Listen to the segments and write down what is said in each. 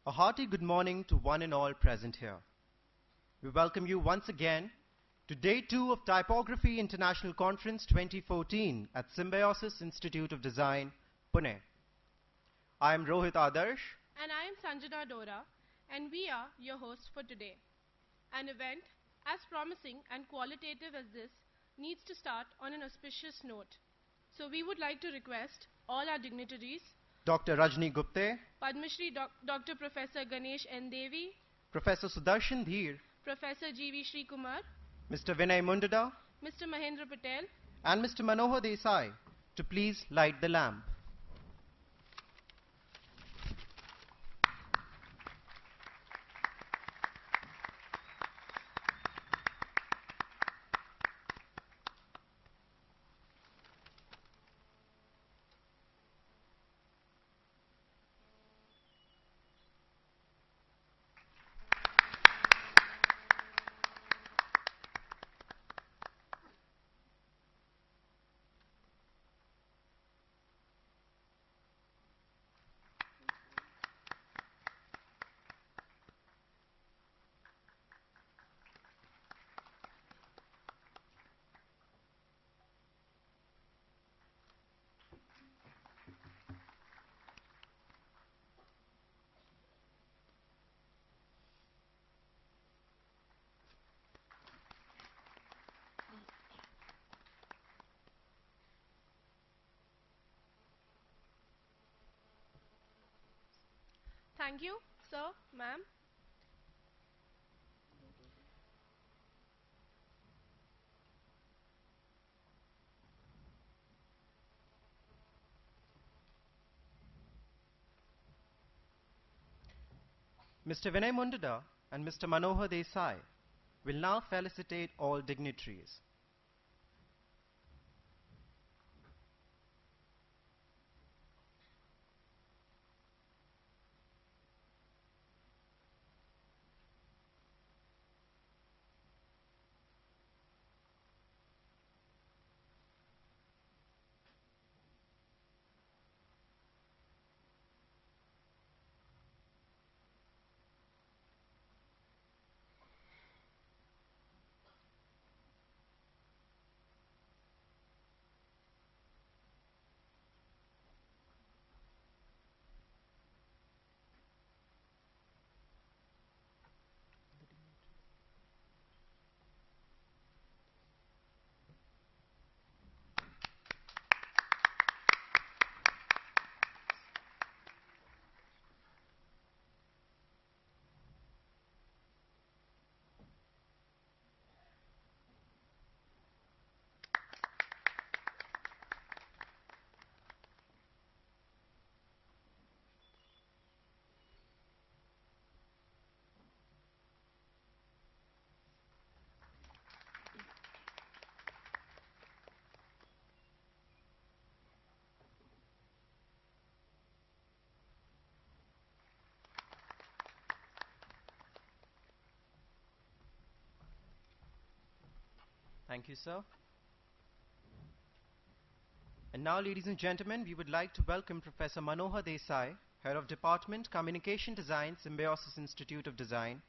A hearty good morning to one and all present here. We welcome you once again to Day 2 of Typography International Conference 2014 at Symbiosis Institute of Design, Pune. I am Rohit Adarsh. And I am Sanjana Dora, and we are your hosts for today. An event as promising and qualitative as this needs to start on an auspicious note. So we would like to request all our dignitaries, Dr. Rajni Gupte, Padma Shri Dr. Professor Ganesh N. Devi, Professor Sudarshan Dheer, Professor G.V. Sri Kumar, Mr. Vinay Mundada, Mr. Mahendra Patel, and Mr. Manohar Desai to please light the lamp. Thank you, sir, ma'am. Mr. Vinay Mundada and Mr. Manohar Desai will now felicitate all dignitaries. Thank you, sir. And now, ladies and gentlemen, we would like to welcome Professor Manohar Desai, Head of Department, Communication Design, Symbiosis Institute of Design,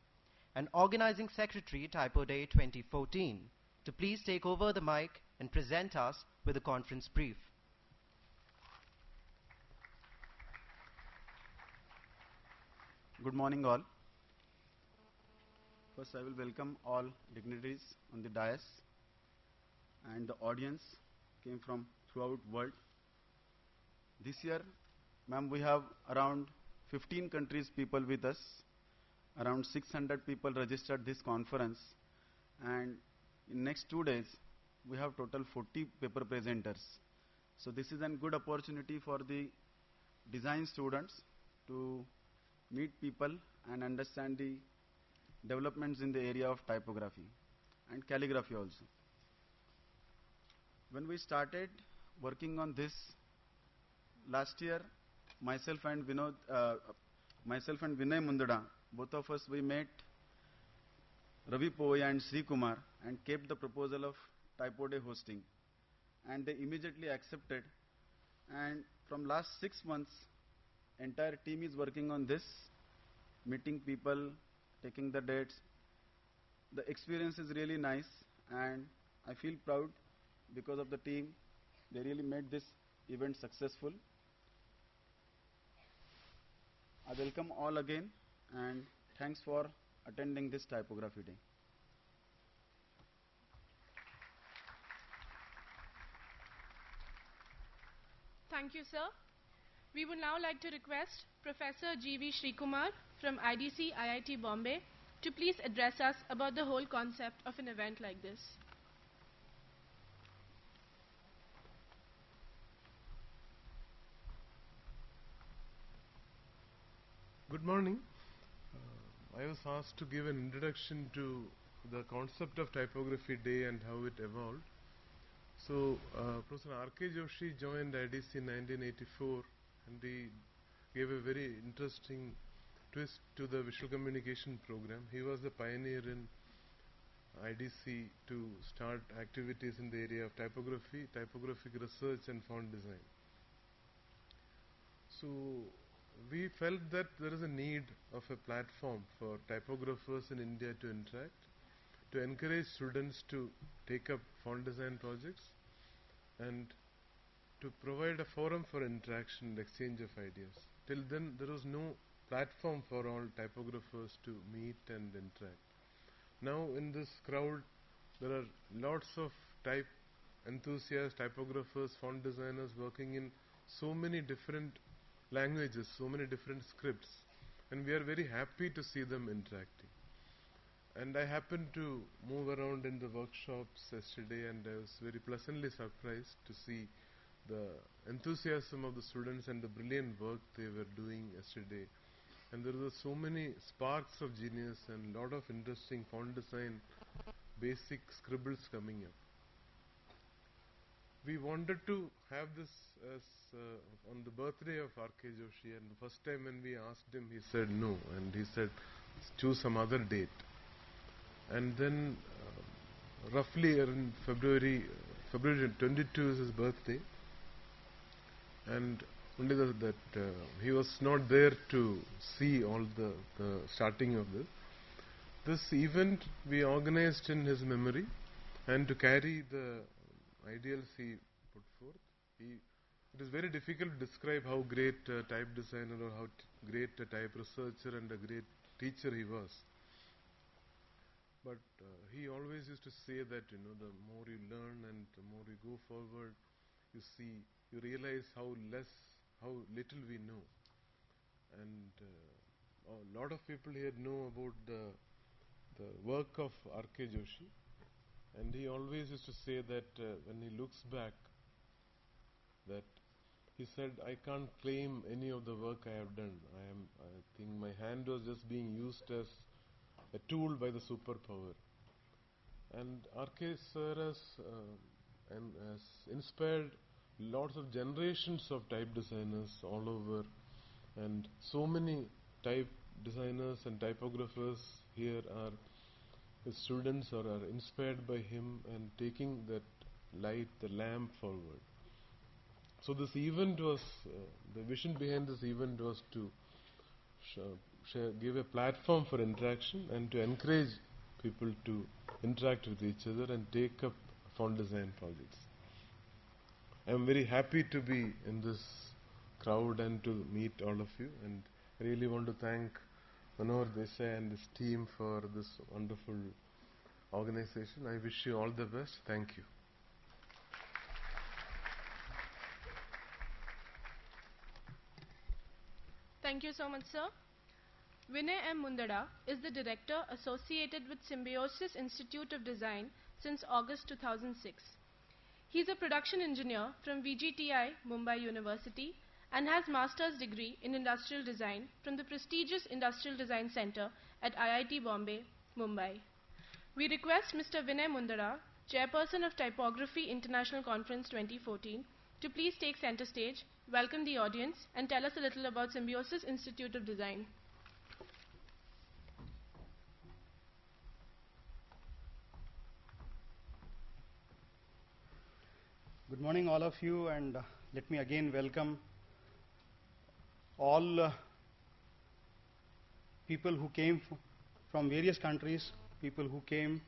and Organizing Secretary, Typoday 2014, to please take over the mic and present us with a conference brief. Good morning, all. First, I will welcome all dignitaries on the dais, and the audience came from throughout world. This year, ma'am, we have around 15 countries people with us. Around 600 people registered this conference, and in next 2 days, we have total 40 paper presenters. So this is a good opportunity for the design students to meet people and understand the developments in the area of typography and calligraphy also. When we started working on this last year, myself and Vinay Mundada, both of us, we met Ravi Poi and Sri Kumar and kept the proposal of Typoday hosting, and they immediately accepted. And from last 6 months, entire team is working on this, meeting people, taking the dates. The experience is really nice, and I feel proud because of the team. They really made this event successful. I welcome all again, and thanks for attending this typography day. Thank you, sir. We would now like to request Professor G.V. Srikumar from IDC IIT Bombay to please address us about the whole concept of an event like this. Good morning. I was asked to give an introduction to the concept of Typography Day and how it evolved. So, Professor R.K. Joshi joined IDC in 1984, and he gave a very interesting twist to the visual communication program. He was the pioneer in IDC to start activities in the area of typography, typographic research and font design. So, we felt that there is a need of a platform for typographers in India to interact, to encourage students to take up font design projects, and to provide a forum for interaction and exchange of ideas. Till then, there was no platform for all typographers to meet and interact. Now, in this crowd, there are lots of type enthusiasts, typographers, font designers working in so many different languages, so many different scripts, and we are very happy to see them interacting. And I happened to move around in the workshops yesterday, and I was very pleasantly surprised to see the enthusiasm of the students and the brilliant work they were doing yesterday. And there were so many sparks of genius and a lot of interesting font design basic scribbles coming up. We wanted to have this as on the birthday of R.K. Joshi, and the first time when we asked him, he said no, and he said choose some other date. And then roughly in February 22 is his birthday, and only that he was not there to see all the starting of this. This event we organized in his memory, and to carry the ideals he put forth. It is very difficult to describe how great a type designer or how great a type researcher and a great teacher he was. But he always used to say that, the more you learn and the more you go forward, you realize how little we know. And a lot of people here know about the work of R.K. Joshi. And he always used to say that when he looks back, that he said, I can't claim any of the work I have done. I think my hand was just being used as a tool by the superpower. And R.K. sir has inspired lots of generations of type designers all over, and so many type designers and typographers here are his students or are inspired by him and taking that light, the lamp forward. So this event was, the vision behind this event was to give a platform for interaction and to encourage people to interact with each other and take up font design projects. I am very happy to be in this crowd and to meet all of you, and I really want to thank Manohar Desai and his team for this wonderful organization. I wish you all the best. Thank you. Thank you so much, sir. Vinay M. Mundada is the director associated with Symbiosis Institute of Design since August 2006. He is a production engineer from VGTI, Mumbai University, and has master's degree in industrial design from the prestigious Industrial Design Center at IIT Bombay, Mumbai. We request Mr. Vinay Mundada, Chairperson of Typography International Conference 2014, to please take center stage, welcome the audience, and tell us a little about Symbiosis Institute of Design. Good morning, all of you, and let me again welcome all people who came from various countries, people who came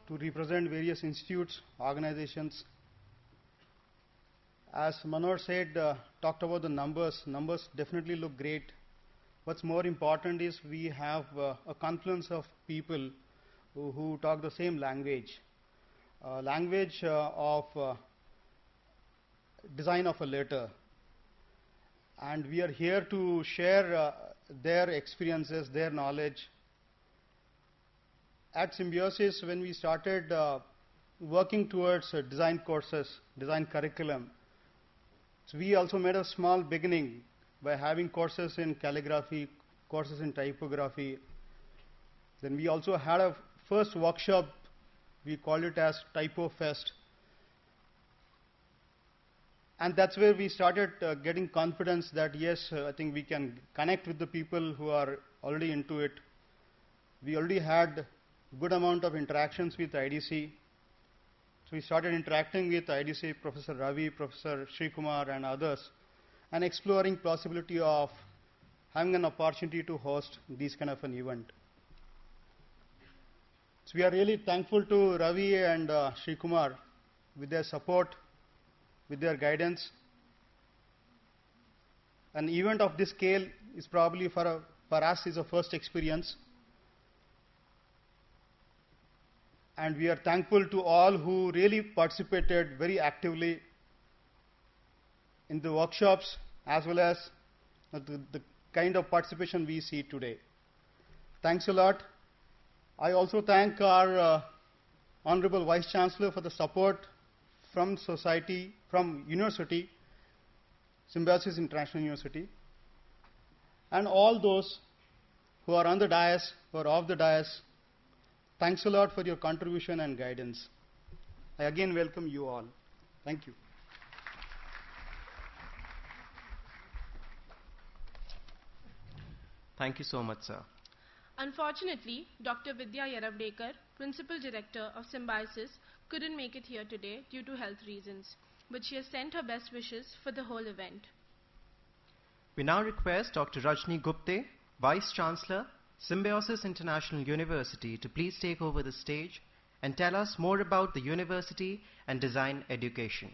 to represent various institutes, organizations. As Manoj said, talked about the numbers. Numbers definitely look great. What's more important is we have a confluence of people who talk the same language. Language of design of a letter. And we are here to share their experiences, their knowledge. At Symbiosis, when we started working towards design courses, design curriculum, so we also made a small beginning by having courses in calligraphy, courses in typography. Then we also had a first workshop, we called it as Typo Fest. And that's where we started getting confidence that yes, I think we can connect with the people who are already into it. We already had good amount of interactions with IDC. So we started interacting with IDC, Professor Ravi, Professor Sri Kumar and others, and exploring possibility of having an opportunity to host this kind of an event. So we are really thankful to Ravi and Sri Kumar with their support, with their guidance. An event of this scale is probably for us is a first experience. And we are thankful to all who really participated very actively in the workshops as well as the kind of participation we see today. Thanks a lot. I also thank our Honorable Vice Chancellor for the support from society, from university, Symbiosis International University, and all those who are on the dais, who are off the dais. Thanks a lot for your contribution and guidance. I again welcome you all. Thank you. Thank you so much, sir. Unfortunately, Dr. Vidya Yarabdekar, Principal Director of Symbiosis, couldn't make it here today due to health reasons, but she has sent her best wishes for the whole event. We now request Dr. Rajni Gupte, Vice Chancellor, Symbiosis International University, to please take over the stage and tell us more about the university and design education.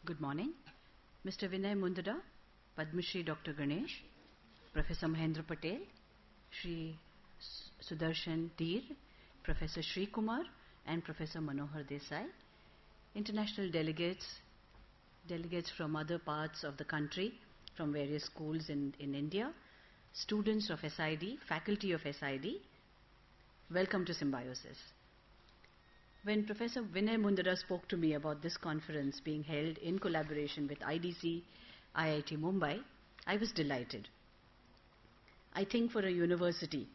Good morning. Mr. Vinay Mundada, Padma Shri Dr. Ganesh, Professor Mahendra Patel, Shri Sudarshan Dheer, Professor Sri Kumar, and Professor Manohar Desai, international delegates from other parts of the country, from various schools in India, students of SID, faculty of SID, welcome to Symbiosis. When Professor Vinay Mundara spoke to me about this conference being held in collaboration with IDC, IIT Mumbai, I was delighted. I think for a university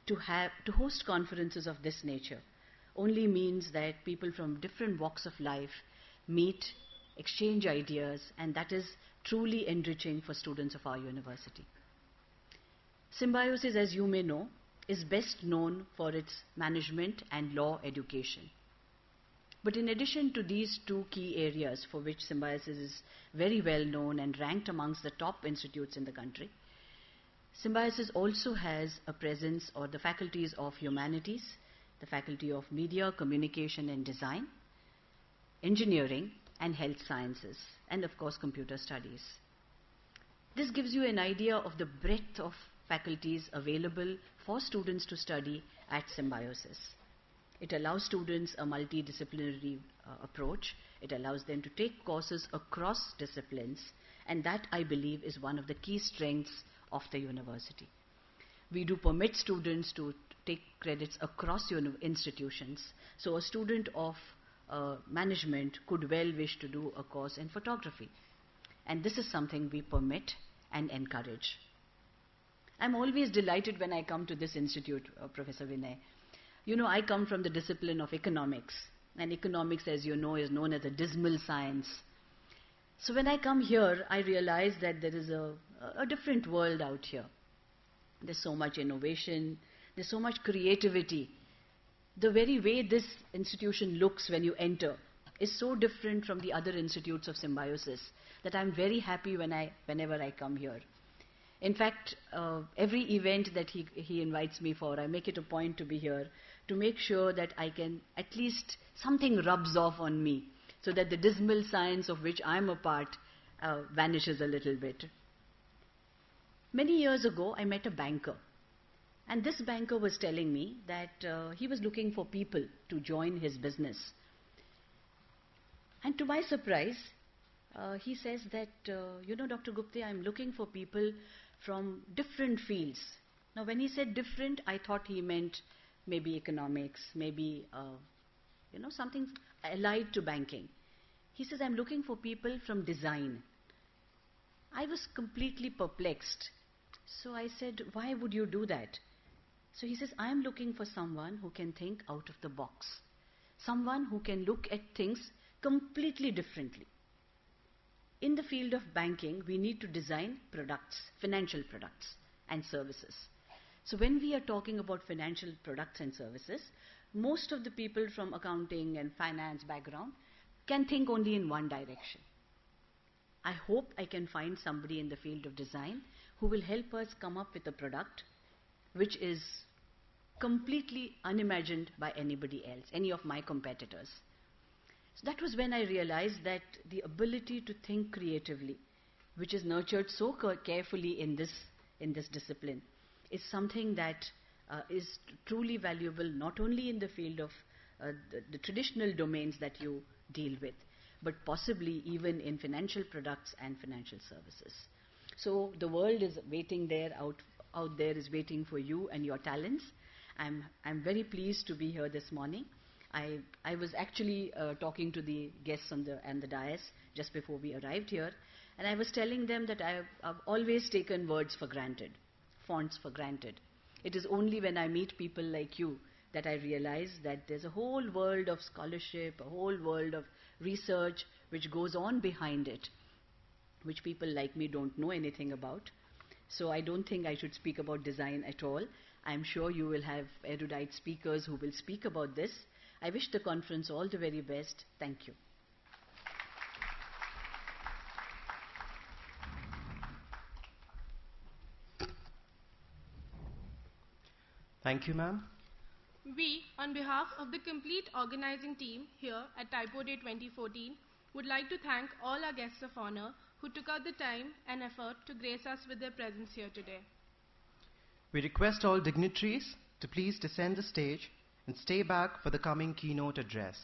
to host conferences of this nature only means that people from different walks of life meet, exchange ideas, and that is truly enriching for students of our university. Symbiosis, as you may know, is best known for its management and law education. But in addition to these two key areas for which Symbiosis is very well known and ranked amongst the top institutes in the country, Symbiosis also has a presence or the faculties of humanities, the faculty of media, communication and design, engineering and health sciences, and of course computer studies. This gives you an idea of the breadth of faculties available for students to study at Symbiosis. It allows students a multidisciplinary approach. It allows them to take courses across disciplines, and that, I believe, is one of the key strengths of the university. We do permit students to take credits across institutions. So a student of management could well wish to do a course in photography. And this is something we permit and encourage. I'm always delighted when I come to this institute, Professor Vinay. You know, I come from the discipline of economics. And economics, as you know, is known as a dismal science. So when I come here, I realize that there is a different world out here. There's so much innovation, there's so much creativity. the very way this institution looks when you enter is so different from the other institutes of symbiosis that I'm very happy whenever I come here. In fact, every event that he invites me for, I make it a point to be here to make sure that I can, at least something rubs off on me so that the dismal science of which I'm a part vanishes a little bit. Many years ago, I met a banker. And this banker was telling me that he was looking for people to join his business. And to my surprise, he says that, Dr. Gupte, I'm looking for people from different fields. Now, when he said different, I thought he meant maybe economics, maybe, something allied to banking. He says, I'm looking for people from design. I was completely perplexed. So I said, why would you do that? So he says, I am looking for someone who can think out of the box. Someone who can look at things completely differently. In the field of banking, we need to design products, financial products and services. So when we are talking about financial products and services, most of the people from accounting and finance background can think only in one direction. I hope I can find somebody in the field of design who will help us come up with a product which is completely unimagined by anybody else, any of my competitors. So that was when I realized that the ability to think creatively, which is nurtured so carefully in this discipline, is something that is truly valuable not only in the field of the traditional domains that you deal with, but possibly even in financial products and financial services. So the world is waiting there, out there is waiting for you and your talents. I'm very pleased to be here this morning. I was actually talking to the guests on the dais just before we arrived here, and I was telling them that I've always taken words for granted, fonts for granted. It is only when I meet people like you that I realize that there's a whole world of scholarship, a whole world of research which goes on behind it, which people like me don't know anything about. So I don't think I should speak about design at all. I'm sure you will have erudite speakers who will speak about this. I wish the conference all the very best. Thank you. Thank you, ma'am. We, on behalf of the complete organizing team here at Typoday 2014, would like to thank all our guests of honor who took out the time and effort to grace us with their presence here today. We request all dignitaries to please descend the stage and stay back for the coming keynote address.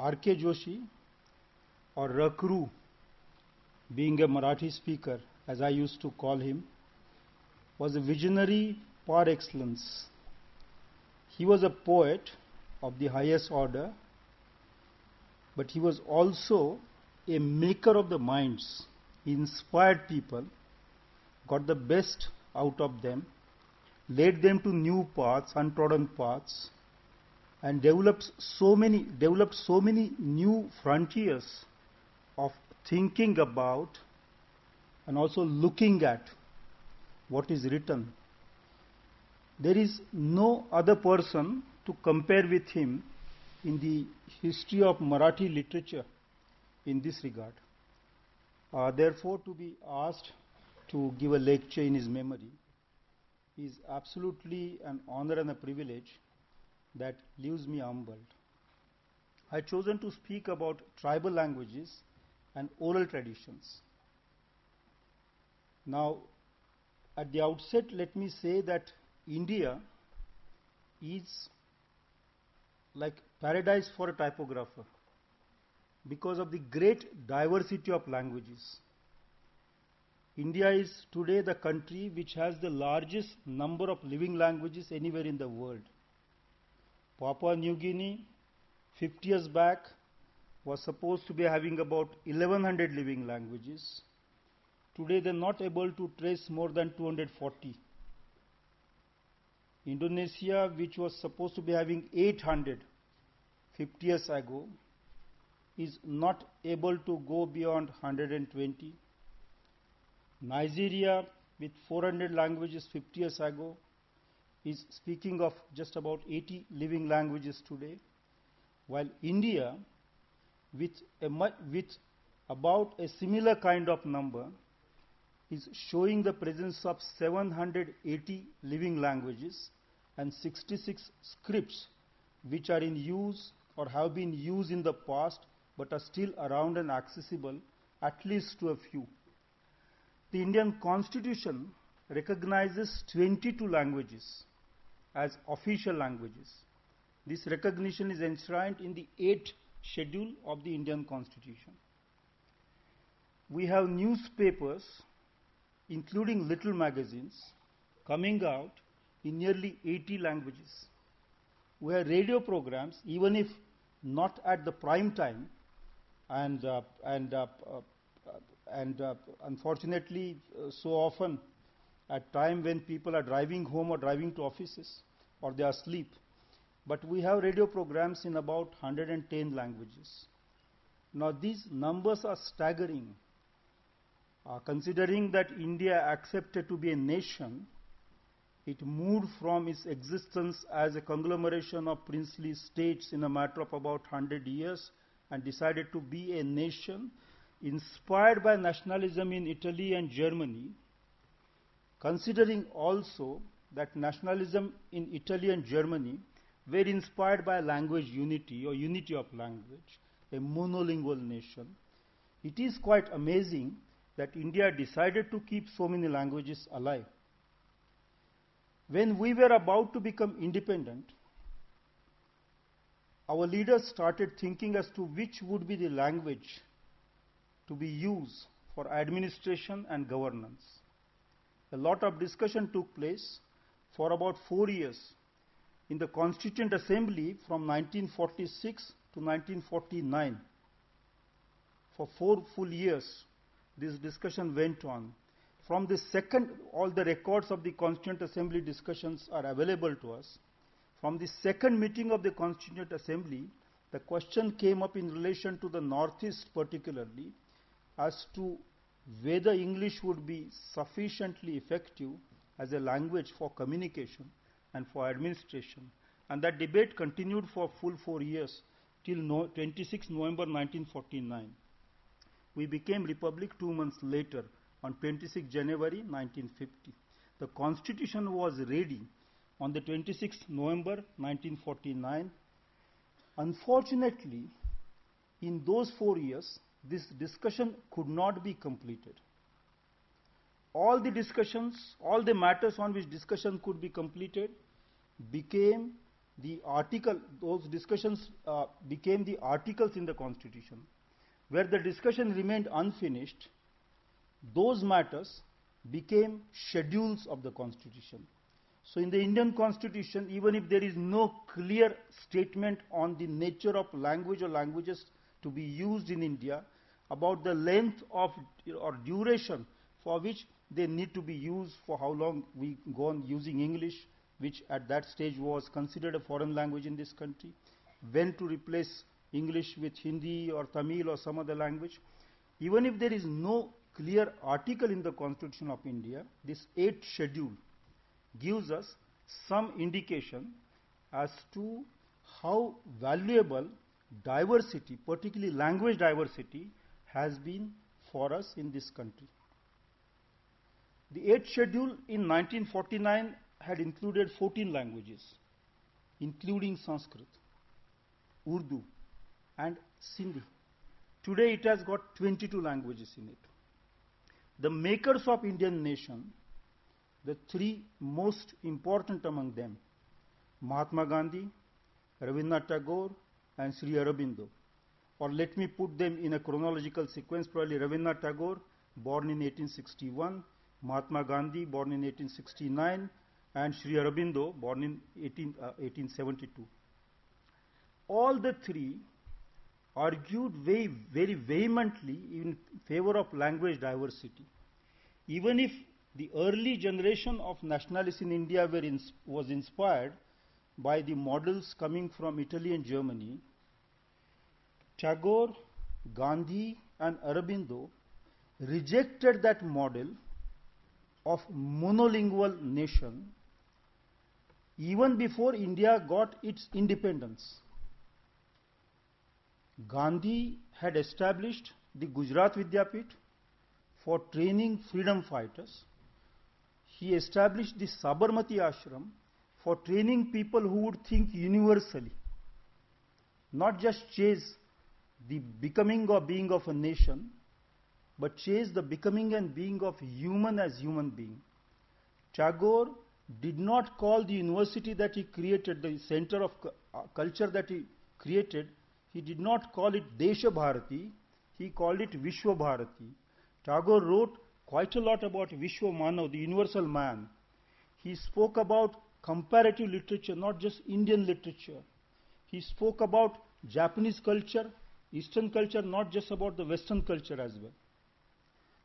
R.K. Joshi, or Rakru, being a Marathi speaker, as I used to call him, was a visionary par excellence. He was a poet of the highest order, but he was also a maker of the minds. He inspired people, got the best out of them, led them to new paths, untrodden paths, and developed so many new frontiers of thinking about and also looking at what is written. There is no other person to compare with him in the history of Marathi literature in this regard. Therefore, to be asked to give a lecture in his memory is absolutely an honor and a privilege that leaves me humbled. I have chosen to speak about tribal languages and oral traditions. Now, at the outset, let me say that India is like paradise for a typographer because of the great diversity of languages. India is today the country which has the largest number of living languages anywhere in the world. Papua New Guinea, 50 years back, was supposed to be having about 1100 living languages. Today they are not able to trace more than 240. Indonesia, which was supposed to be having 800 50 years ago, is not able to go beyond 120. Nigeria, with 400 languages 50 years ago, is speaking of just about 80 living languages today, while India, with about a similar kind of number, is showing the presence of 780 living languages and 66 scripts which are in use or have been used in the past but are still around and accessible, at least to a few. The Indian Constitution recognizes 22 languages as official languages. This recognition is enshrined in the 8th schedule of the Indian Constitution. We have newspapers, including little magazines, coming out in nearly 80 languages. We have radio programs, even if not at the prime time, and unfortunately so often at time when people are driving home or driving to offices or they are asleep. But we have radio programs in about 110 languages. Now these numbers are staggering. Considering that India accepted to be a nation, it moved from its existence as a conglomeration of princely states in a matter of about 100 years and decided to be a nation inspired by nationalism in Italy and Germany, considering also that nationalism in Italy and Germany were inspired by language unity or unity of language, a monolingual nation. It is quite amazing that India decided to keep so many languages alive. When we were about to become independent, our leaders started thinking as to which would be the language to be used for administration and governance. A lot of discussion took place for about 4 years in the Constituent Assembly from 1946 to 1949. For 4 full years, this discussion went on. From the second, all the records of the Constituent Assembly discussions are available to us. From the second meeting of the Constituent Assembly, the question came up in relation to the Northeast particularly as to whether English would be sufficiently effective as a language for communication and for administration. And that debate continued for full 4 years till 26 November 1949. We became republic 2 months later on 26 January 1950. The Constitution was ready on the 26th November 1949. Unfortunately, in those 4 years, this discussion could not be completed. All the discussions, all the matters on which discussion could be completed became the article, those discussions became the articles in the Constitution. Where the discussion remained unfinished, those matters became schedules of the Constitution. So in the Indian Constitution, even if there is no clear statement on the nature of language or languages to be used in India, about the length of or duration for which they need to be used, for how long we go on using English, which at that stage was considered a foreign language in this country, when to replace English with Hindi or Tamil or some other language. Even if there is no clear article in the Constitution of India, this 8th schedule gives us some indication as to how valuable diversity, particularly language diversity, has been for us in this country. The 8th schedule in 1949 had included 14 languages, including Sanskrit, Urdu, and Sindhi. Today it has got 22 languages in it. The makers of Indian nation, the three most important among them, Mahatma Gandhi, Rabindranath Tagore, and Sri Aurobindo. Or let me put them in a chronological sequence. Probably Rabindranath Tagore, born in 1861, Mahatma Gandhi, born in 1869, and Sri Aurobindo, born in 1872. All the three argued very vehemently in favor of language diversity. Even if the early generation of nationalists in India was inspired by the models coming from Italy and Germany, Tagore, Gandhi, and Aurobindo rejected that model of monolingual nation even before India got its independence. Gandhi had established the Gujarat Vidyapit for training freedom fighters. He established the Sabarmati Ashram for training people who would think universally, not just chase the becoming or being of a nation, but chase the becoming and being of human as human being. Tagore did not call the university that he created, the center of culture that he created, he did not call it Desha Bharati, he called it Vishwa Bharati. Tagore wrote quite a lot about Vishwa Manav, the universal man. He spoke about comparative literature, not just Indian literature. He spoke about Japanese culture, Eastern culture, not just about the Western culture as well.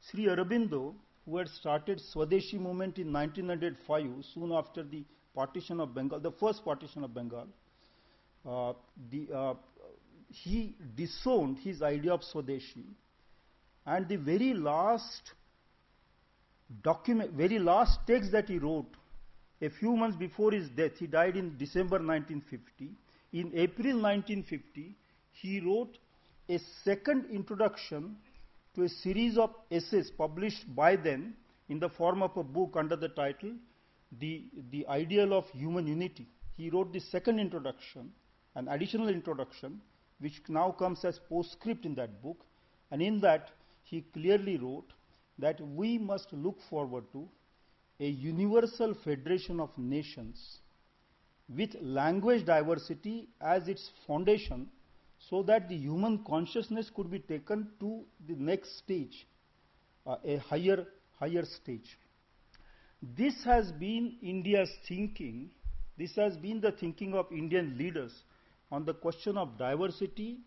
Sri Aurobindo, who had started Swadeshi movement in 1905, soon after the partition of Bengal, the first partition of Bengal, he disowned his idea of Swadeshi, and the very last text that he wrote, a few months before his death, he died in December 1950. In April 1950, he wrote a second introduction to a series of essays published by then in the form of a book under the title The Ideal of Human Unity. He wrote the second introduction, an additional introduction, which now comes as postscript in that book, and in that he clearly wrote that we must look forward to a universal federation of nations with language diversity as its foundation, so that the human consciousness could be taken to the next stage, a higher stage. This has been India's thinking, this has been the thinking of Indian leaders on the question of diversity,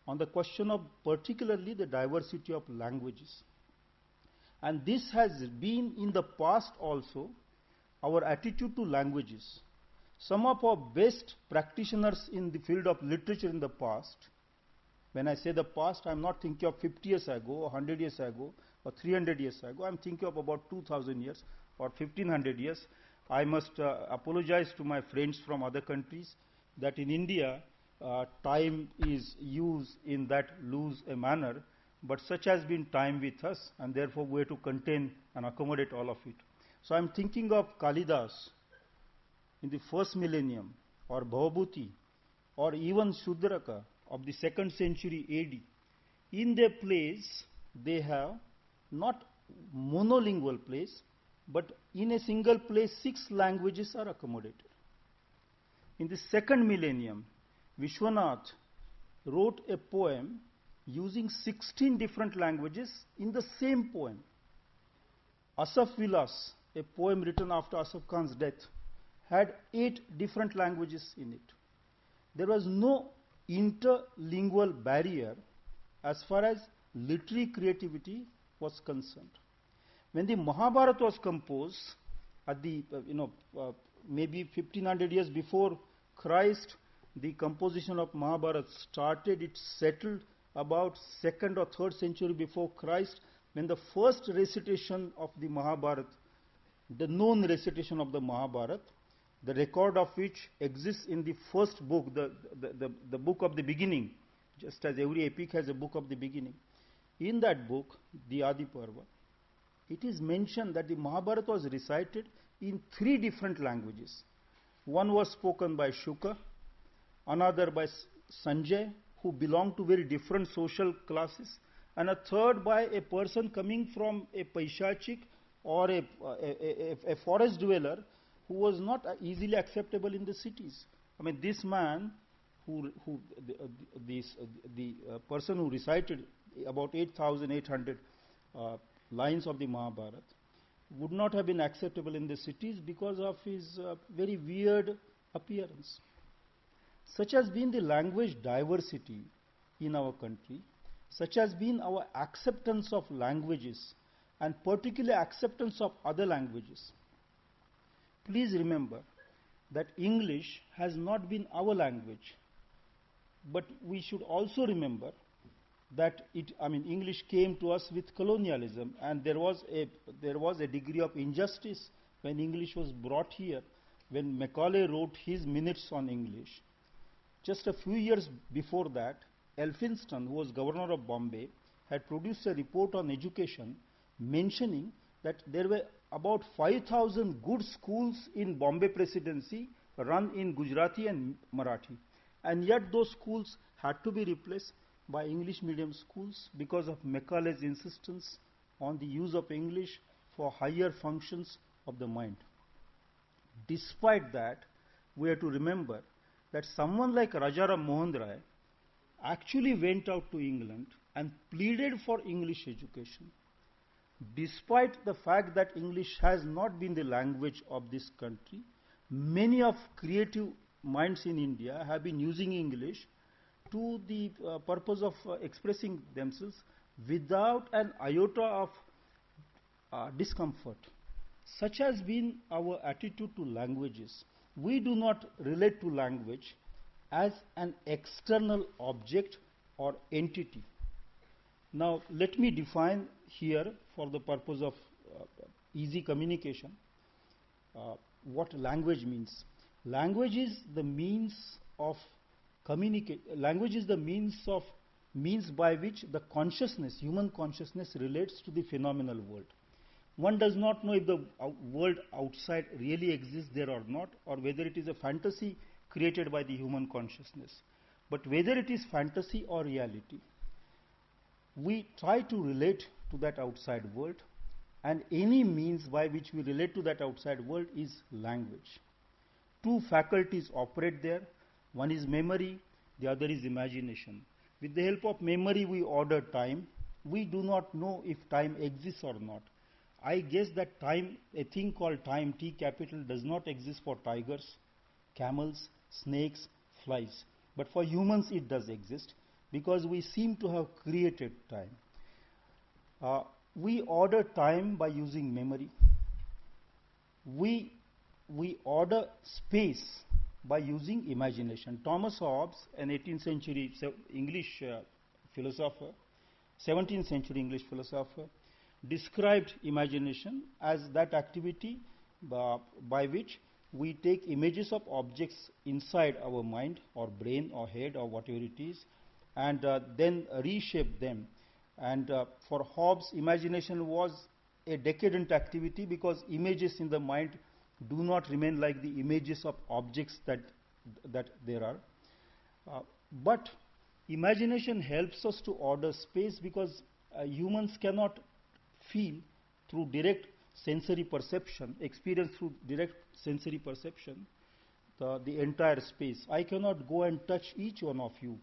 on the question of particularly the diversity of languages. And this has been in the past also our attitude to languages. Some of our best practitioners in the field of literature in the past, when I say the past, I am not thinking of 50 years ago, or 100 years ago, or 300 years ago. I am thinking of about 2000 years or 1500 years. I must apologize to my friends from other countries that in India, time is used in that loose a manner, but such has been time with us, and therefore we have to contain and accommodate all of it. So I am thinking of Kalidas in the first millennium, or Bhavabhuti, or even Shudraka of the 2nd century AD. In their plays, they have not monolingual plays, but in a single play, 6 languages are accommodated. In the second millennium, Vishwanath wrote a poem using 16 different languages in the same poem. Asaf Vilas, a poem written after Asaf Khan's death, had 8 different languages in it. There was no interlingual barrier as far as literary creativity was concerned. When the Mahabharata was composed, at the maybe 1500 years before Christ, the composition of Mahabharata started. It settled about 2nd or 3rd century before Christ, when the first recitation of the Mahabharata, the known recitation of the Mahabharata, the record of which exists in the first book, the book of the beginning, just as every epic has a book of the beginning. In that book, the Adi Parva, it is mentioned that the Mahabharata was recited in 3 different languages. One was spoken by Shuka, another by Sanjay, who belonged to very different social classes, and a third by a person coming from a Paishachik or a forest dweller who was not easily acceptable in the cities. I mean, this man, the person who recited about 8,800 lines of the Mahabharata, would not have been acceptable in the cities because of his very weird appearance. Such has been the language diversity in our country, such has been our acceptance of languages, and particularly acceptance of other languages. Please remember that English has not been our language, but we should also remember that English came to us with colonialism, and there was a degree of injustice when English was brought here. When Macaulay wrote his minutes on English, just a few years before that, Elphinstone, who was governor of Bombay, had produced a report on education mentioning that there were about 5,000 good schools in Bombay Presidency run in Gujarati and Marathi, and yet those schools had to be replaced by English medium schools because of Macaulay's insistence on the use of English for higher functions of the mind. Despite that, we have to remember that someone like Rajaram Mohan Rai actually went out to England and pleaded for English education. Despite the fact that English has not been the language of this country, many of creative minds in India have been using English to the purpose of expressing themselves without an iota of discomfort. Such has been our attitude to languages. We do not relate to language as an external object or entity. Now, let me define here, for the purpose of easy communication, what language means. Language is the means of language is the means by which the consciousness, human consciousness, relates to the phenomenal world. One does not know if the world outside really exists there or not, or whether it is a fantasy created by the human consciousness. But whether it is fantasy or reality, we try to relate to that outside world, and any means by which we relate to that outside world is language. 2 faculties operate there. One is memory, the other is imagination. With the help of memory, we order time. We do not know if time exists or not. I guess that time, a thing called time, T capital, does not exist for tigers, camels, snakes, flies. But for humans it does exist, because we seem to have created time. We order time by using memory. We order space by using imagination. Thomas Hobbes, an 18th century English philosopher, 17th century English philosopher, described imagination as that activity by which we take images of objects inside our mind or brain or head or whatever it is, and then reshape them. And for Hobbes, imagination was a decadent activity, because images in the mind do not remain like the images of objects that there are. But imagination helps us to order space, because humans cannot feel through direct sensory perception, experience through direct sensory perception, the entire space. I cannot go and touch each one of you.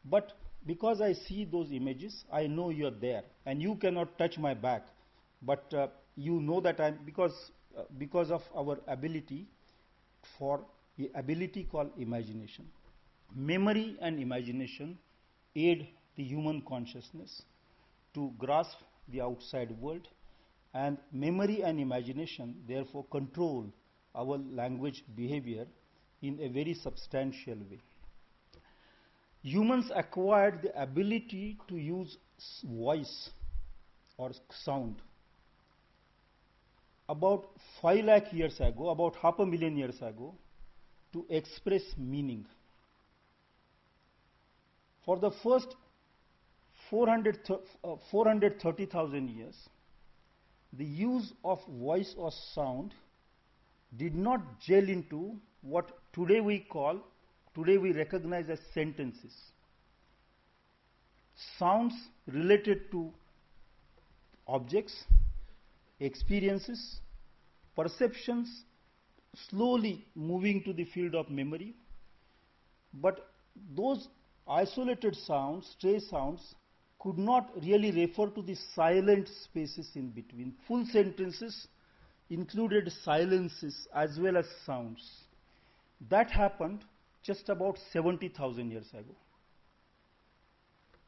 But because I see those images, I know you're there. And you cannot touch my back. But you know that because of our ability for the ability called imagination. Memory and imagination aid the human consciousness to grasp the outside world, and memory and imagination therefore control our language behavior in a very substantial way. Humans acquired the ability to use voice or sound about 5 lakh years ago, about 500,000 years ago, to express meaning. For the first 430,000 years, the use of voice or sound did not gel into what today we recognize as sentences. Sounds related to objects, experiences, perceptions, slowly moving to the field of memory. But those isolated sounds, stray sounds, could not really refer to the silent spaces in between. Full sentences included silences as well as sounds. That happened just about 70,000 years ago.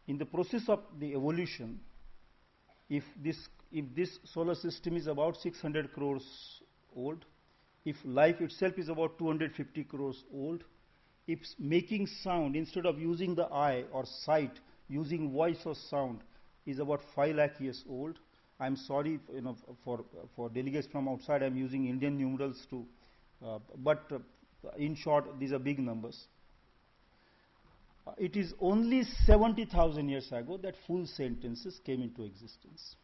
In the process of the evolution, if this solar system is about 600 crores old, if life itself is about 250 crores old, if making sound instead of using the eye or sight, using voice or sound is about 5 lakh years old. I'm sorry, for delegates from outside, I'm using Indian numerals too, but in short, these are big numbers. It is only 70,000 years ago that full sentences came into existence.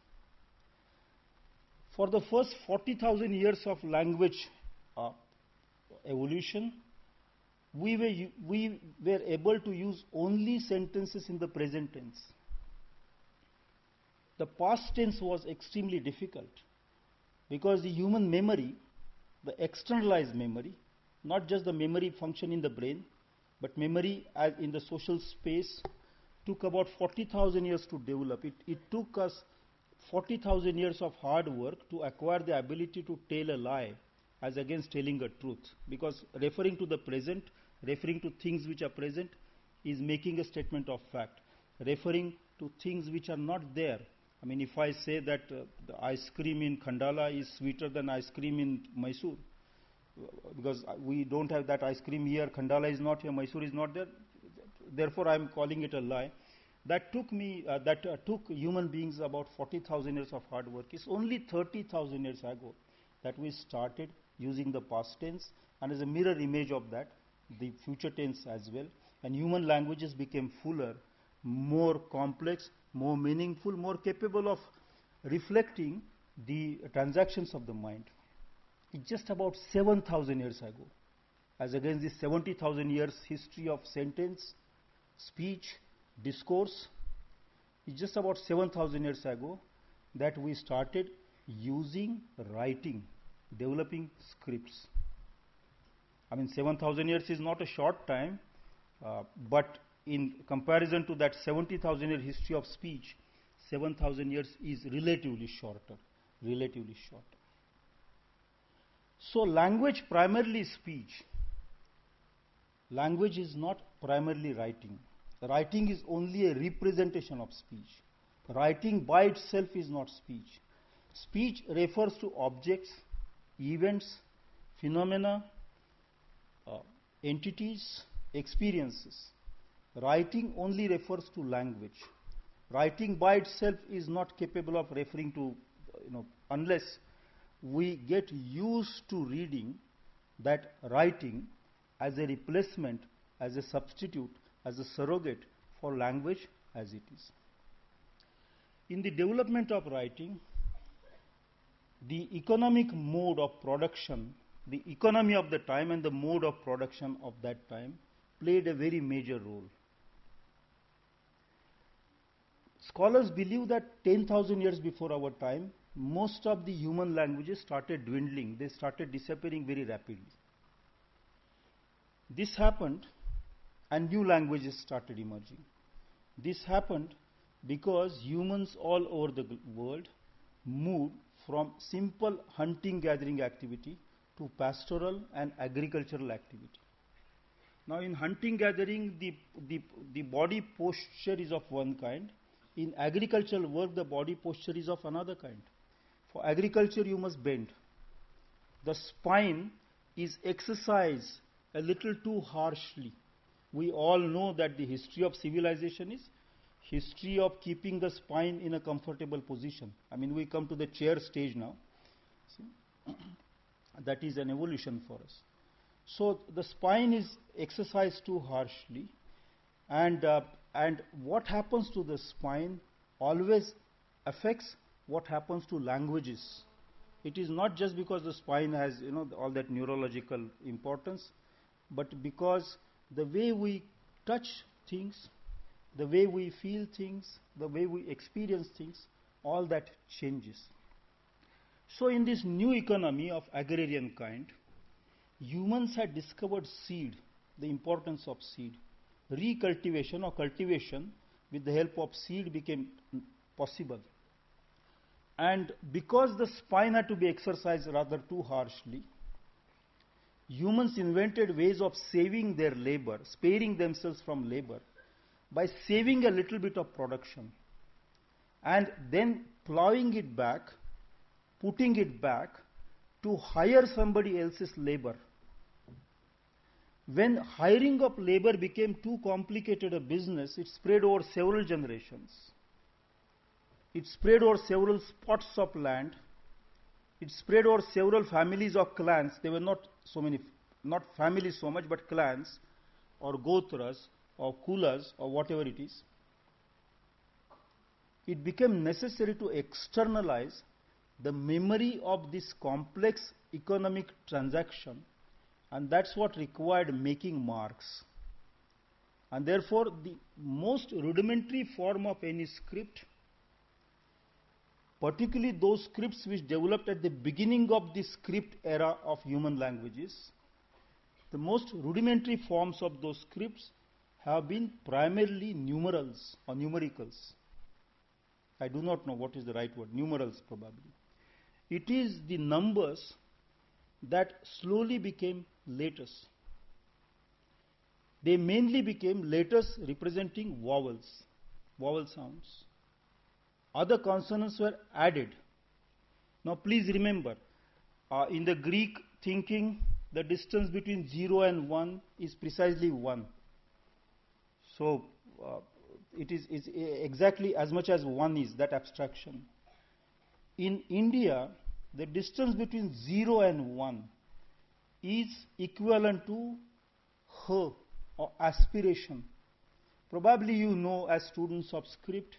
For the first 40,000 years of language evolution, we were able to use only sentences in the present tense. The past tense was extremely difficult because the human memory, the externalized memory, not just the memory function in the brain, but memory as in the social space, took about 40,000 years to develop. It took us 40,000 years of hard work to acquire the ability to tell a lie as against telling a truth, because referring to the present, referring to things which are present, is making a statement of fact. Referring to things which are not there, I mean, if I say that the ice cream in Khandala is sweeter than ice cream in Mysore, because we don't have that ice cream here, Khandala is not here, Mysore is not there, therefore I am calling it a lie. That took human beings about 40,000 years of hard work. It's only 30,000 years ago that we started using the past tense, and as a mirror image of that, the future tense as well. And human languages became fuller, more complex, more meaningful, more capable of reflecting the transactions of the mind. It's just about 7,000 years ago, as against the 70,000 years history of sentence, speech, discourse. It's just about 7,000 years ago that we started using writing, developing scripts. I mean, 7,000 years is not a short time, but in comparison to that 70,000 year history of speech, 7,000 years is relatively shorter, relatively shorter. So language primarily speech. Language is not primarily writing. Writing is only a representation of speech. Writing by itself is not speech. Speech refers to objects, events, phenomena, entities, experiences. Writing only refers to language. Writing by itself is not capable of referring to, unless we get used to reading that writing as a replacement, as a substitute, as a surrogate for language as it is. In the development of writing, the economic mode of production, the economy of the time and the mode of production of that time played a very major role. Scholars believe that 10,000 years before our time, most of the human languages started dwindling. They started disappearing very rapidly. This happened and new languages started emerging. This happened because humans all over the world moved from simple hunting gathering activity to pastoral and agricultural activity. Now in hunting gathering the body posture is of one kind. In agricultural work the body posture is of another kind. For agriculture you must bend. The spine is exercised a little too harshly. We all know that the history of civilization is history of keeping the spine in a comfortable position. I mean, we come to the chair stage now. See? That is an evolution for us. So the spine is exercised too harshly, and what happens to the spine always affects what happens to languages. It is not just because the spine has all that neurological importance, but because the way we touch things, the way we feel things, the way we experience things, all that changes. So in this new economy of agrarian kind, humans had discovered seed, the importance of seed. Recultivation or cultivation with the help of seed became possible. And because the spine had to be exercised rather too harshly, humans invented ways of saving their labor, sparing themselves from labor, by saving a little bit of production and then plowing it back, putting it back to hire somebody else's labor. When hiring of labor became too complicated a business, it spread over several generations. It spread over several spots of land. It spread over several families or clans. There were not so many, not families so much, but clans or gotras or kulas or whatever it is. It became necessary to externalize the memory of this complex economic transaction, and that's what required making marks. And therefore, the most rudimentary form of any script, particularly those scripts which developed at the beginning of the script era of human languages, the most rudimentary forms of those scripts have been primarily numerals or numericals. I do not know what is the right word, numerals probably. It is the numbers that slowly became letters. They mainly became letters representing vowels, vowel sounds. Other consonants were added. Now please remember, in the Greek thinking, the distance between 0 and 1 is precisely 1. So it is exactly as much as 1 is, that abstraction. In India, the distance between 0 and 1 is equivalent to h or aspiration. Probably you know as students of script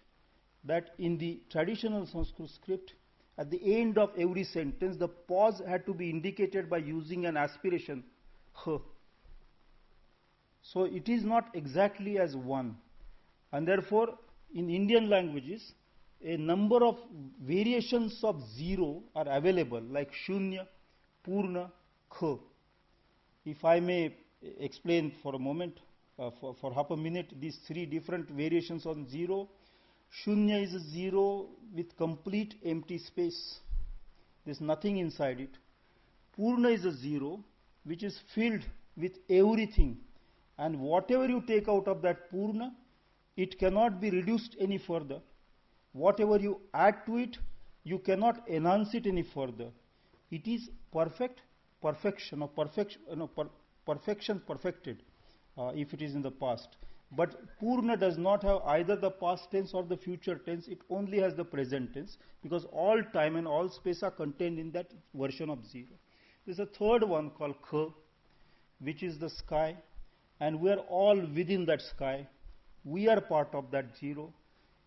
that in the traditional Sanskrit script, at the end of every sentence, the pause had to be indicated by using an aspiration, h. So it is not exactly as 1. And therefore, in Indian languages, a number of variations of 0 are available, like Shunya, Purna, Kh. If I may explain for a moment, for half a minute, these 3 different variations on 0. Shunya is a 0 with complete empty space. There is nothing inside it. Purna is a 0 which is filled with everything. And whatever you take out of that Purna, it cannot be reduced any further. Whatever you add to it, you cannot enhance it any further. It is perfection, or perfection perfected, if it is in the past. But Purna does not have either the past tense or the future tense. It only has the present tense, because all time and all space are contained in that version of 0. There is a third one called Kh, which is the sky, and we are all within that sky. We are part of that 0.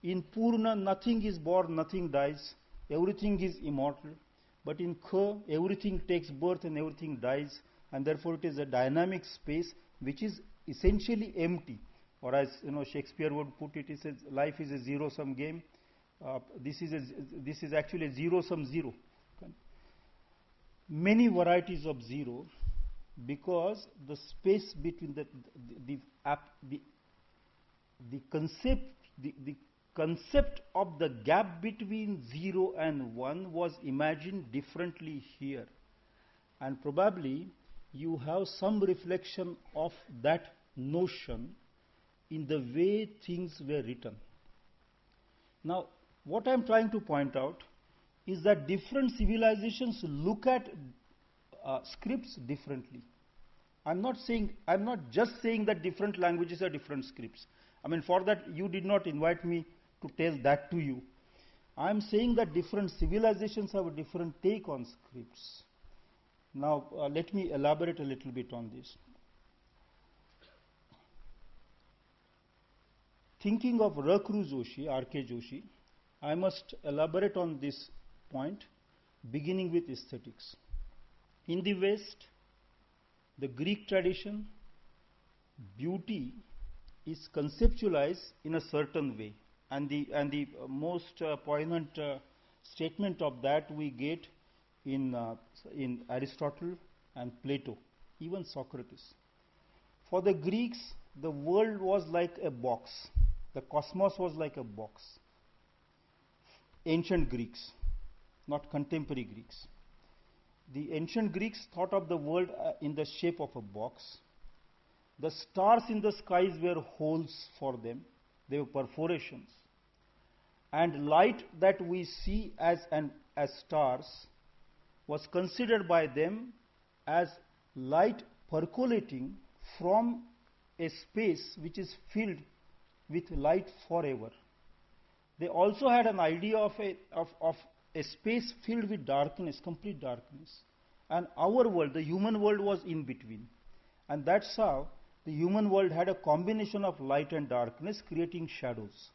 In Purna, nothing is born, nothing dies, everything is immortal. But in Kh, everything takes birth and everything dies, and therefore it is a dynamic space which is essentially empty. Or as Shakespeare would put it, he says life is a zero-sum game. This is actually a zero-sum 0. Many varieties of 0, because the space between the, app, the concept the concept of the gap between 0 and 1 was imagined differently here, and probably you have some reflection of that notion in the way things were written. Now, what I am trying to point out is that different civilizations look at scripts differently. I'm not just saying that different languages are different scripts. I mean, for that you did not invite me to tell that to you. I'm saying that different civilizations have a different take on scripts. Now, let me elaborate a little bit on this. Thinking of R.K. Joshi, I must elaborate on this point, beginning with aesthetics. In the West, the Greek tradition, beauty is conceptualized in a certain way, and the most poignant statement of that we get in Aristotle and Plato, even Socrates. For the Greeks, the world was like a box. The cosmos was like a box. Ancient Greeks, not contemporary Greeks. The ancient Greeks thought of the world in the shape of a box. The stars in the skies were holes for them. They were perforations. And light that we see as stars was considered by them as light percolating from a space which is filled with light forever. They also had an idea of a space filled with darkness, complete darkness. And our world, the human world, was in between. And that's how the human world had a combination of light and darkness, creating shadows.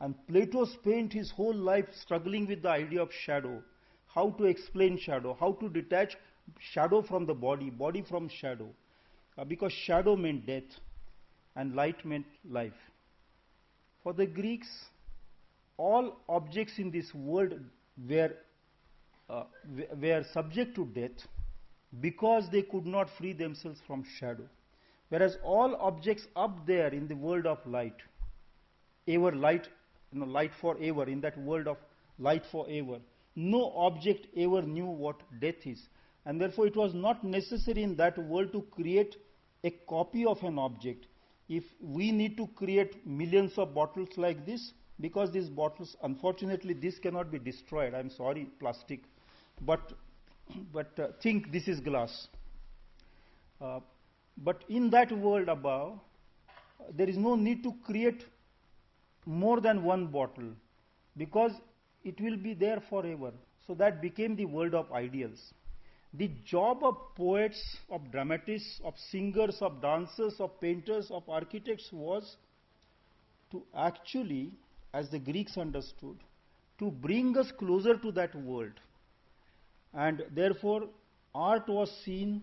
And Plato spent his whole life struggling with the idea of shadow, how to explain shadow, how to detach shadow from the body, body from shadow, because shadow meant death and light meant life. For the Greeks, all objects in this world were subject to death because they could not free themselves from shadow. Whereas all objects up there in the world of light, ever light, light forever, in that world of light forever, no object ever knew what death is. And therefore it was not necessary in that world to create a copy of an object. If we need to create millions of bottles like this, because these bottles, unfortunately, this cannot be destroyed. I'm sorry, plastic, but think this is glass. But in that world above, there is no need to create more than one bottle, because it will be there forever. So that became the world of ideals. The job of poets, of dramatists, of singers, of dancers, of painters, of architects was to actually, as the Greeks understood, to bring us closer to that world. And therefore, art was seen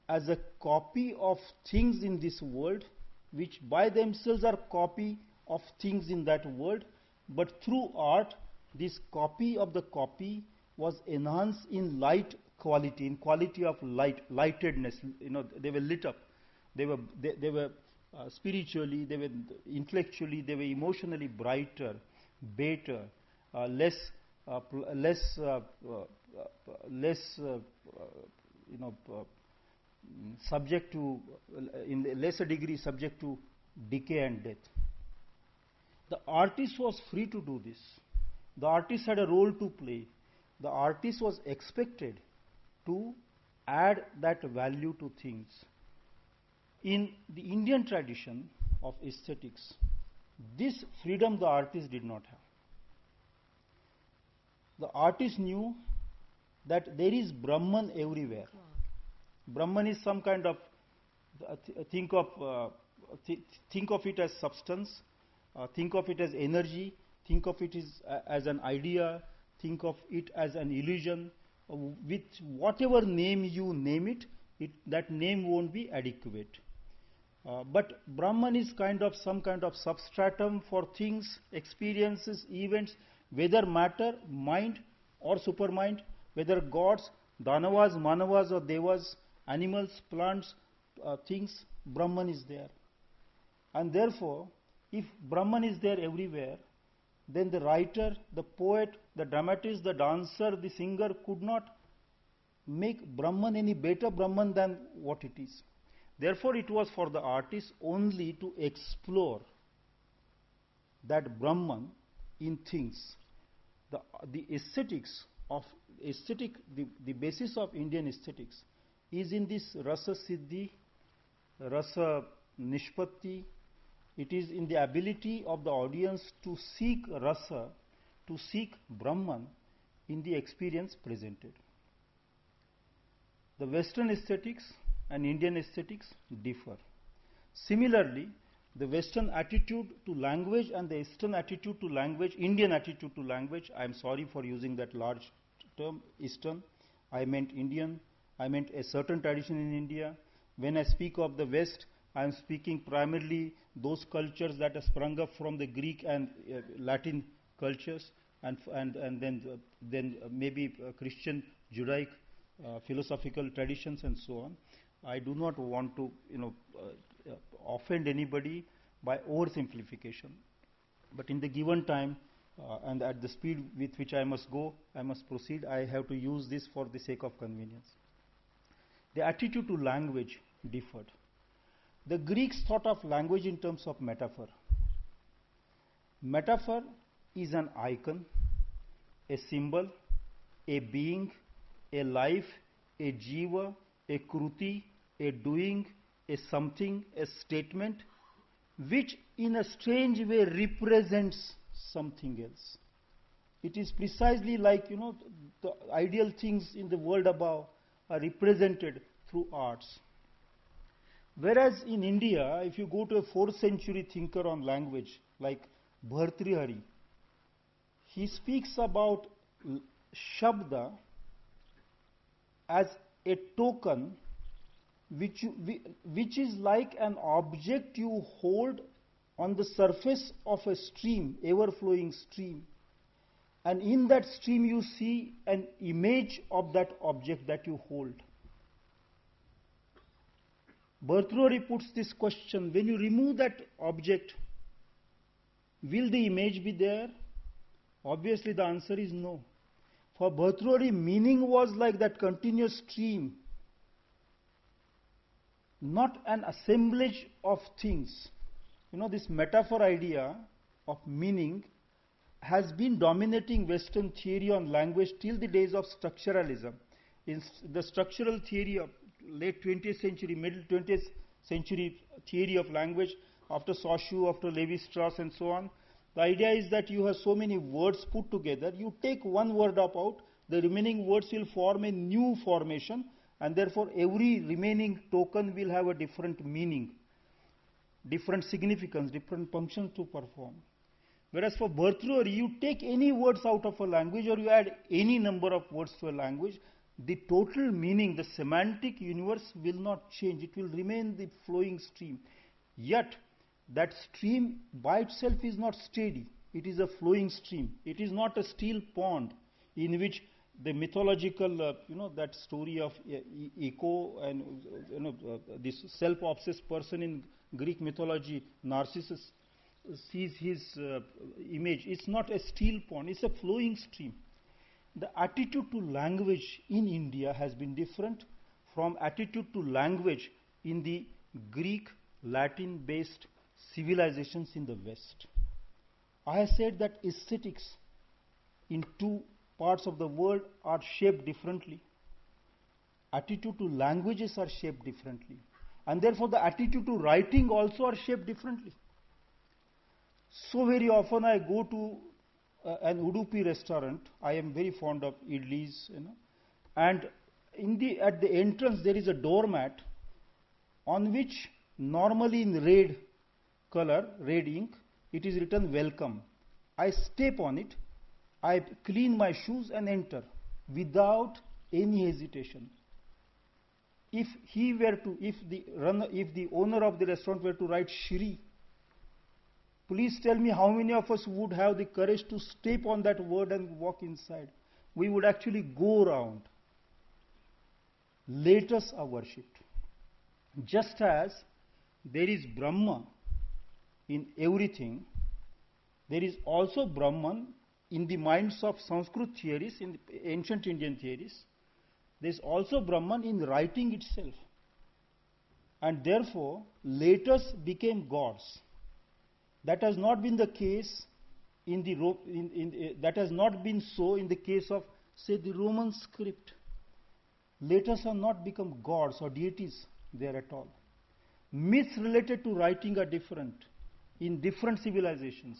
as a copy of things in this world, which by themselves are copy of things in that world. But through art, this copy of the copy was enhanced in light quality, in quality of lightedness. They were lit up. They were spiritually, they were intellectually, they were emotionally brighter, better, less subject to, in a lesser degree, subject to decay and death. The artist was free to do this. The artist had a role to play. The artist was expected to add that value to things. In the Indian tradition of aesthetics, this freedom the artist did not have. The artist knew that there is Brahman everywhere. Brahman is some kind of, think of it as substance, think of it as energy, think of it as an idea, think of it as an illusion. With whatever name you name it, that name won't be adequate. But Brahman is some kind of substratum for things, experiences, events, whether matter, mind or supermind, whether gods, Danavas, Manavas or Devas, animals, plants, things, Brahman is there. And therefore, if Brahman is there everywhere, then the writer, the poet, the dramatist, the dancer, the singer could not make Brahman any better Brahman than what it is. Therefore, it was for the artist only to explore that Brahman in things. The aesthetics of the basis of Indian aesthetics is in this rasa siddhi, rasa nishpatti. It is in the ability of the audience to seek rasa, to seek Brahman in the experience presented. The Western aesthetics and Indian aesthetics differ. Similarly, the Western attitude to language and the Eastern attitude to language, Indian attitude to language, I am sorry for using that large term, Eastern, I meant Indian, I meant a certain tradition in India. When I speak of the West, I am speaking primarily those cultures that have sprung up from the Greek and Latin cultures, and then maybe Christian, Judaic, philosophical traditions, and so on. I do not want to, offend anybody by oversimplification. But in the given time and at the speed with which I must go, I must proceed. I have to use this for the sake of convenience. The attitude to language differed. The Greeks thought of language in terms of metaphor. Metaphor is an icon, a symbol, a being, a life, a jiva, a kruti, a doing, a something, a statement, which in a strange way represents something else. It is precisely like, the ideal things in the world above are represented through arts. Whereas in India, if you go to a 4th century thinker on language like Bhartrihari, he speaks about Shabda as a token which is like an object you hold on the surface of a stream, ever-flowing stream. And in that stream you see an image of that object that you hold. Bhartrihari puts this question: when you remove that object, will the image be there? Obviously the answer is no. For Bhartrihari, meaning was like that continuous stream, not an assemblage of things. This metaphor idea of meaning has been dominating Western theory on language till the days of structuralism. In the structural theory of late 20th century, middle 20th century theory of language, after Saussure, after Lévi-Strauss and so on, the idea is that you have so many words put together, you take one word out, the remaining words will form a new formation, and therefore every remaining token will have a different meaning, different significance, different functions to perform. Whereas for Bhartrihari, you take any words out of a language or you add any number of words to a language, the total meaning, the semantic universe will not change. It will remain the flowing stream. Yet, that stream by itself is not steady. It is a flowing stream. It is not a still pond in which the mythological, that story of Echo and this self-obsessed person in Greek mythology, Narcissus, sees his image. It's not a still pond. It's a flowing stream. The attitude to language in India has been different from attitude to language in the Greek, Latin-based civilizations in the West. I have said that aesthetics in two parts of the world are shaped differently. Attitude to languages are shaped differently. And therefore the attitude to writing also are shaped differently. So very often I go to an Udupi restaurant. I am very fond of idlis, and at the entrance there is a doormat on which normally in red color, red ink, it is written welcome. I step on it, I clean my shoes and enter without any hesitation. If the owner of the restaurant were to write Shri, please tell me how many of us would have the courage to step on that word and walk inside. We would actually go around. letters are worshipped. Just as there is Brahma in everything, there is also Brahman in the minds of Sanskrit theories, in the ancient Indian theories. There is also Brahman in writing itself. And therefore, letters became gods. That has not been the case that has not been so in the case of, say, the Roman script. Letters have not become gods or deities there at all. Myths related to writing are different in different civilizations.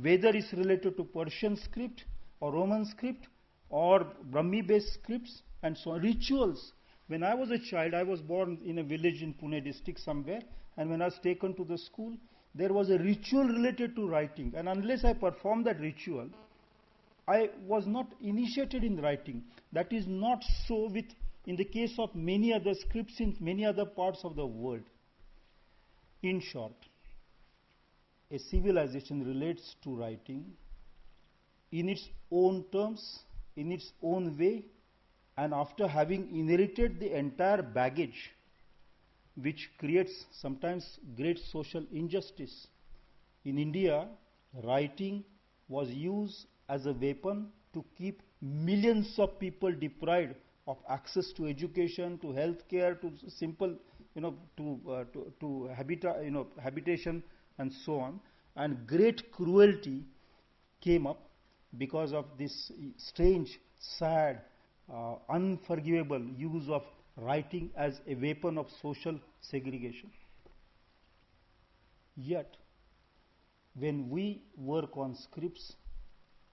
Whether it's related to Persian script or Roman script or Brahmi-based scripts and so on. Rituals. When I was a child, I was born in a village in Pune district somewhere, and when I was taken to the school, there was a ritual related to writing, and unless I performed that ritual, I was not initiated in writing. That is not so in the case of many other scripts in many other parts of the world. In short, a civilization relates to writing in its own terms, in its own way, and after having inherited the entire baggage, which creates sometimes great social injustice. In India, writing was used as a weapon to keep millions of people deprived of access to education, to health care, to simple, to habitation, and so on. And great cruelty came up because of this strange, sad, unforgivable use of writing as a weapon of social segregation. Yet, when we work on scripts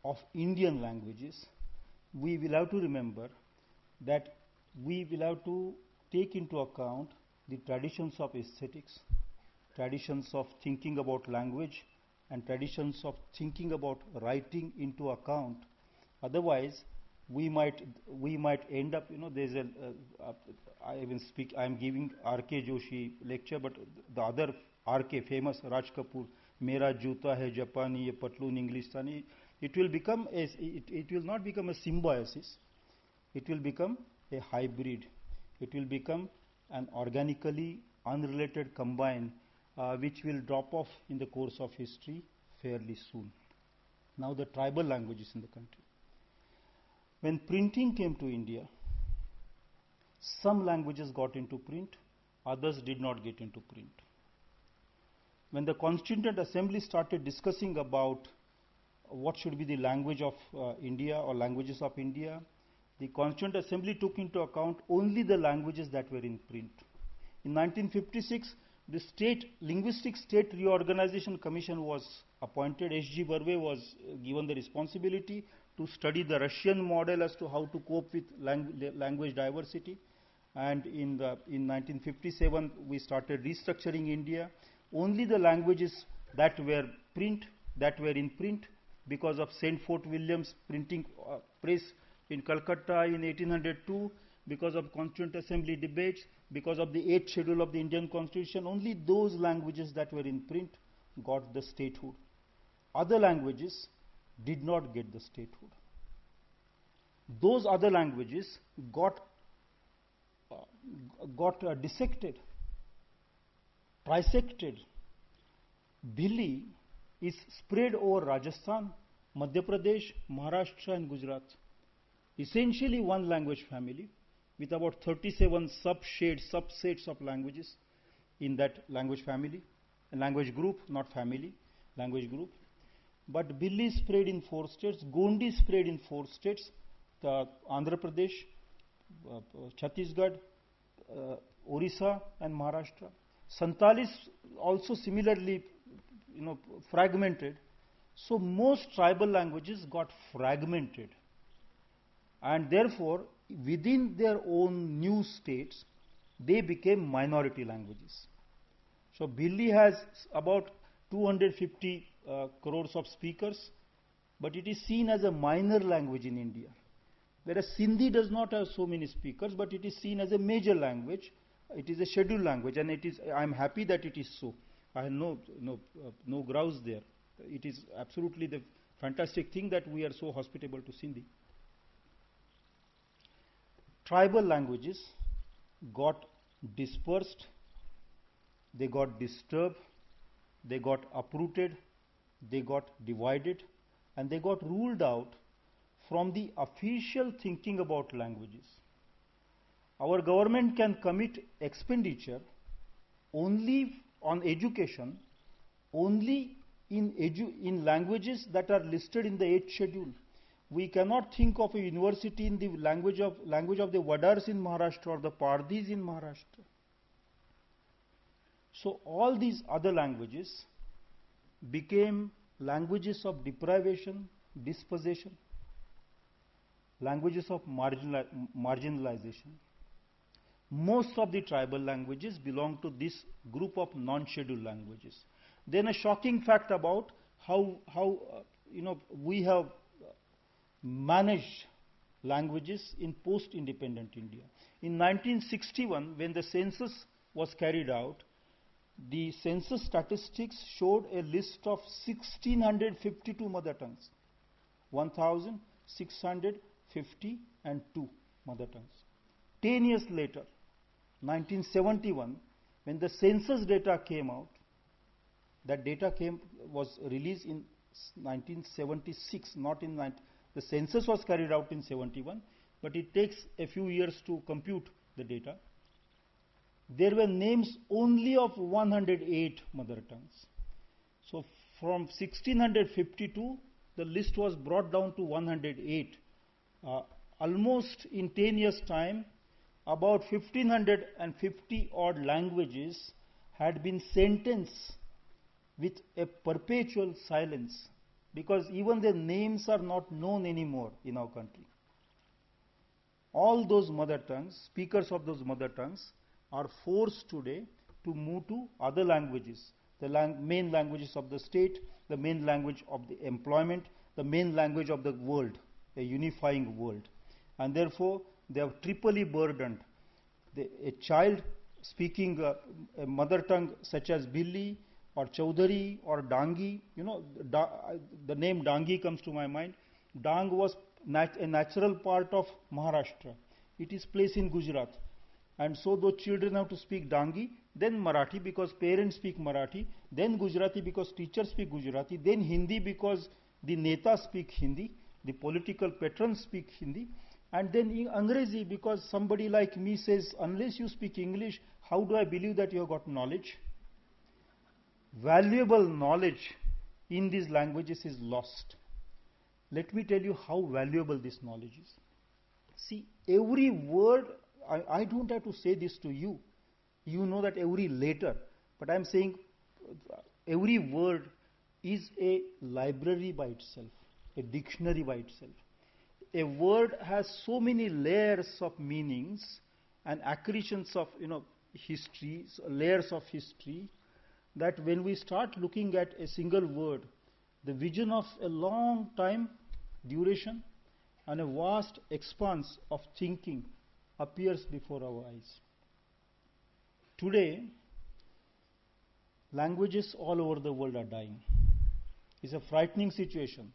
of Indian languages, we will have to remember that we will have to take into account the traditions of aesthetics, traditions of thinking about language, and traditions of thinking about writing into account. Otherwise, we might end up, there's I am giving R.K. Joshi lecture, but the other R.K. famous Raj Kapoor, Mera Juta Hai Japani, Ye Patloon Englishstani, it will not become a symbiosis, it will become a hybrid, it will become an organically unrelated combine, which will drop off in the course of history fairly soon. Now the tribal languages in the country. When printing came to India, some languages got into print, others did not get into print. When the Constituent Assembly started discussing about what should be the language of India or languages of India, the Constituent Assembly took into account only the languages that were in print. In 1956, the Linguistic State Reorganization Commission was appointed. H.G. Barve was given the responsibility to study the Russian model as to how to cope with language diversity. And in 1957, we started restructuring India. Only the languages that were in print, because of St. Fort William's printing press in Calcutta in 1802, because of Constituent Assembly debates, because of the 8th schedule of the Indian Constitution, only those languages that were in print got the statehood. Other languages did not get the statehood. Those other languages got dissected, trisected. Bhili is spread over Rajasthan, Madhya Pradesh, Maharashtra and Gujarat. Essentially one language family with about 37 subsets of languages in that language family, a language group, not family, language group. But Bhili is spread in 4 states, Gondi is spread in 4 states, Andhra Pradesh, Chhattisgarh, Orissa and Maharashtra. Santhali is also similarly fragmented. So most tribal languages got fragmented, and therefore within their own new states they became minority languages. So Bhili has about 250 crores of speakers, but it is seen as a minor language in India. Whereas Sindhi does not have so many speakers, but it is seen as a major language. It is a scheduled language, and I am happy that it is so. I have no grouse there. It is absolutely the fantastic thing that we are so hospitable to Sindhi. tribal languages got dispersed, they got disturbed, they got uprooted, they got divided, and they got ruled out from the official thinking about languages. Our government can commit expenditure only on education, only in languages that are listed in the 8th schedule. We cannot think of a university in the language of the Wadars in Maharashtra or the Pardis in Maharashtra. So all these other languages became languages of deprivation, dispossession, languages of marginalization. Most of the tribal languages belong to this group of non-scheduled languages. Then a shocking fact about how we have managed languages in post-independent India. In 1961, when the census was carried out, the census statistics showed a list of 1652 mother tongues, 1652 mother tongues. 10 years later, 1971, when the census data came out, that data was released in 1976, not in the census was carried out in 71, but it takes a few years to compute the data. There were names only of 108 mother tongues. So from 1652, the list was brought down to 108. Almost in 10 years' time, about 1550 odd languages had been sentenced with a perpetual silence, because even their names are not known anymore in our country. All those mother tongues, speakers of those mother tongues, are forced today to move to other languages, the main languages of the state, the main language of the employment, the main language of the world, a unifying world. And therefore, they have triply burdened. A child speaking a mother tongue such as Billi or Chaudhary or Dangi, the name Dangi comes to my mind. Dang was a natural part of Maharashtra. It is placed in Gujarat. And so those children have to speak Dangi, then Marathi because parents speak Marathi, then Gujarati because teachers speak Gujarati, then Hindi because the netas speak Hindi, the political patrons speak Hindi, and then Angrezi because somebody like me says, unless you speak English, how do I believe that you have got knowledge? Valuable knowledge in these languages is lost. Let me tell you how valuable this knowledge is. See, every word, I don't have to say this to you. You know that every letter, but I am saying every word is a library by itself, a dictionary by itself. A word has so many layers of meanings and accretions of history, layers of history, that when we start looking at a single word, the vision of a long time duration and a vast expanse of thinking appears before our eyes. Today, languages all over the world are dying. It's a frightening situation.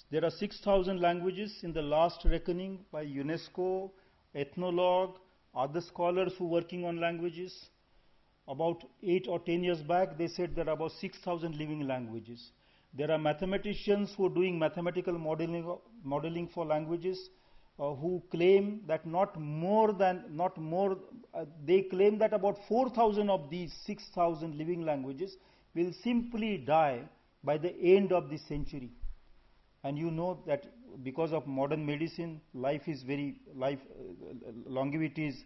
There are 6,000 languages in the last reckoning by UNESCO, ethnologue, other scholars who are working on languages. About 8 or 10 years back, they said there are about 6,000 living languages. There are mathematicians who are doing mathematical modeling for languages who claim that they claim that about 4,000 of these 6,000 living languages will simply die by the end of this century. And you know that because of modern medicine, longevity is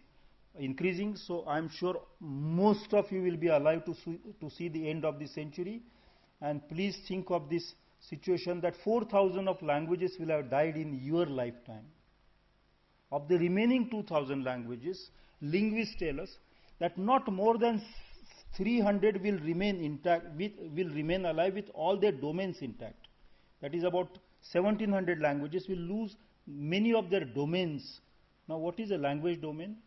increasing. So I am sure most of you will be alive to see the end of the century. And please think of this situation that 4,000 of languages will have died in your lifetime. Of the remaining 2,000 languages, linguists tell us that not more than 300 will remain intact, will remain alive with all their domains intact. That is about 1,700 languages will lose many of their domains. Now, what is a language domain?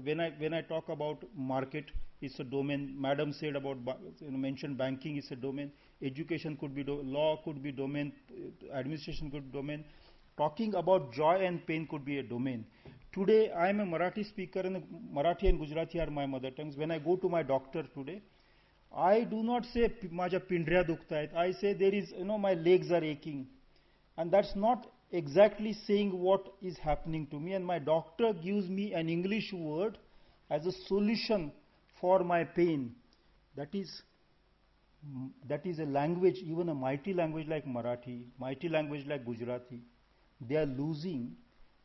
When I talk about market, it's a domain. Madam said about mentioned banking is a domain. Education could be law could be domain. Administration could be domain. Talking about joy and pain could be a domain. today I am a Marathi speaker and Marathi and Gujarati are my mother tongues. When I go to my doctor today, I do not say माझ्या पिंढऱ्या दुखतायत. I say there is, my legs are aching. And that's not exactly saying what is happening to me. And my doctor gives me an English word as a solution for my pain. That is a language, even a mighty language like Marathi, mighty language like Gujarati, they are losing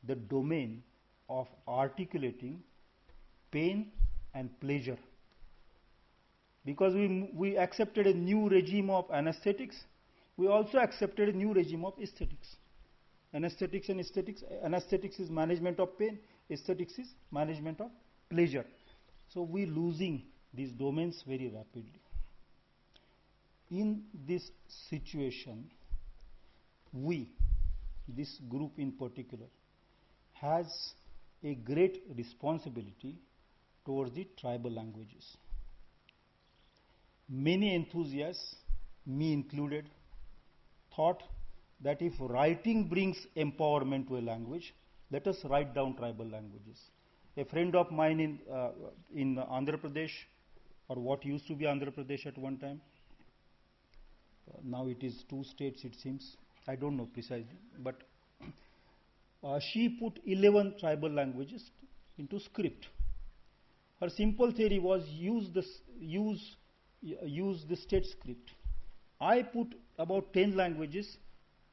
the domain of articulating pain and pleasure. Because we accepted a new regime of anesthetics, we also accepted a new regime of aesthetics. Anesthetics and aesthetics, anesthetics is management of pain, aesthetics is management of pleasure. So we are losing these domains very rapidly. In this situation, we, this group in particular, has a great responsibility towards the tribal languages. Many enthusiasts, me included, thought that if writing brings empowerment to a language, let us write down tribal languages. A friend of mine in Andhra Pradesh, or what used to be Andhra Pradesh at one time, now it is 2 states it seems, I don't know precisely, but she put 11 tribal languages into script. Her simple theory was use the state script. I put about 10 languages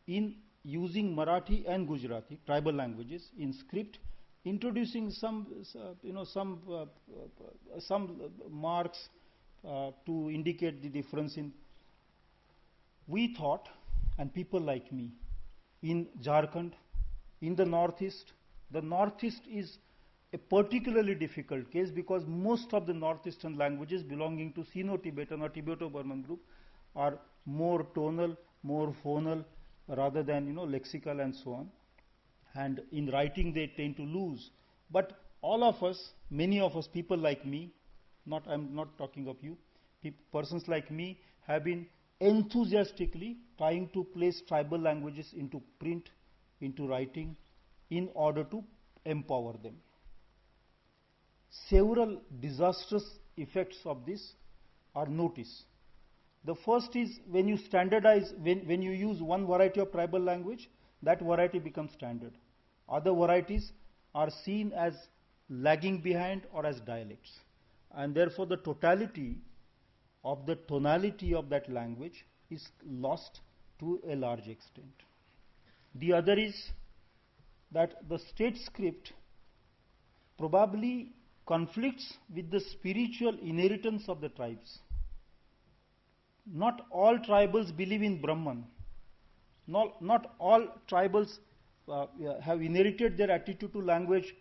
in using Marathi and Gujarati, tribal languages, in script, introducing some marks to indicate the difference in. We thought, and people like me, in Jharkhand, in the Northeast is a particularly difficult case because most of the Northeastern languages belonging to Sino-Tibetan or Tibeto-Burman group are more tonal, more phonal, rather than lexical and so on. And in writing they tend to lose. But all of us, many of us, people like me, I'm not talking of you, persons like me have been enthusiastically trying to place tribal languages into print, into writing, in order to empower them. Several disastrous effects of this are noticed. The first is when you standardize, when you use one variety of tribal language, that variety becomes standard. Other varieties are seen as lagging behind or as dialects. And therefore the totality of the tonality of that language is lost to a large extent. The other is that the state script probably conflicts with the spiritual inheritance of the tribes. Not all tribals believe in Brahman. Not all tribals have inherited their attitude to language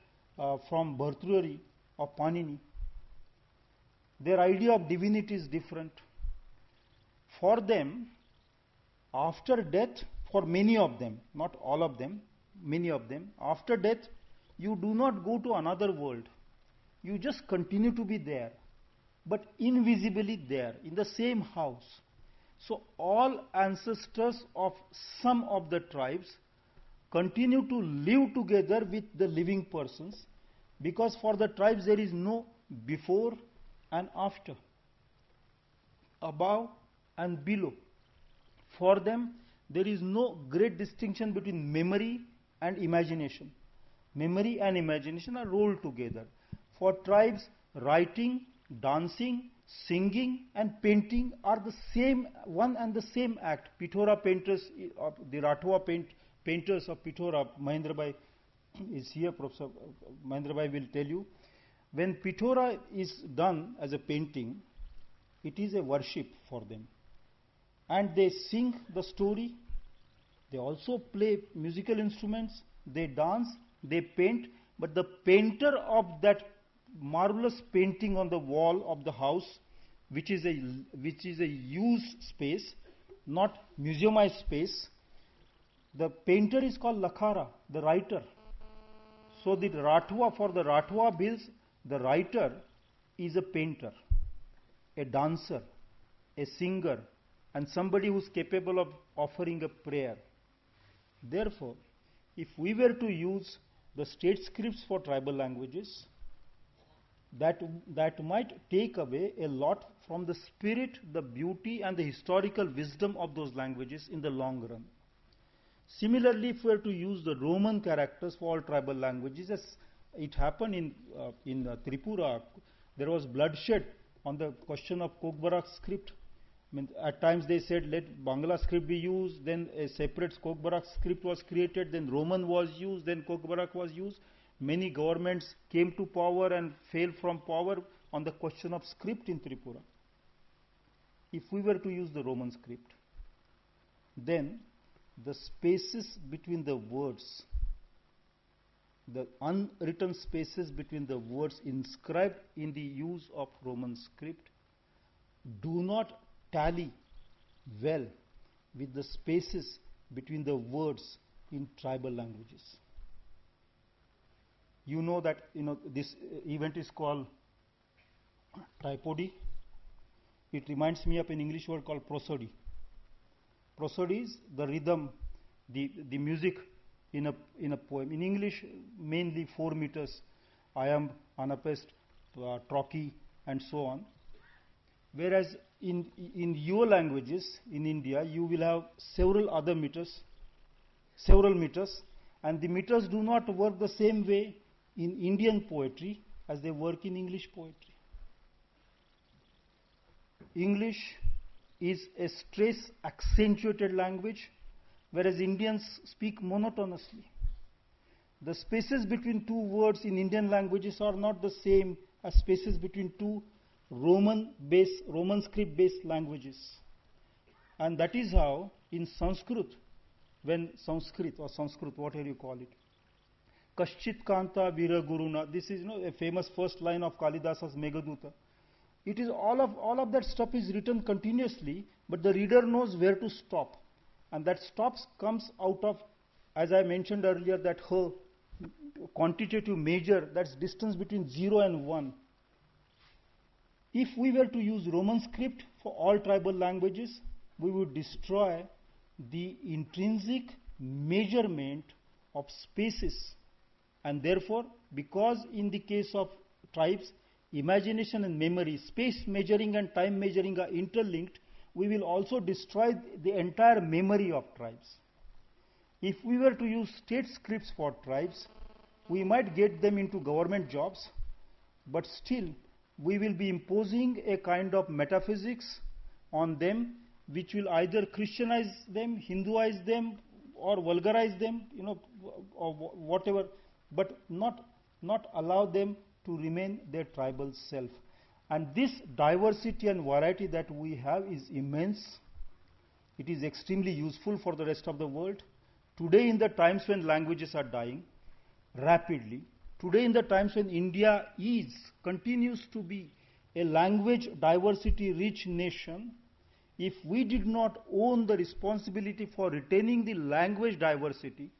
from Bhartrihari or Panini. Their idea of divinity is different. For them, after death, for many of them, not all of them, many of them, after death, you do not go to another world. You just continue to be there, but invisibly there, in the same house. So all ancestors of some of the tribes continue to live together with the living persons, because for the tribes there is no before and after, above and below. For them, there is no great distinction between memory and imagination. Memory and imagination are rolled together. For tribes, writing, dancing, singing and painting are the same, one and the same act. Pithora painters, the Rathwa painters of Pithora, Mahendrabhai is here, Professor Mahendrabhai will tell you. When Pithora is done as a painting, it is a worship for them. And they sing the story, they also play musical instruments, they dance, they paint, but the painter of that marvelous painting on the wall of the house, which is a used space, not museumized space, the painter is called Lakhara, the writer. So the Rathwa, for the Rathwa bills, the writer is a painter, a dancer, a singer, and somebody who is capable of offering a prayer. Therefore, if we were to use the state scripts for tribal languages that might take away a lot from the spirit, the beauty, and the historical wisdom of those languages in the long run. Similarly, if we were to use the Roman characters for all tribal languages, as it happened in Tripura, there was bloodshed on the question of Kokbarak script. I mean, at times they said let Bangla script be used, then a separate Kokbarak script was created, then Roman was used, then Kokbarak was used. Many governments came to power and fell from power on the question of script in Tripura. If we were to use the Roman script, then the spaces between the words, the unwritten spaces between the words inscribed in the use of Roman script do not tally well with the spaces between the words in tribal languages. You know that this event is called Typoday. It reminds me of an English word called prosody. Prosody is the rhythm, the music in a poem. In English, mainly 4 meters, iamb, anapest, trochee, and so on. Whereas in your languages, in India, you will have several meters, and the meters do not work the same way in Indian poetry as they work in English poetry. English is a stress accentuated language, whereas Indians speak monotonously. The spaces between two words in Indian languages are not the same as spaces between two Roman script based languages. And that is how in Sanskrit, whatever you call it, Kaschit Kanta Vira Guruna, this is a famous first line of Kalidasa's Meghaduta. It is all of that stuff is written continuously, but the reader knows where to stop. And that stops comes out of, as I mentioned earlier, that whole quantitative measure, that's distance between 0 and 1. If we were to use Roman script for all tribal languages, we would destroy the intrinsic measurement of spaces. And therefore, because in the case of tribes, imagination and memory, space measuring and time measuring are interlinked, we will also destroy the entire memory of tribes. If we were to use state scripts for tribes, we might get them into government jobs, but still we will be imposing a kind of metaphysics on them which will either Christianize them, Hinduize them, or vulgarize them, or whatever, but not allow them to remain their tribal self. And this diversity and variety that we have is immense. It is extremely useful for the rest of the world. Today, in the times when languages are dying rapidly, today in the times when India continues to be a language diversity rich nation, if we did not own the responsibility for retaining the language diversity,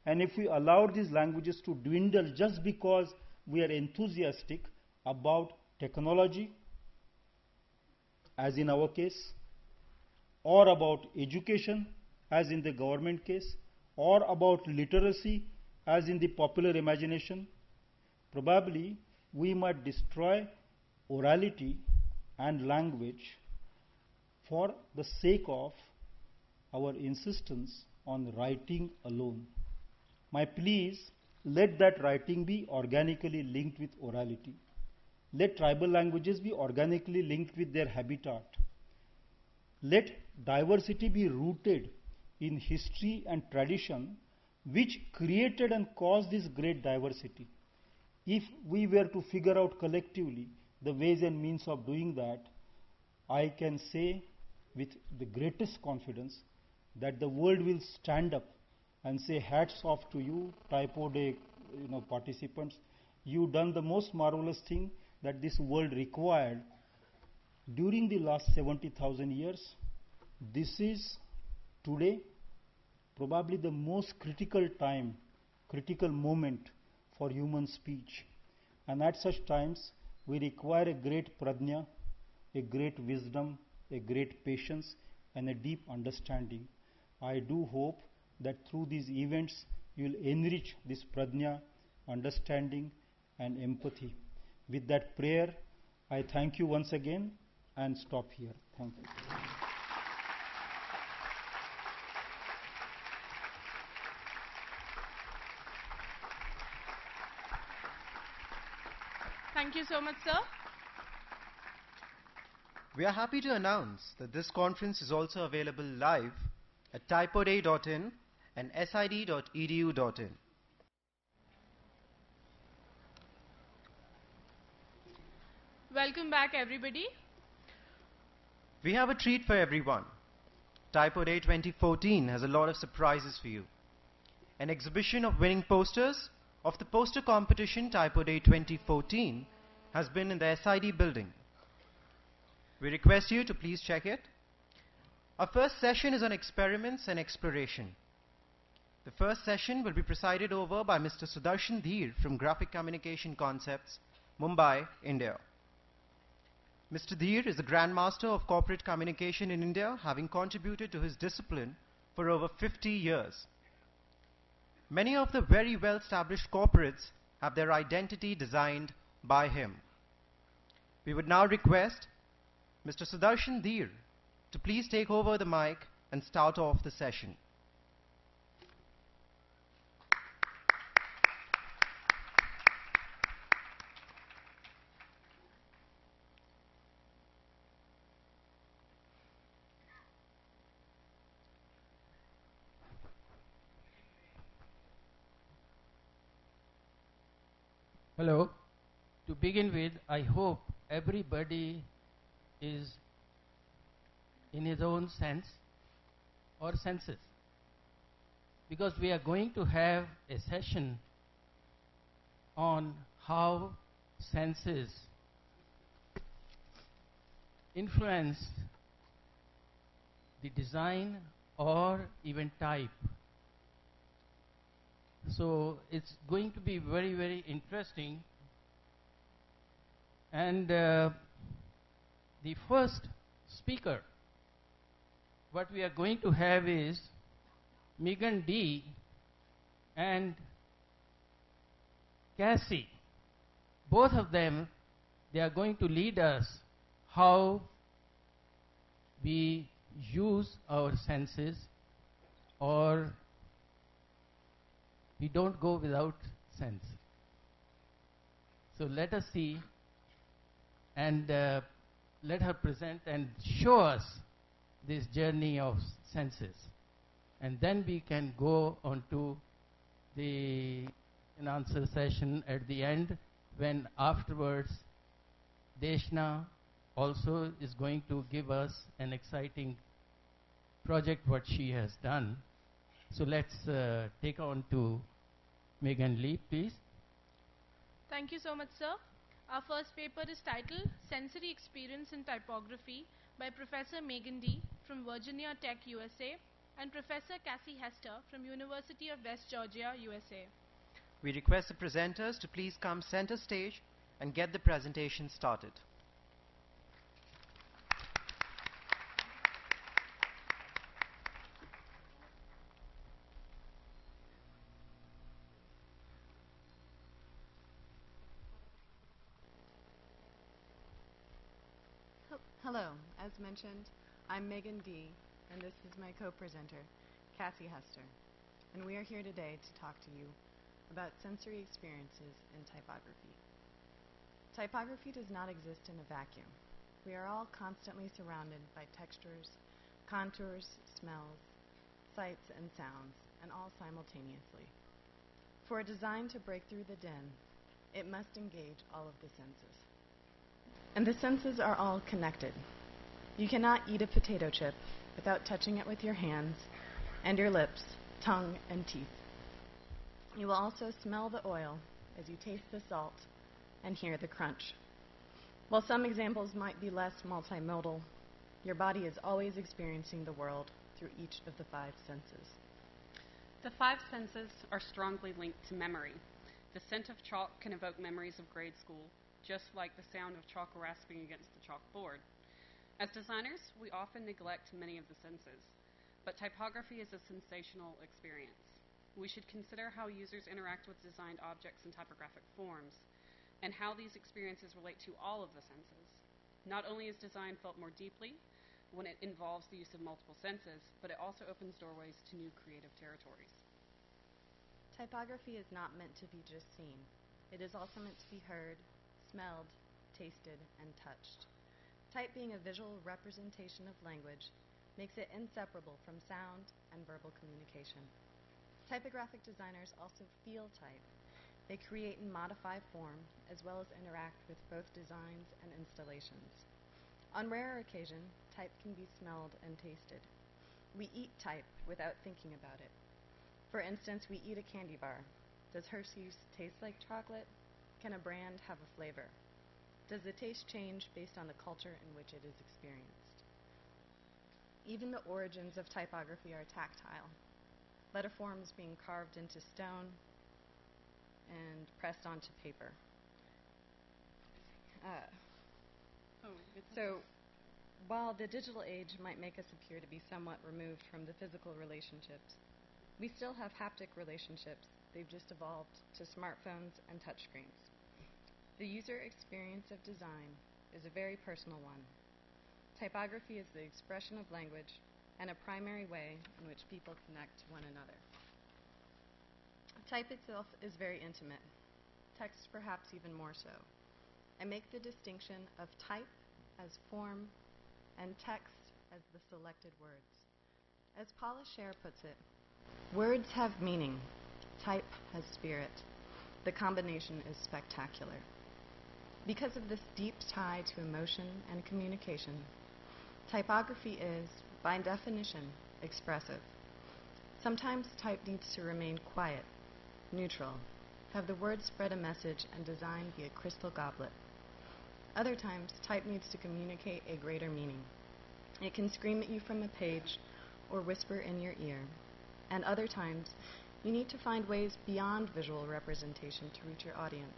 and if we allowed these languages to dwindle just because we are enthusiastic about technology, as in our case, or about education, as in the government case, or about literacy, as in the popular imagination, probably we might destroy orality and language for the sake of our insistence on writing alone. My plea is, let that writing be organically linked with orality. Let tribal languages be organically linked with their habitat. Let diversity be rooted in history and tradition which created and caused this great diversity. If we were to figure out collectively the ways and means of doing that, I can say with the greatest confidence that the world will stand up and say, hats off to you, Typoday participants. You've done the most marvelous thing that this world required during the last 70,000 years. This is today probably the most critical time, critical moment for human speech. And at such times, we require a great prajna, a great wisdom, a great patience, and a deep understanding. I do hope that through these events, you will enrich this prajna, understanding, and empathy. With that prayer, I thank you once again and stop here. Thank you. Thank you so much, sir. We are happy to announce that this conference is also available live at typoday.in and sid.edu.in. Welcome back, everybody. We have a treat for everyone. Typoday 2014 has a lot of surprises for you. An exhibition of winning posters of the poster competition Typoday 2014 has been in the SID building. We request you to please check it. Our first session is on experiments and exploration. The first session will be presided over by Mr. Sudarshan Dheer from Graphic Communication Concepts, Mumbai, India. Mr. Dheer is the Grandmaster of Corporate Communication in India, having contributed to his discipline for over 50 years. Many of the very well-established corporates have their identity designed by him. We would now request Mr. Sudarshan Dheer to please take over the mic and start off the session. Hello. To begin with, I hope everybody is in his own sense or senses, because we are going to have a session on how senses influence the design or even type. So it's going to be very, very interesting. And the first speaker, what we are going to have is Megan D and Cassie. Both of them, they are going to lead us how we use our senses, or we don't go without sense. So let us see, and let her present and show us this journey of senses. And then we can go on to the answer session at the end, when afterwards Deshna also is going to give us an exciting project what she has done. So let's take on to Megan Lee, please. Thank you so much, sir. Our first paper is titled Sensory Experience in Typography by Professor Megan D from Virginia Tech, USA, and Professor Cassie Hester from University of West Georgia, USA. We request the presenters to please come center stage and get the presentation started. Hello, as mentioned, I'm Megan D, and this is my co-presenter, Cassie Hester, and we are here today to talk to you about sensory experiences in typography. Typography does not exist in a vacuum. We are all constantly surrounded by textures, contours, smells, sights, and sounds, and all simultaneously. For a design to break through the din, it must engage all of the senses. And the senses are all connected. You cannot eat a potato chip without touching it with your hands and your lips, tongue, and teeth. You will also smell the oil as you taste the salt and hear the crunch. While some examples might be less multimodal, your body is always experiencing the world through each of the five senses. The five senses are strongly linked to memory. The scent of chalk can evoke memories of grade school, just like the sound of chalk rasping against the chalkboard. As designers, we often neglect many of the senses, but typography is a sensational experience. we should consider how users interact with designed objects and typographic forms, and how these experiences relate to all of the senses. Not only is design felt more deeply when it involves the use of multiple senses, but it also opens doorways to new creative territories. Typography is not meant to be just seen. It is also meant to be heard, smelled, tasted, and touched. Type being a visual representation of language makes it inseparable from sound and verbal communication. Typographic designers also feel type. They create and modify form, as well as interact with both designs and installations. On rarer occasion, type can be smelled and tasted. We eat type without thinking about it. For instance, we eat a candy bar. Does Hershey's taste like chocolate? Can a brand have a flavor? Does the taste change based on the culture in which it is experienced? Even the origins of typography are tactile. Letter forms being carved into stone and pressed onto paper. So, while the digital age might make us appear to be somewhat removed from the physical relationships, we still have haptic relationships. They've just evolved to smartphones and touchscreens. The user experience of design is a very personal one. Typography is the expression of language and a primary way in which people connect to one another. Type itself is very intimate, text perhaps even more so. I make the distinction of type as form and text as the selected words. As Paula Scher puts it, words have meaning, type has spirit. The combination is spectacular. Because of this deep tie to emotion and communication, typography is, by definition, expressive. Sometimes type needs to remain quiet, neutral, have the words spread a message and design be a crystal goblet. Other times, type needs to communicate a greater meaning. It can scream at you from a page or whisper in your ear. And other times, you need to find ways beyond visual representation to reach your audience.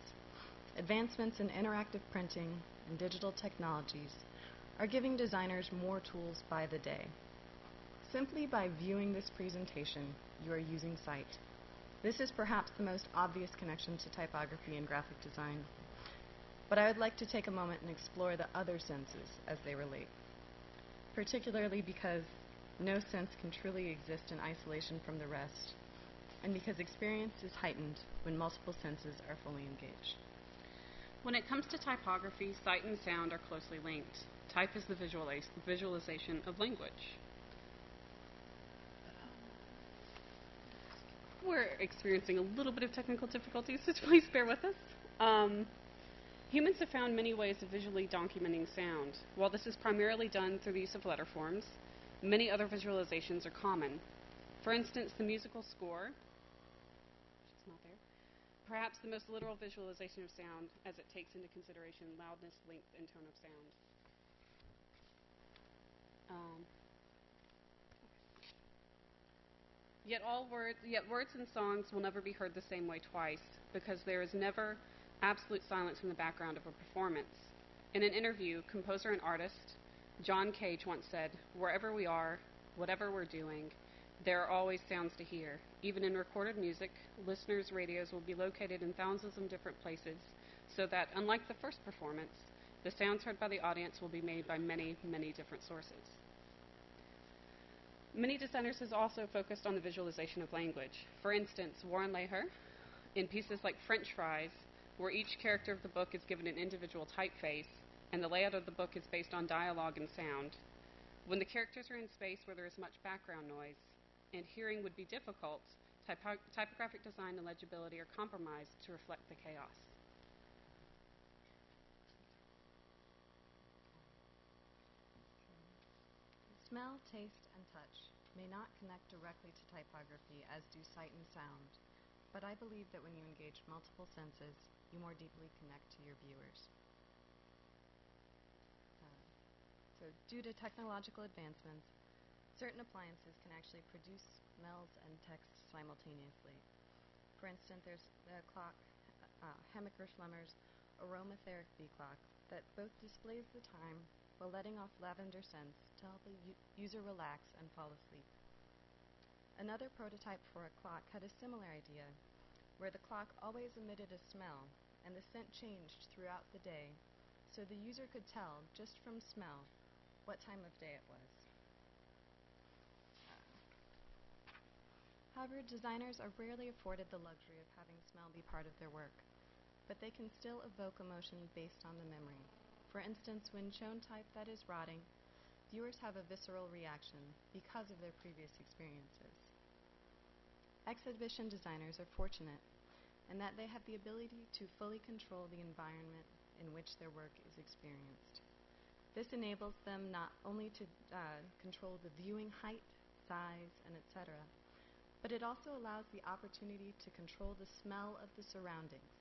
Advancements in interactive printing and digital technologies are giving designers more tools by the day. Simply by viewing this presentation, you are using sight. This is perhaps the most obvious connection to typography and graphic design, but I would like to take a moment and explore the other senses as they relate, particularly because no sense can truly exist in isolation from the rest, and because experience is heightened when multiple senses are fully engaged. When it comes to typography, sight and sound are closely linked. Type is the visualization of language. We're experiencing a little bit of technical difficulties, so please bear with us. Humans have found many ways of visually documenting sound. While this is primarily done through the use of letter forms, many other visualizations are common. For instance, the musical score, which is not there, perhaps the most literal visualization of sound as it takes into consideration loudness, length, and tone of sound. Yet words and songs will never be heard the same way twice, because there is never absolute silence in the background of a performance. In an interview, composer and artist John Cage once said, "Wherever we are, whatever we're doing, there are always sounds to hear. Even in recorded music, listeners' radios will be located in thousands of different places, so that, unlike the first performance, the sounds heard by the audience will be made by many, many different sources." Many designers have also focused on the visualization of language. For instance, Warren Leher, in pieces like French Fries, where each character of the book is given an individual typeface, and the layout of the book is based on dialogue and sound. When the characters are in space where there is much background noise, and hearing would be difficult, typographic design and legibility are compromised to reflect the chaos. Smell, taste, and touch may not connect directly to typography as do sight and sound, but I believe that when you engage multiple senses, you more deeply connect to your viewers. So due to technological advancements, certain appliances can actually produce smells and text simultaneously. For instance, there's the clock, Hemaker Schlemmer's aromatherapy clock, that both displays the time while letting off lavender scents to help the user relax and fall asleep. Another prototype for a clock had a similar idea, where the clock always emitted a smell, and the scent changed throughout the day, so the user could tell, just from smell, what time of day it was. However, designers are rarely afforded the luxury of having smell be part of their work, but they can still evoke emotion based on the memory. For instance, when shown type that is rotting, viewers have a visceral reaction because of their previous experiences. Exhibition designers are fortunate in that they have the ability to fully control the environment in which their work is experienced. This enables them not only to control the viewing height, size, and etc., but it also allows the opportunity to control the smell of the surroundings.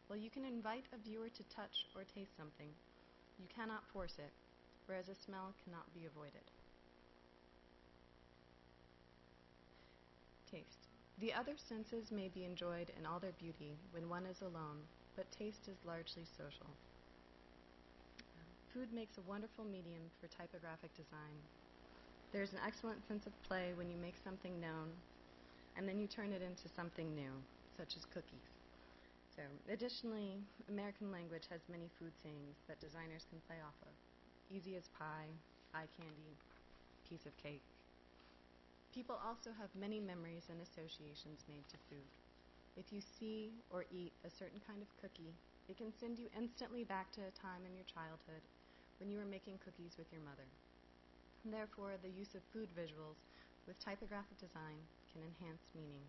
While you can invite a viewer to touch or taste something, you cannot force it, whereas a smell cannot be avoided. Taste. The other senses may be enjoyed in all their beauty when one is alone, but taste is largely social. Food makes a wonderful medium for typographic design. There's an excellent sense of play when you make something known, and then you turn it into something new, such as cookies. So, additionally, American language has many food sayings that designers can play off of. Easy as pie, eye candy, piece of cake. People also have many memories and associations made to food. If you see or eat a certain kind of cookie, it can send you instantly back to a time in your childhood when you were making cookies with your mother. And therefore, the use of food visuals with typographic design can enhance meaning.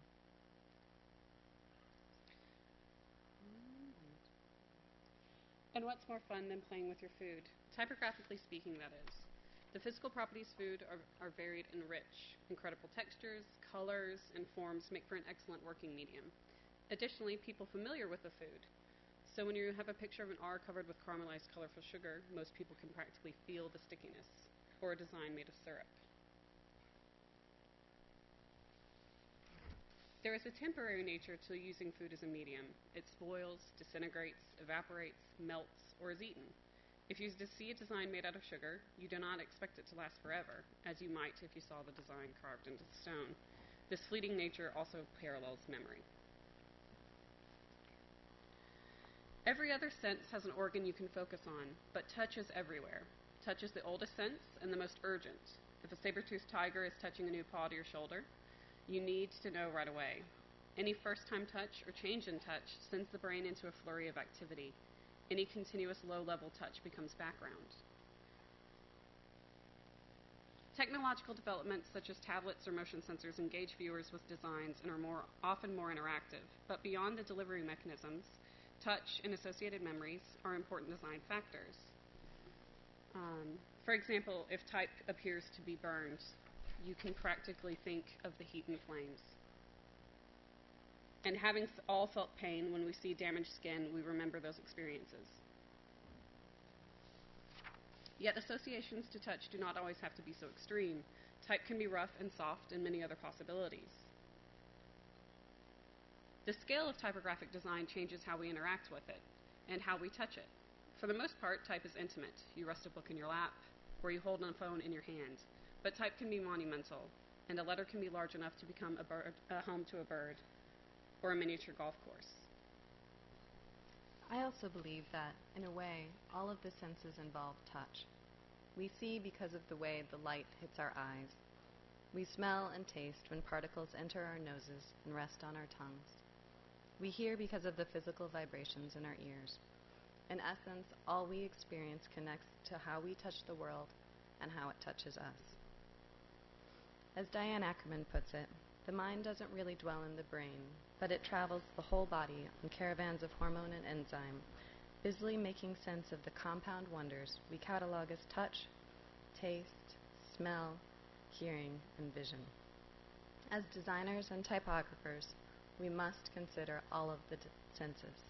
And what's more fun than playing with your food? Typographically speaking, that is. The physical properties of food are varied and rich. Incredible textures, colors, and forms make for an excellent working medium. Additionally, people familiar with the food. So when you have a picture of an R covered with caramelized colorful sugar, most people can practically feel the stickiness, or a design made of syrup. There is a temporary nature to using food as a medium. It spoils, disintegrates, evaporates, melts, or is eaten. If you see a design made out of sugar, you do not expect it to last forever, as you might if you saw the design carved into stone. This fleeting nature also parallels memory. Every other sense has an organ you can focus on, but touch is everywhere. Touch is the oldest sense and the most urgent. If a saber-toothed tiger is touching a new paw to your shoulder, you need to know right away. Any first-time touch or change in touch sends the brain into a flurry of activity. Any continuous low-level touch becomes background. Technological developments such as tablets or motion sensors engage viewers with designs and are often more interactive, but beyond the delivery mechanisms, touch and associated memories are important design factors. For example, if type appears to be burned, you can practically think of the heat and flames. And having all felt pain when we see damaged skin, we remember those experiences. Yet associations to touch do not always have to be so extreme. Type can be rough and soft and many other possibilities. The scale of typographic design changes how we interact with it and how we touch it. For the most part, type is intimate. You rest a book in your lap, or you hold a phone in your hand. But type can be monumental, and a letter can be large enough to become a home to a bird, or a miniature golf course. I also believe that, in a way, all of the senses involve touch. We see because of the way the light hits our eyes. We smell and taste when particles enter our noses and rest on our tongues. We hear because of the physical vibrations in our ears. In essence, all we experience connects to how we touch the world and how it touches us. As Diane Ackerman puts it, the mind doesn't really dwell in the brain, but it travels the whole body on caravans of hormone and enzyme, busily making sense of the compound wonders we catalog as touch, taste, smell, hearing, and vision. As designers and typographers, we must consider all of the senses.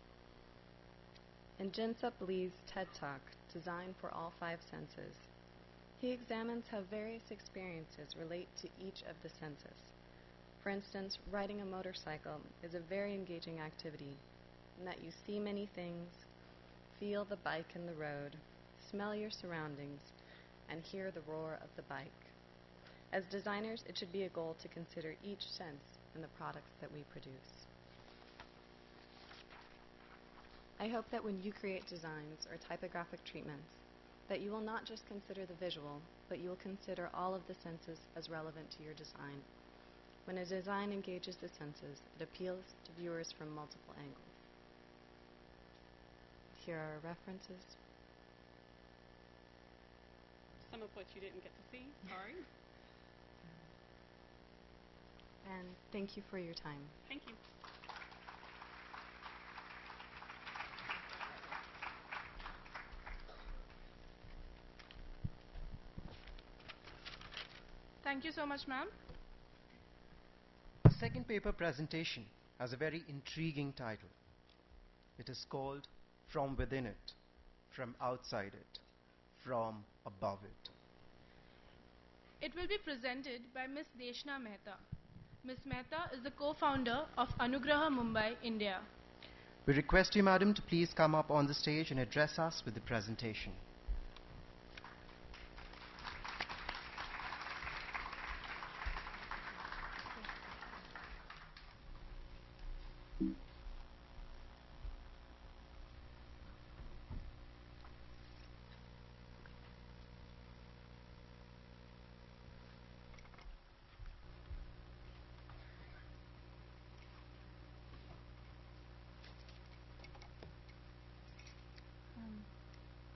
In Jinsup Lee's TED Talk, Design for All Five Senses, he examines how various experiences relate to each of the senses. For instance, riding a motorcycle is a very engaging activity in that you see many things, feel the bike and the road, smell your surroundings, and hear the roar of the bike. As designers, it should be a goal to consider each sense in the products that we produce. I hope that when you create designs or typographic treatments, that you will not just consider the visual, but you will consider all of the senses as relevant to your design. When a design engages the senses, it appeals to viewers from multiple angles. Here are references. Some of which you didn't get to see, sorry. And thank you for your time. Thank you. Thank you so much, ma'am. The second paper presentation has a very intriguing title. It is called From Within It, From Outside It, From Above It. It will be presented by Ms. Deshna Mehta. Ms. Mehta is the co-founder of Anugraha Mumbai, India. We request you, madam, to please come up on the stage and address us with the presentation.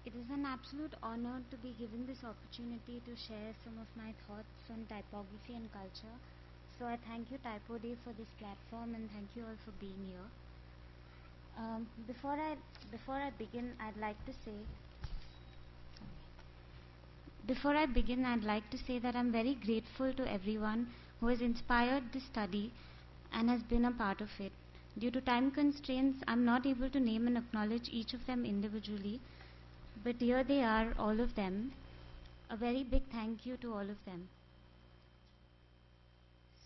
It is an absolute honor to be given this opportunity to share some of my thoughts on typography and culture. So I thank you Typoday for this platform, and thank you all for being here. Before I begin, I'd like to say that I'm very grateful to everyone who has inspired this study and has been a part of it. Due to time constraints, I'm not able to name and acknowledge each of them individually, but here they are, all of them. A very big thank you to all of them.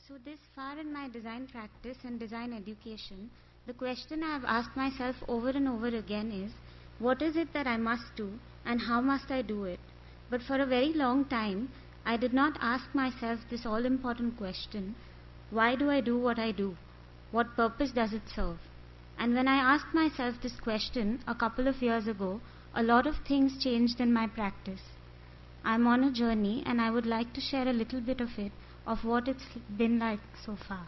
So this far in my design practice and design education, the question I have asked myself over and over again is, what is it that I must do and how must I do it? But for a very long time, I did not ask myself this all-important question, why do I do what I do? What purpose does it serve? And when I asked myself this question a couple of years ago, a lot of things changed in my practice. I'm on a journey, and I would like to share a little bit of it, of what it's been like so far.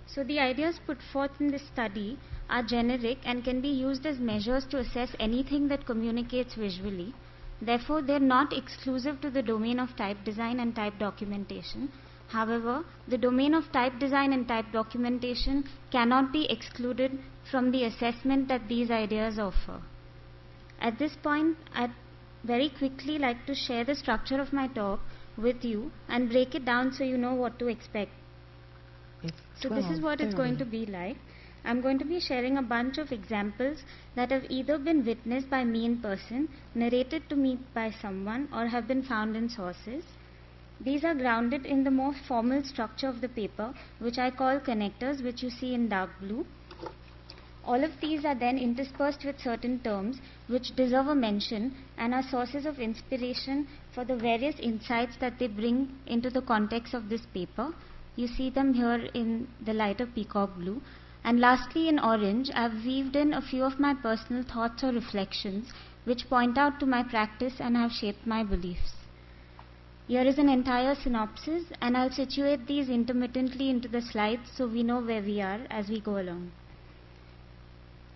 So the ideas put forth in this study are generic and can be used as measures to assess anything that communicates visually. Therefore, they're not exclusive to the domain of type design and type documentation. However, the domain of type design and type documentation cannot be excluded from the assessment that these ideas offer. At this point, I'd very quickly like to share the structure of my talk with you and break it down so you know what to expect. So this is what it's going to be like. I'm going to be sharing a bunch of examples that have either been witnessed by me in person, narrated to me by someone, or have been found in sources. These are grounded in the more formal structure of the paper, which I call connectors, which you see in dark blue. All of these are then interspersed with certain terms which deserve a mention and are sources of inspiration for the various insights that they bring into the context of this paper. You see them here in the lighter peacock blue. And lastly, in orange, I've weaved in a few of my personal thoughts or reflections which point out to my practice and have shaped my beliefs. Here is an entire synopsis, and I'll situate these intermittently into the slides so we know where we are as we go along.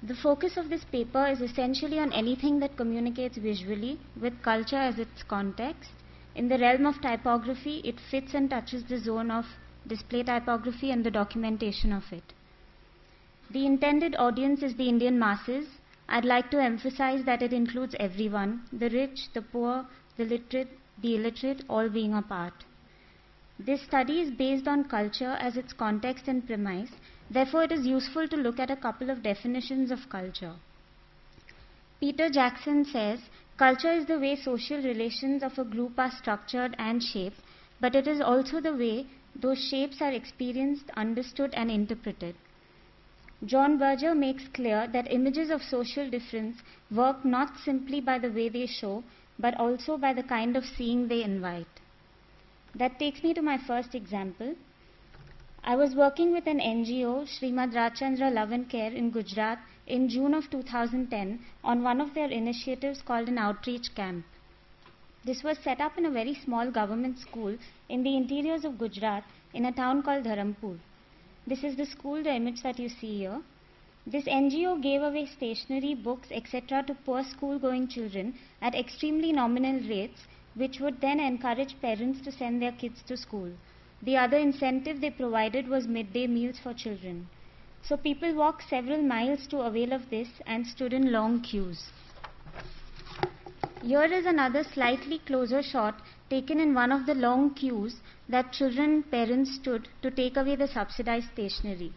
The focus of this paper is essentially on anything that communicates visually with culture as its context. In the realm of typography, it fits and touches the zone of display typography and the documentation of it. The intended audience is the Indian masses. I'd like to emphasize that it includes everyone, the rich, the poor, the literate, the illiterate, all being a part. This study is based on culture as its context and premise. Therefore, it is useful to look at a couple of definitions of culture. Peter Jackson says, culture is the way social relations of a group are structured and shaped, but it is also the way those shapes are experienced, understood, and interpreted. John Berger makes clear that images of social difference work not simply by the way they show, but also by the kind of seeing they invite. That takes me to my first example. I was working with an NGO, Srimad Rajchandra Love and Care in Gujarat in June of 2010 on one of their initiatives called an outreach camp. This was set up in a very small government school in the interiors of Gujarat in a town called Dharampur. This is the school, the image that you see here. This NGO gave away stationery, books, etc. to poor school-going children at extremely nominal rates, which would then encourage parents to send their kids to school. The other incentive they provided was midday meals for children. So people walked several miles to avail of this and stood in long queues. Here is another slightly closer shot taken in one of the long queues that children and parents stood to take away the subsidized stationery.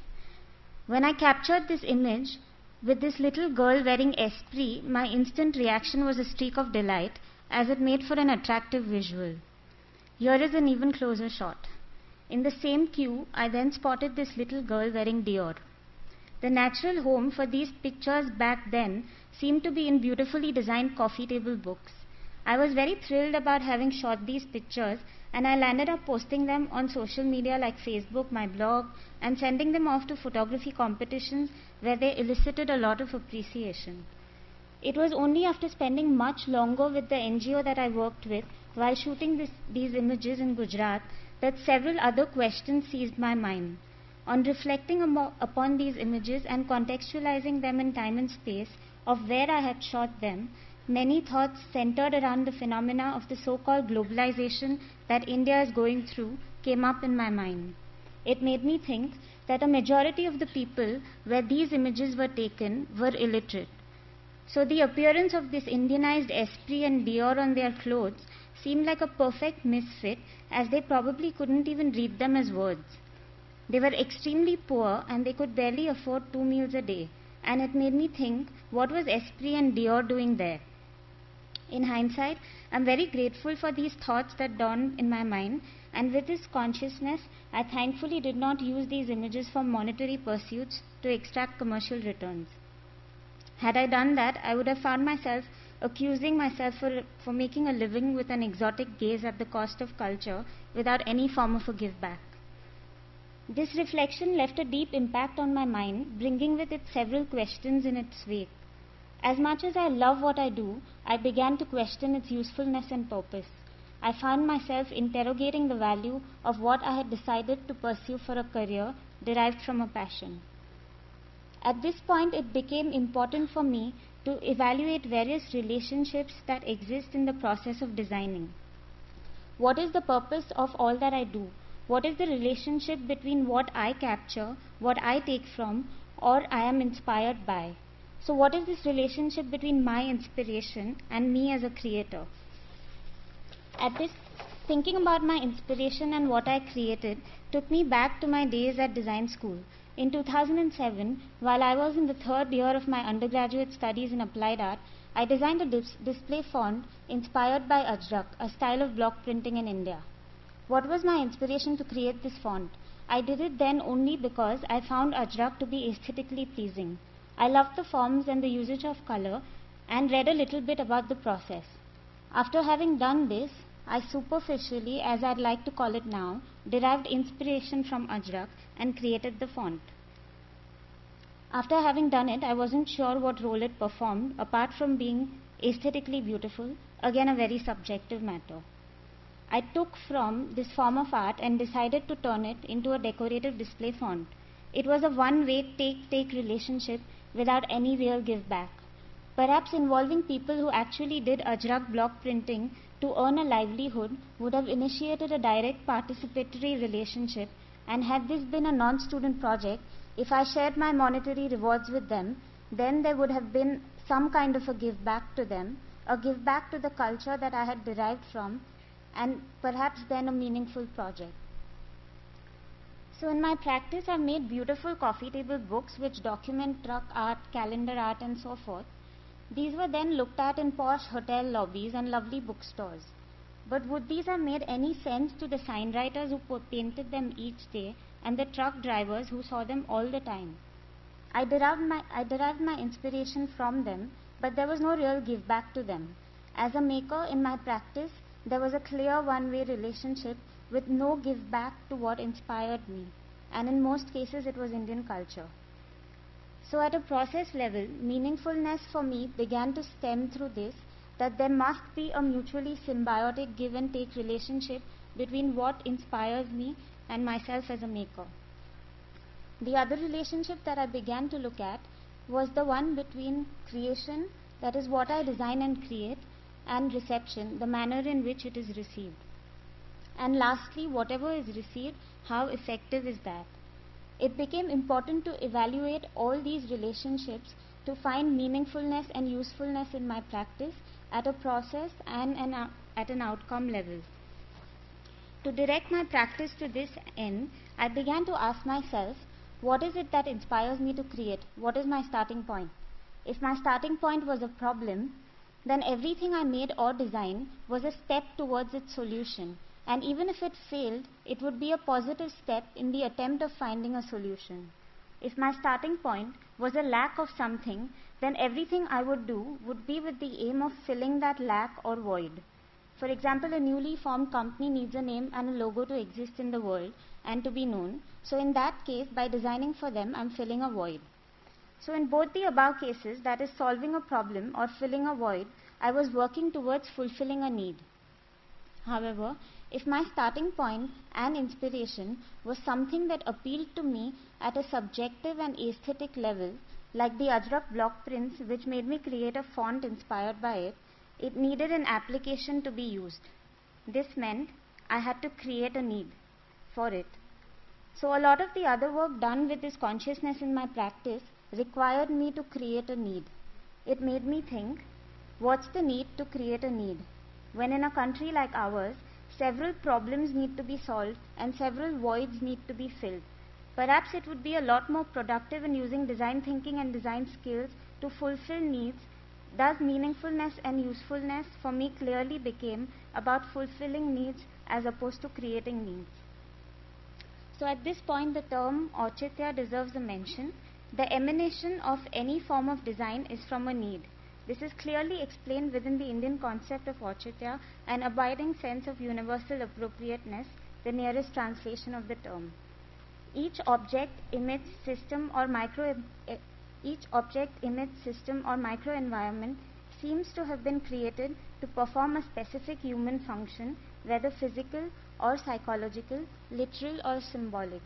When I captured this image with this little girl wearing esprit, my instant reaction was a streak of delight as it made for an attractive visual. Here is an even closer shot. In the same queue, I then spotted this little girl wearing Dior. The natural home for these pictures back then seemed to be in beautifully designed coffee table books. I was very thrilled about having shot these pictures, and I landed up posting them on social media like Facebook, my blog, and sending them off to photography competitions where they elicited a lot of appreciation. It was only after spending much longer with the NGO that I worked with while shooting these images in Gujarat that several other questions seized my mind. On reflecting upon these images and contextualizing them in time and space of where I had shot them, many thoughts centered around the phenomena of the so-called globalization that India is going through came up in my mind. It made me think that a majority of the people where these images were taken were illiterate. So the appearance of this Indianized esprit and Dior on their clothes seemed like a perfect misfit, as they probably couldn't even read them as words. They were extremely poor and they could barely afford 2 meals a day, and it made me think, what was esprit and Dior doing there? In hindsight, I'm very grateful for these thoughts that dawned in my mind, and with this consciousness, I thankfully did not use these images for monetary pursuits to extract commercial returns. Had I done that, I would have found myself accusing myself for making a living with an exotic gaze at the cost of culture without any form of a give back. This reflection left a deep impact on my mind, bringing with it several questions in its wake. As much as I love what I do, I began to question its usefulness and purpose. I found myself interrogating the value of what I had decided to pursue for a career derived from a passion. At this point, it became important for me to evaluate various relationships that exist in the process of designing. What is the purpose of all that I do? What is the relationship between what I capture, what I take from, or I am inspired by? So what is this relationship between my inspiration and me as a creator? Thinking about my inspiration and what I created took me back to my days at design school. In 2007, while I was in the third year of my undergraduate studies in applied art, I designed a display font inspired by Ajrak, a style of block printing in India. What was my inspiration to create this font? I did it then only because I found Ajrak to be aesthetically pleasing. I loved the forms and the usage of color and read a little bit about the process. After having done this, I superficially, as I'd like to call it now, derived inspiration from Ajrak and created the font. After having done it, I wasn't sure what role it performed apart from being aesthetically beautiful, again a very subjective matter. I took from this form of art and decided to turn it into a decorative display font. It was a one-way take-take relationship without any real give back. Perhaps involving people who actually did Ajrak block printing to earn a livelihood would have initiated a direct participatory relationship, and had this been a non-student project, if I shared my monetary rewards with them, then there would have been some kind of a give back to them, a give back to the culture that I had derived from, and perhaps then a meaningful project. So in my practice, I've made beautiful coffee table books which document truck art, calendar art, and so forth. These were then looked at in posh hotel lobbies and lovely bookstores. But would these have made any sense to the sign writers who painted them each day and the truck drivers who saw them all the time? I derived my inspiration from them, but there was no real give back to them. As a maker in my practice, there was a clear one-way relationship with no give back to what inspired me, and in most cases it was Indian culture. So at a process level, meaningfulness for me began to stem through this, that there must be a mutually symbiotic give and take relationship between what inspires me and myself as a maker. The other relationship that I began to look at was the one between creation, that is what I design and create, and reception, the manner in which it is received. And lastly, whatever is received, how effective is that? It became important to evaluate all these relationships to find meaningfulness and usefulness in my practice at a process and at an outcome level. To direct my practice to this end, I began to ask myself, what is it that inspires me to create? What is my starting point? If my starting point was a problem, then everything I made or designed was a step towards its solution. And even if it failed, it would be a positive step in the attempt of finding a solution. If my starting point was a lack of something, then everything I would do would be with the aim of filling that lack or void. For example, a newly formed company needs a name and a logo to exist in the world and to be known. So in that case, by designing for them, I'm filling a void. So in both the above cases, that is solving a problem or filling a void, I was working towards fulfilling a need. However, if my starting point and inspiration was something that appealed to me at a subjective and aesthetic level, like the Ajrak block prints which made me create a font inspired by it, it needed an application to be used. This meant I had to create a need for it. So a lot of the other work done with this consciousness in my practice required me to create a need. It made me think, what's the need to create a need? When in a country like ours, several problems need to be solved and several voids need to be filled. Perhaps it would be a lot more productive in using design thinking and design skills to fulfill needs. Thus, meaningfulness and usefulness for me clearly became about fulfilling needs as opposed to creating needs. So at this point, the term Auchitya deserves a mention. The emanation of any form of design is from a need. This is clearly explained within the Indian concept of Auchitya, an abiding sense of universal appropriateness, the nearest translation of the term. Each object emits system or microenvironment seems to have been created to perform a specific human function, whether physical or psychological, literal or symbolic.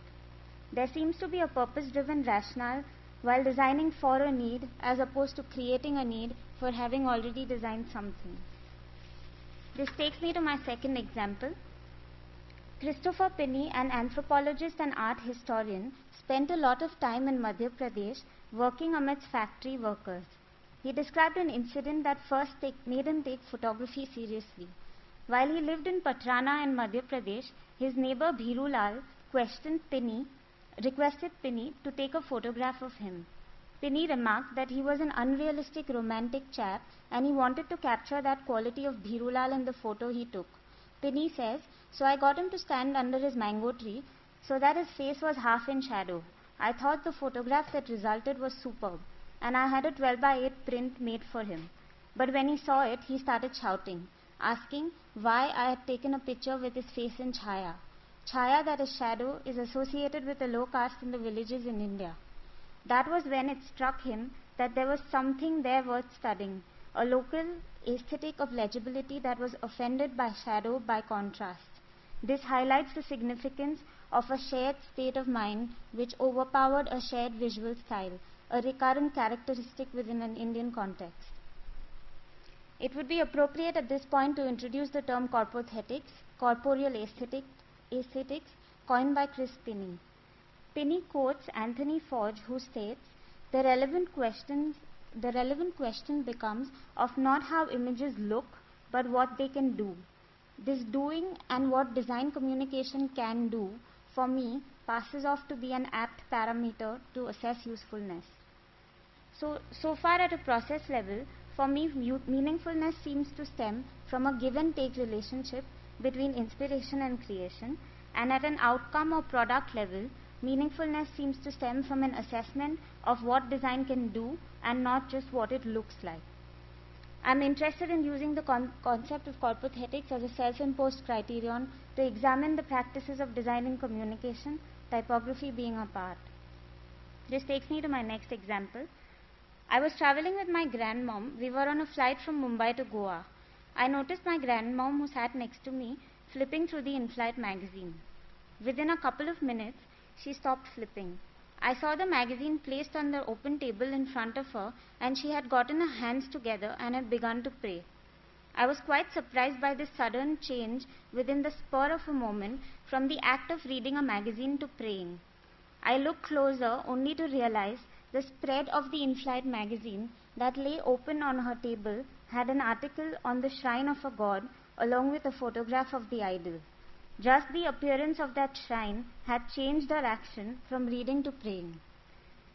There seems to be a purpose-driven rationale while designing for a need as opposed to creating a need for having already designed something. This takes me to my second example. Christopher Pinney, an anthropologist and art historian, spent a lot of time in Madhya Pradesh working amidst factory workers. He described an incident that first made him take photography seriously. While he lived in Patrana in Madhya Pradesh, his neighbor Bhirulal requested Pinney to take a photograph of him. Pinney remarked that he was an unrealistic romantic chap and he wanted to capture that quality of Bhirulal in the photo he took. Pinney says, so I got him to stand under his mango tree so that his face was half in shadow. I thought the photograph that resulted was superb and I had a 12 by 8 print made for him. But when he saw it, he started shouting, asking why I had taken a picture with his face in chaya. Chaya, that is shadow, is associated with the low caste in the villages in India. That was when it struck him that there was something there worth studying, a local aesthetic of legibility that was offended by shadow by contrast. This highlights the significance of a shared state of mind which overpowered a shared visual style, a recurrent characteristic within an Indian context. It would be appropriate at this point to introduce the term corpothetics, corporeal aesthetics, coined by Chris Pinney. Pinney quotes Anthony Forge, who states, the relevant question becomes of not how images look, but what they can do. This doing and what design communication can do, for me, passes off to be an apt parameter to assess usefulness. So far at a process level, for me, meaningfulness seems to stem from a give and take relationship between inspiration and creation, and at an outcome or product level, meaningfulness seems to stem from an assessment of what design can do and not just what it looks like. I'm interested in using the concept of corporathetics as a self-imposed criterion to examine the practices of design and communication, typography being a part. This takes me to my next example. I was traveling with my grandmom. We were on a flight from Mumbai to Goa. I noticed my grandmom, who sat next to me, flipping through the in-flight magazine. Within a couple of minutes, she stopped flipping. I saw the magazine placed on the open table in front of her, and she had gotten her hands together and had begun to pray. I was quite surprised by this sudden change within the spur of a moment from the act of reading a magazine to praying. I looked closer only to realize the spread of the in-flight magazine that lay open on her table had an article on the shrine of a god along with a photograph of the idol. Just the appearance of that shrine had changed her action from reading to praying.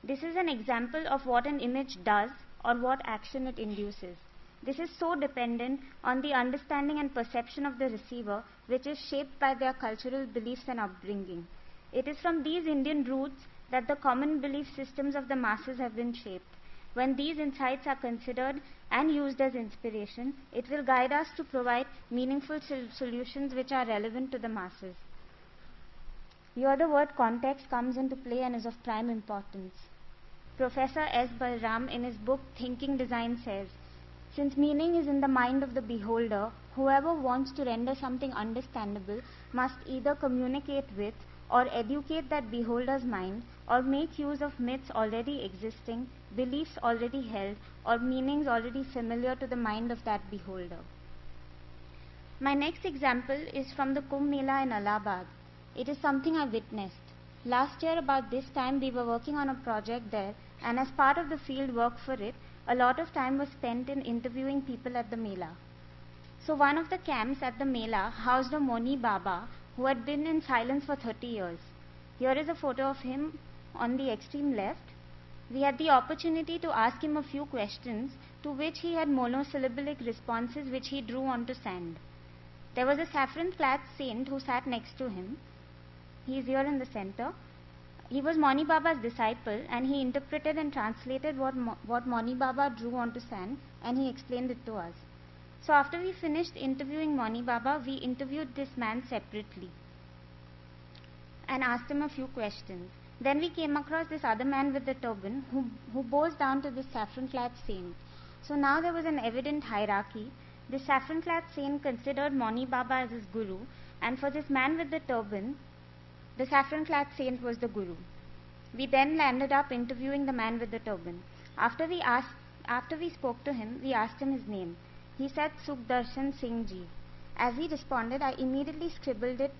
This is an example of what an image does or what action it induces. This is so dependent on the understanding and perception of the receiver, which is shaped by their cultural beliefs and upbringing. It is from these Indian roots that the common belief systems of the masses have been shaped. When these insights are considered and used as inspiration, it will guide us to provide meaningful solutions which are relevant to the masses. Here the word context comes into play and is of prime importance. Professor S. Balram in his book Thinking Design says, since meaning is in the mind of the beholder, whoever wants to render something understandable must either communicate with or educate that beholder's mind, or make use of myths already existing, beliefs already held, or meanings already familiar to the mind of that beholder. My next example is from the Kumbh Mela in Allahabad. It is something I witnessed. Last year about this time we were working on a project there, and as part of the field work for it, a lot of time was spent in interviewing people at the Mela. So one of the camps at the Mela housed a Moni Baba who had been in silence for 30 years. Here is a photo of him on the extreme left. We had the opportunity to ask him a few questions, to which he had monosyllabic responses which he drew onto sand. There was a saffron-clad saint who sat next to him. He is here in the center. He was Moni Baba's disciple, and he interpreted and translated what Moni Baba drew onto sand, and he explained it to us. So after we finished interviewing Moni Baba, we interviewed this man separately and asked him a few questions. Then we came across this other man with the turban who bows down to this saffron-clad saint. So now there was an evident hierarchy. The saffron-clad saint considered Moni Baba as his guru, and for this man with the turban, the saffron-clad saint was the guru. We then landed up interviewing the man with the turban. After we spoke to him, we asked him his name. He said Sukhdarshan Singh Ji. As he responded, I immediately scribbled it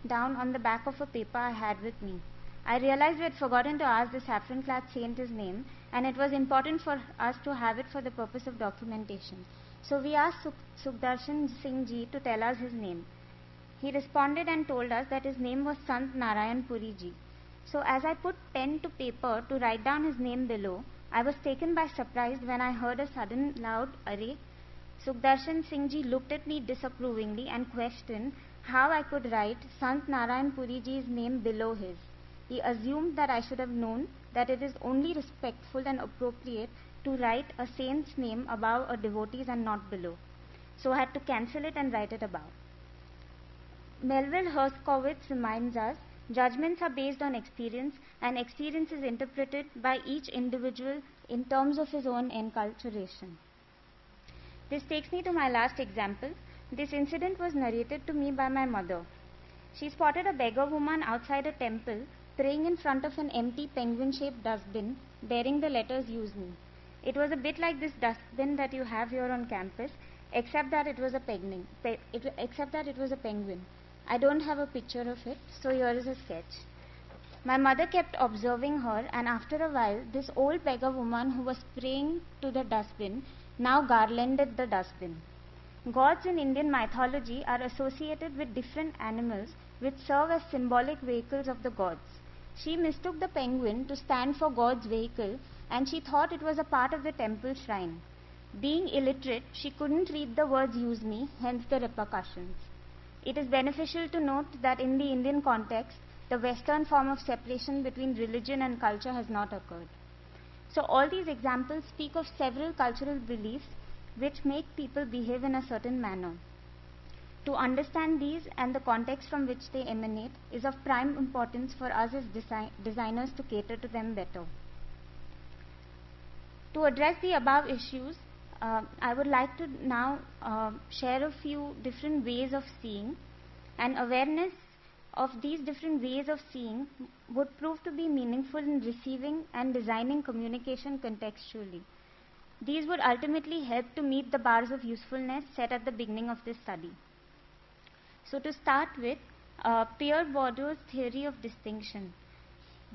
down on the back of a paper I had with me. I realized we had forgotten to ask the saffron-clad saint his name, and it was important for us to have it for the purpose of documentation. So we asked Sukhdarshan Singh Ji to tell us his name. He responded and told us that his name was Sant Narayan Puri Ji. So as I put pen to paper to write down his name below, I was taken by surprise when I heard a sudden loud "Arey!" Sukhdarshan Singh Ji looked at me disapprovingly and questioned how I could write Sant Narayan Puri Ji's name below his. He assumed that I should have known that it is only respectful and appropriate to write a saint's name above a devotee's and not below. So I had to cancel it and write it above. Melville Herskowitz reminds us, judgments are based on experience, and experience is interpreted by each individual in terms of his own enculturation. This takes me to my last example. This incident was narrated to me by my mother. She spotted a beggar woman outside a temple praying in front of an empty penguin-shaped dustbin bearing the letters "Use Me." It was a bit like this dustbin that you have here on campus, except that it was a penguin. I don't have a picture of it, so here is a sketch. My mother kept observing her, and after a while, this old beggar woman who was praying to the dustbin now garlanded the dustbin. Gods in Indian mythology are associated with different animals which serve as symbolic vehicles of the gods. She mistook the penguin to stand for God's vehicle, and she thought it was a part of the temple shrine. Being illiterate, she couldn't read the words "Use Me," hence the repercussions. It is beneficial to note that in the Indian context, the Western form of separation between religion and culture has not occurred. So all these examples speak of several cultural beliefs which make people behave in a certain manner. To understand these and the context from which they emanate is of prime importance for us as designers to cater to them better. To address the above issues, I would like to now share a few different ways of seeing, and awareness of these different ways of seeing would prove to be meaningful in receiving and designing communication contextually. These would ultimately help to meet the bars of usefulness set at the beginning of this study. So to start with, Pierre Bourdieu's theory of distinction.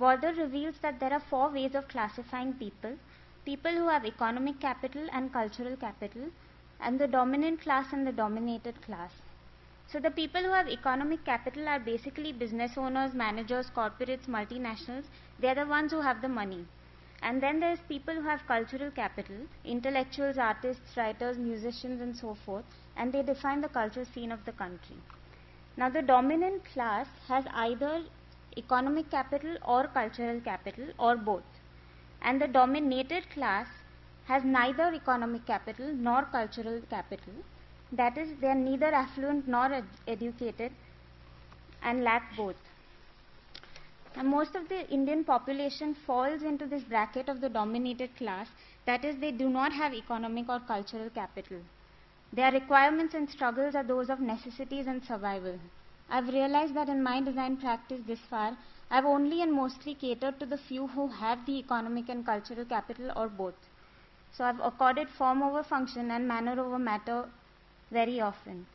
Bourdieu reveals that there are 4 ways of classifying people: people who have economic capital and cultural capital, and the dominant class and the dominated class. So the people who have economic capital are basically business owners, managers, corporates, multinationals. They are the ones who have the money. And then there's people who have cultural capital, intellectuals, artists, writers, musicians, and so forth, and they define the culture scene of the country. Now the dominant class has either economic capital or cultural capital or both. And the dominated class has neither economic capital nor cultural capital. That is, they are neither affluent nor educated and lack both. And most of the Indian population falls into this bracket of the dominated class, that is, they do not have economic or cultural capital. Their requirements and struggles are those of necessities and survival. I've realized that in my design practice this far, I've only and mostly catered to the few who have the economic and cultural capital or both. So I've accorded form over function and manner over matter very often.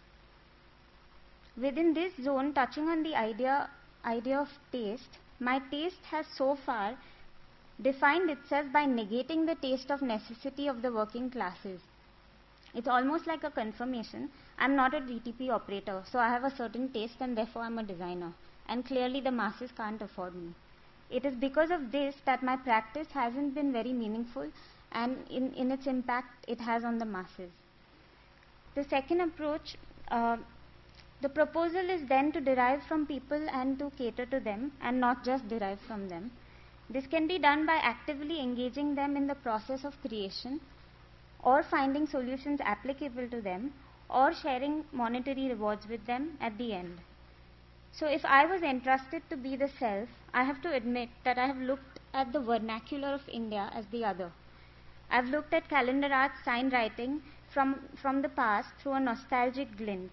Within this zone, touching on the idea of taste, my taste has so far defined itself by negating the taste of necessity of the working classes. It's almost like a confirmation. I'm not a DTP operator, so I have a certain taste and therefore I'm a designer. And clearly the masses can't afford me. It is because of this that my practice hasn't been very meaningful, and in its impact it has on the masses. The second approach, the proposal is then to derive from people and to cater to them and not just derive from them. This can be done by actively engaging them in the process of creation, or finding solutions applicable to them, or sharing monetary rewards with them at the end. So if I was entrusted to be the self, I have to admit that I have looked at the vernacular of India as the other. I've looked at calendar art, sign writing from the past through a nostalgic glint.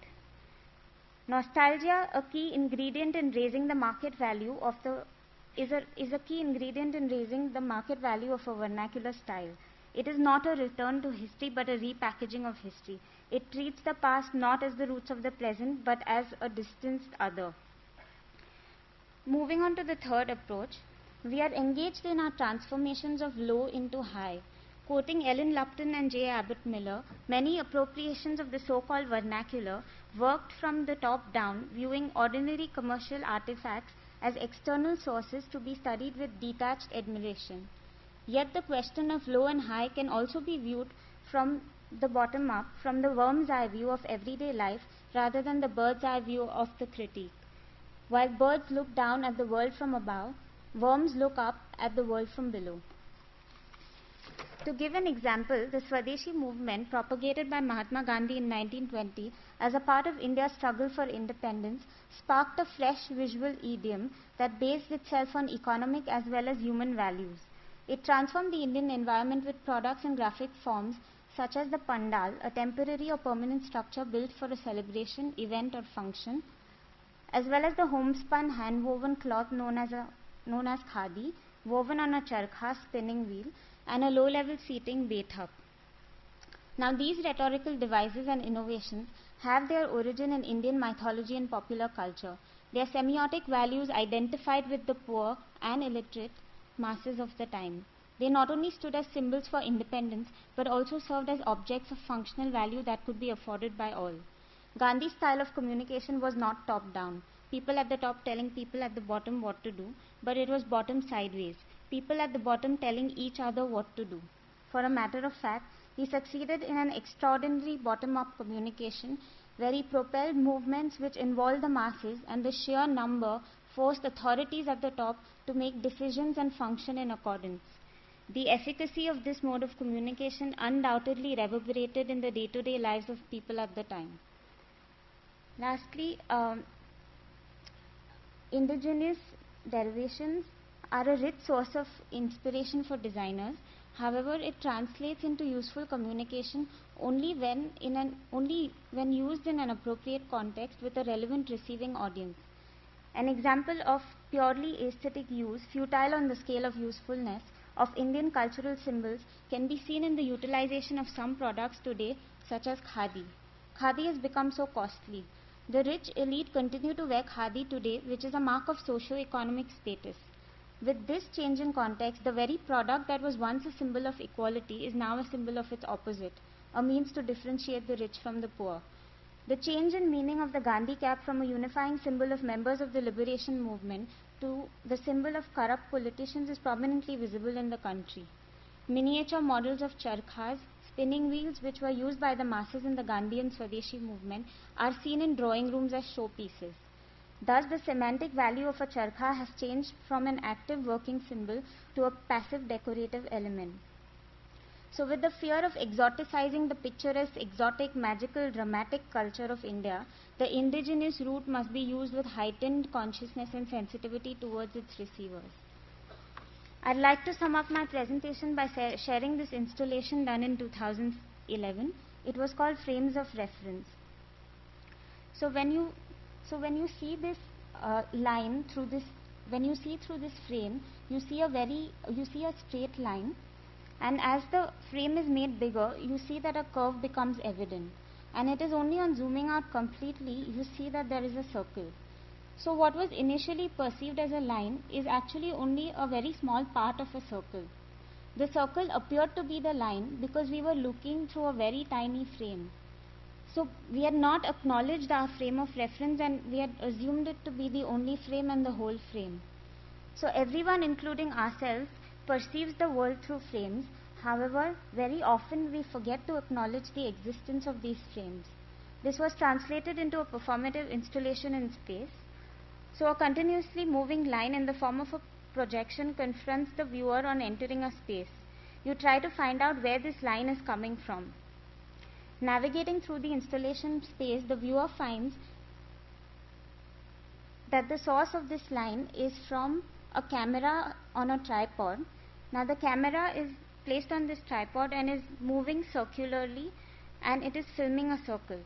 Nostalgia, a key ingredient in raising the market value of is a key ingredient in raising the market value of a vernacular style. It is not a return to history but a repackaging of history. It treats the past not as the roots of the present but as a distanced other. Moving on to the third approach, we are engaged in our transformations of low into high. Quoting Ellen Lupton and J. Abbott Miller, many appropriations of the so-called vernacular worked from the top down, viewing ordinary commercial artifacts as external sources to be studied with detached admiration. Yet the question of low and high can also be viewed from the bottom up, from the worm's eye view of everyday life rather than the bird's eye view of the critique. While birds look down at the world from above, worms look up at the world from below. To give an example, the Swadeshi movement propagated by Mahatma Gandhi in 1920 as a part of India's struggle for independence sparked a fresh visual idiom that based itself on economic as well as human values. It transformed the Indian environment with products and graphic forms such as the pandal, a temporary or permanent structure built for a celebration, event or function, as well as the homespun hand-woven cloth known as khadi, woven on a charkha spinning wheel, and a low-level seating baithak. Now these rhetorical devices and innovations have their origin in Indian mythology and popular culture. Their semiotic values identified with the poor and illiterate masses of the time. They not only stood as symbols for independence, but also served as objects of functional value that could be afforded by all. Gandhi's style of communication was not top-down, people at the top telling people at the bottom what to do, but it was bottom sideways, people at the bottom telling each other what to do. For a matter of fact, he succeeded in an extraordinary bottom-up communication where he propelled movements which involved the masses, and the sheer number forced authorities at the top to make decisions and function in accordance. The efficacy of this mode of communication undoubtedly reverberated in the day-to-day lives of people at the time. Lastly, indigenous derivations are a rich source of inspiration for designers. However, it translates into useful communication only when used in an appropriate context with a relevant receiving audience. An example of purely aesthetic use, futile on the scale of usefulness, of Indian cultural symbols can be seen in the utilization of some products today, such as khadi. Khadi has become so costly. The rich elite continue to wear khadi today, which is a mark of socio-economic status. With this change in context, the very product that was once a symbol of equality is now a symbol of its opposite, a means to differentiate the rich from the poor. The change in meaning of the Gandhi cap from a unifying symbol of members of the liberation movement to the symbol of corrupt politicians is prominently visible in the country. Miniature models of charkhas, spinning wheels which were used by the masses in the Gandhian Swadeshi movement, are seen in drawing rooms as showpieces. Thus, the semantic value of a charkha has changed from an active working symbol to a passive decorative element. So with the fear of exoticizing the picturesque, exotic, magical, dramatic culture of India, the indigenous route must be used with heightened consciousness and sensitivity towards its receivers. I'd like to sum up my presentation by sharing this installation done in 2011. It was called Frames of Reference. So when you see this line through this, when you see through this frame, you see a straight line. And as the frame is made bigger, you see that a curve becomes evident. And it is only on zooming out completely, you see that there is a circle. So what was initially perceived as a line is actually only a very small part of a circle. The circle appeared to be the line because we were looking through a very tiny frame. So we had not acknowledged our frame of reference and we had assumed it to be the only frame and the whole frame. So everyone, including ourselves, perceives the world through frames. However, very often we forget to acknowledge the existence of these frames. This was translated into a performative installation in space. So a continuously moving line in the form of a projection confronts the viewer on entering a space. You try to find out where this line is coming from. Navigating through the installation space, the viewer finds that the source of this line is from a camera on a tripod. Now the camera is placed on this tripod and is moving circularly and it is filming a circle.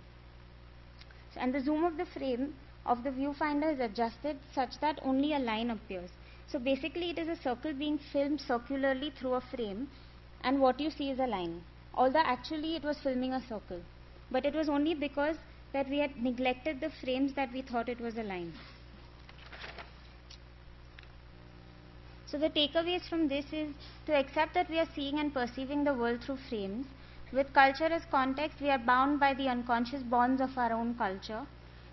And the zoom of the frame of the viewfinder is adjusted such that only a line appears. So basically it is a circle being filmed circularly through a frame and what you see is a line. Although actually it was filming a circle. But it was only because that we had neglected the frames that we thought it was a line. So the takeaways from this is to accept that we are seeing and perceiving the world through frames. With culture as context, we are bound by the unconscious bonds of our own culture.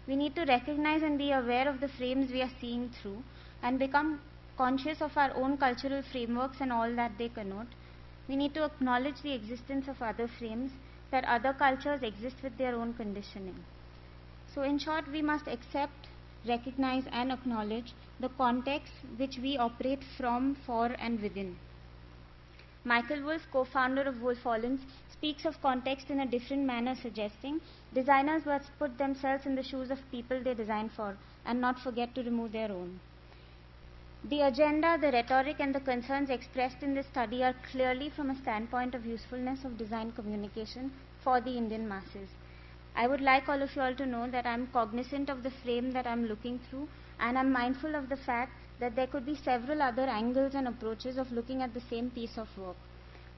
We need to recognize and be aware of the frames we are seeing through and become conscious of our own cultural frameworks and all that they connote. We need to acknowledge the existence of other frames, that other cultures exist with their own conditioning. So in short, we must accept, recognize and acknowledge the context which we operate from, for and within. Michael Wolff, co-founder of Wolffolens, speaks of context in a different manner, suggesting designers must put themselves in the shoes of people they design for and not forget to remove their own. The agenda, the rhetoric and the concerns expressed in this study are clearly from a standpoint of usefulness of design communication for the Indian masses. I would like all of you all to know that I am cognizant of the frame that I am looking through and I am mindful of the fact that there could be several other angles and approaches of looking at the same piece of work.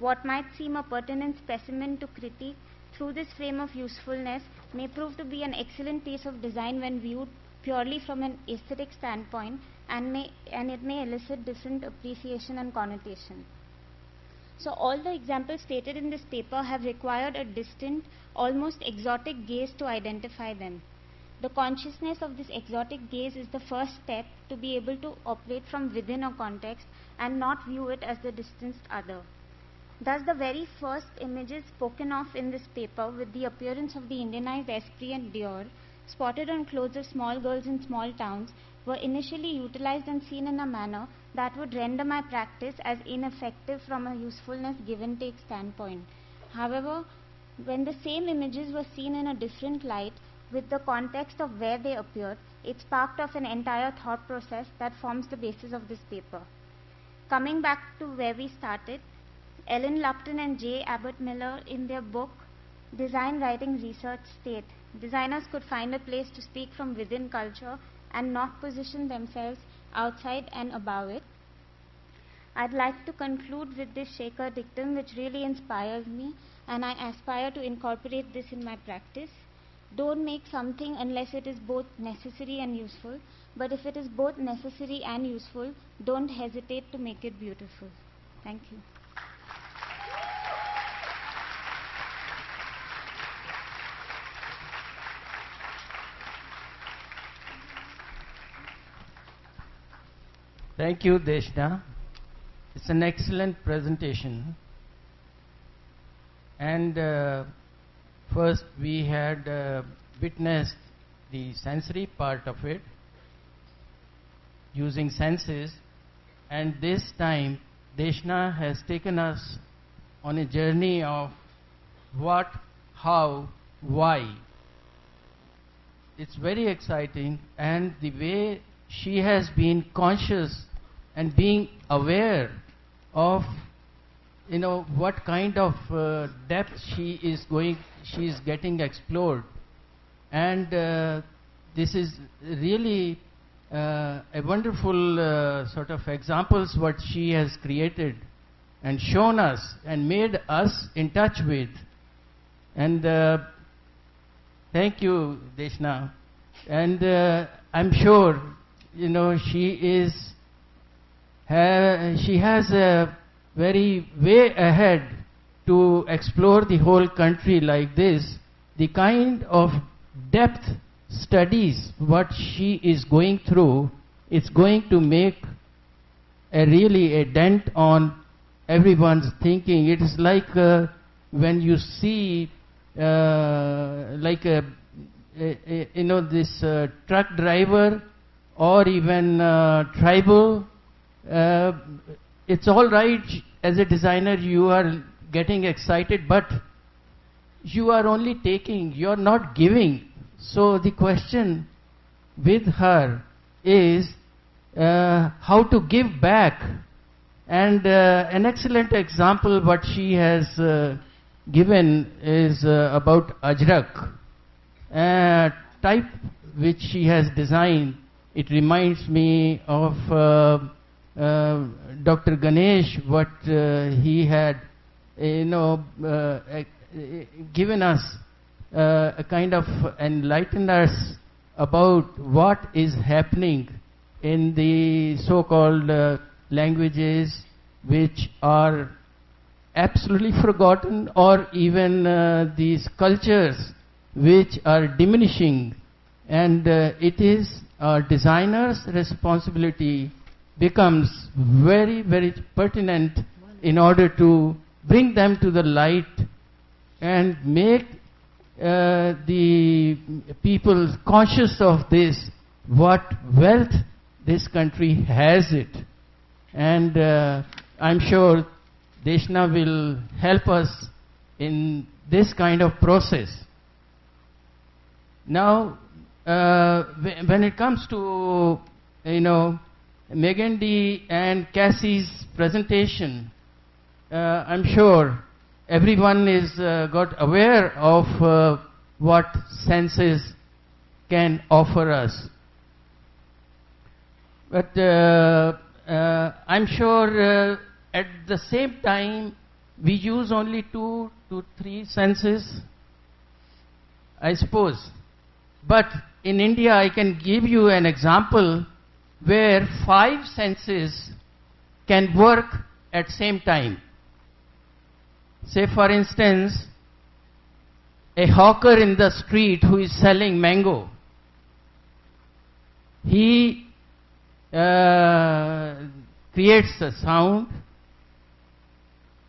What might seem a pertinent specimen to critique through this frame of usefulness may prove to be an excellent piece of design when viewed purely from an aesthetic standpoint and it may elicit different appreciation and connotation. So all the examples stated in this paper have required a distant, almost exotic gaze to identify them. The consciousness of this exotic gaze is the first step to be able to operate from within a context and not view it as the distanced other. Thus the very first images spoken of in this paper, with the appearance of the Indianized esprit and Dior, spotted on clothes of small girls in small towns, were initially utilized and seen in a manner that would render my practice as ineffective from a usefulness give-and-take standpoint. However, when the same images were seen in a different light, with the context of where they appeared, it sparked off an entire thought process that forms the basis of this paper. Coming back to where we started, Ellen Lupton and J. Abbott Miller in their book Design Writing Research state, designers could find a place to speak from within culture and not position themselves outside and above it. I'd like to conclude with this Shaker dictum which really inspires me, and I aspire to incorporate this in my practice. Don't make something unless it is both necessary and useful, but if it is both necessary and useful, don't hesitate to make it beautiful. Thank you. Thank you, Deshna. It's an excellent presentation. And first we had witnessed the sensory part of it, using senses, and this time Deshna has taken us on a journey of what, how, why. It's very exciting, and the way she has been conscious and being aware of what kind of depth she is getting explored, and this is really a wonderful sort of examples what she has created and shown us and made us in touch with. And thank you, Deshna. And I'm sure she has a very way ahead to explore the whole country like this. The kind of depth studies what she is going through, it's going to make really a dent on everyone's thinking. It is like when you see this truck driver or even tribal. It's all right as a designer, you are getting excited, but you are only taking, you are not giving. So the question with her is how to give back. And an excellent example what she has given is about Ajrak, type which she has designed. It reminds me of Dr. Ganesh, what he had given us a kind of enlightened us about what is happening in the so-called languages which are absolutely forgotten, or even these cultures which are diminishing. And it is our designer's responsibility becomes very, very pertinent in order to bring them to the light and make the people conscious of this, what wealth this country has it. And I'm sure Deshna will help us in this kind of process. Now, when it comes to, Megan D. and Cassie's presentation, I'm sure everyone is got aware of what senses can offer us. But I'm sure at the same time we use only 2 to 3 senses, I suppose. But in India, I can give you an example where 5 senses can work at same time. Say for instance, a hawker in the street who is selling mango. He creates a sound,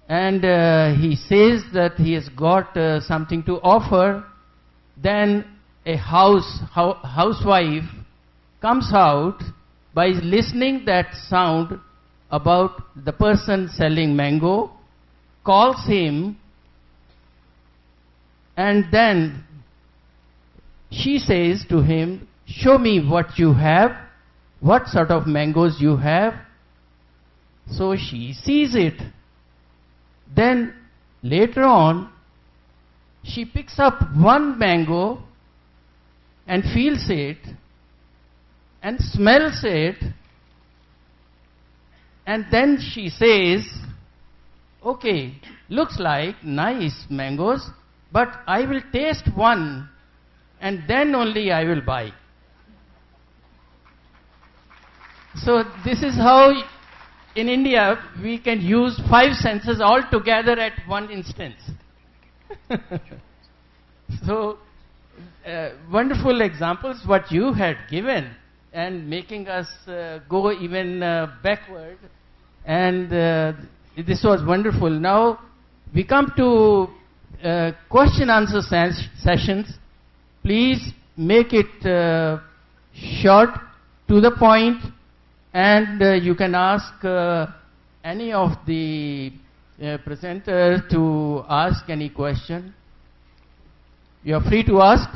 and he says that he has got something to offer. Then a housewife comes out by listening that sound about the person selling mango, calls him, and then she says to him, show me what you have, what sort of mangoes you have. So she sees it. Then later on, she picks up one mango and feels it and smells it, and then she says, okay, looks like nice mangoes, but I will taste one and then only I will buy. So this is how in India we can use 5 senses all together at one instance. So wonderful examples what you had given, and making us go even backward, and this was wonderful. Now we come to question answer sessions. Please make it short, to the point, and you can ask any of the presenters to ask any question. You are free to ask.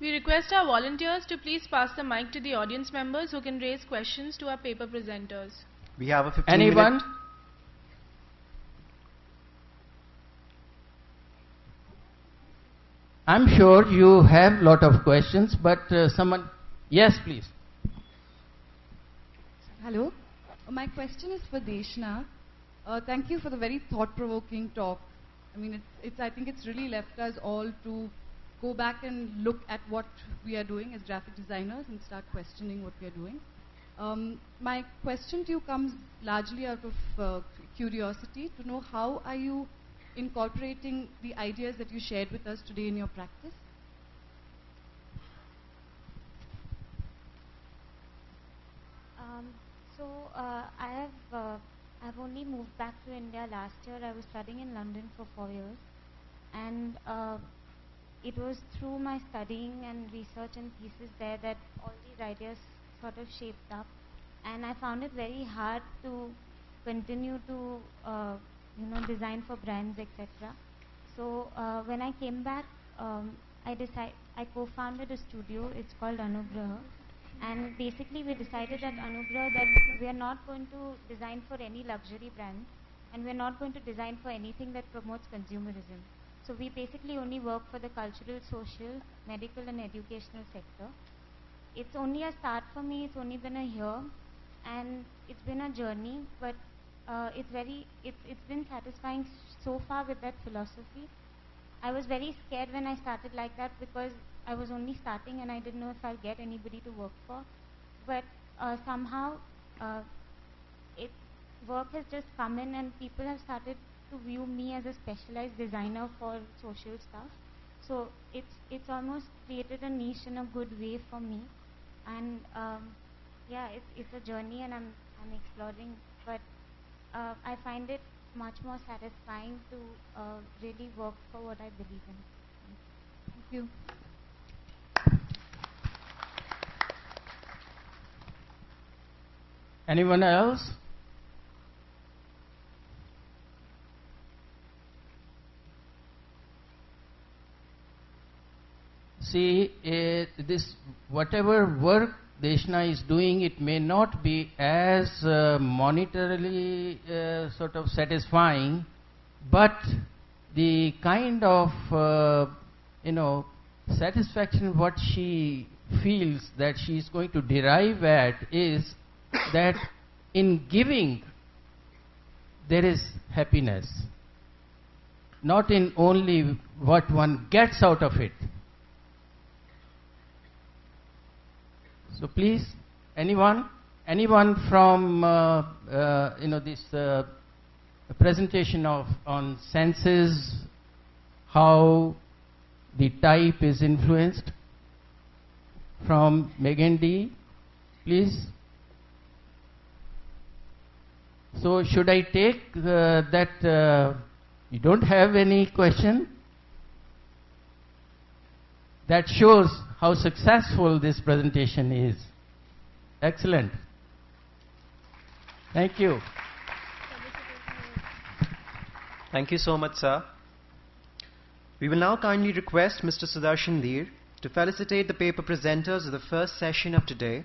We request our volunteers to please pass the mic to the audience members who can raise questions to our paper presenters. We have a 15 Anyone? minute. I'm sure you have lot of questions, but someone... Yes, please. Hello. My question is for Deshna. Thank you for the very thought-provoking talk. I mean, I think it's really left us all to go back and look at what we are doing as graphic designers and start questioning what we are doing. My question to you comes largely out of curiosity to know how are you incorporating the ideas that you shared with us today in your practice? I've only moved back to India last year. I was studying in London for 4 years, and it was through my studying and research and thesis there that all these ideas sort of shaped up, and I found it very hard to continue to design for brands, etc. So when I came back, I co-founded a studio. It's called Anugraha, and basically we decided at Anugraha that we are not going to design for any luxury brands, and we're not going to design for anything that promotes consumerism. So we basically only work for the cultural, social, medical and educational sector. It's only a start for me. It's only been a year, and it's been a journey, but it's been satisfying so far with that philosophy. I was very scared when I started like that because I was only starting and I didn't know if I'll get anybody to work for. But somehow work has just come in and people have started to view me as a specialized designer for social stuff. So it's almost created a niche in a good way for me. And yeah, it's a journey and I'm exploring, but I find it much more satisfying to really work for what I believe in. Thank you. Anyone else? See, this whatever work Deshna is doing, it may not be as monetarily sort of satisfying, but the kind of satisfaction what she feels that she is going to derive at is that in giving there is happiness, not in only what one gets out of it. So please, anyone from this presentation on senses, how the type is influenced, from Megan D, please. So should I take that you don't have any question? That shows how successful this presentation is. Excellent. Thank you. Thank you so much, sir. We will now kindly request Mr. Sudarshan Dheer to felicitate the paper presenters of the first session of today.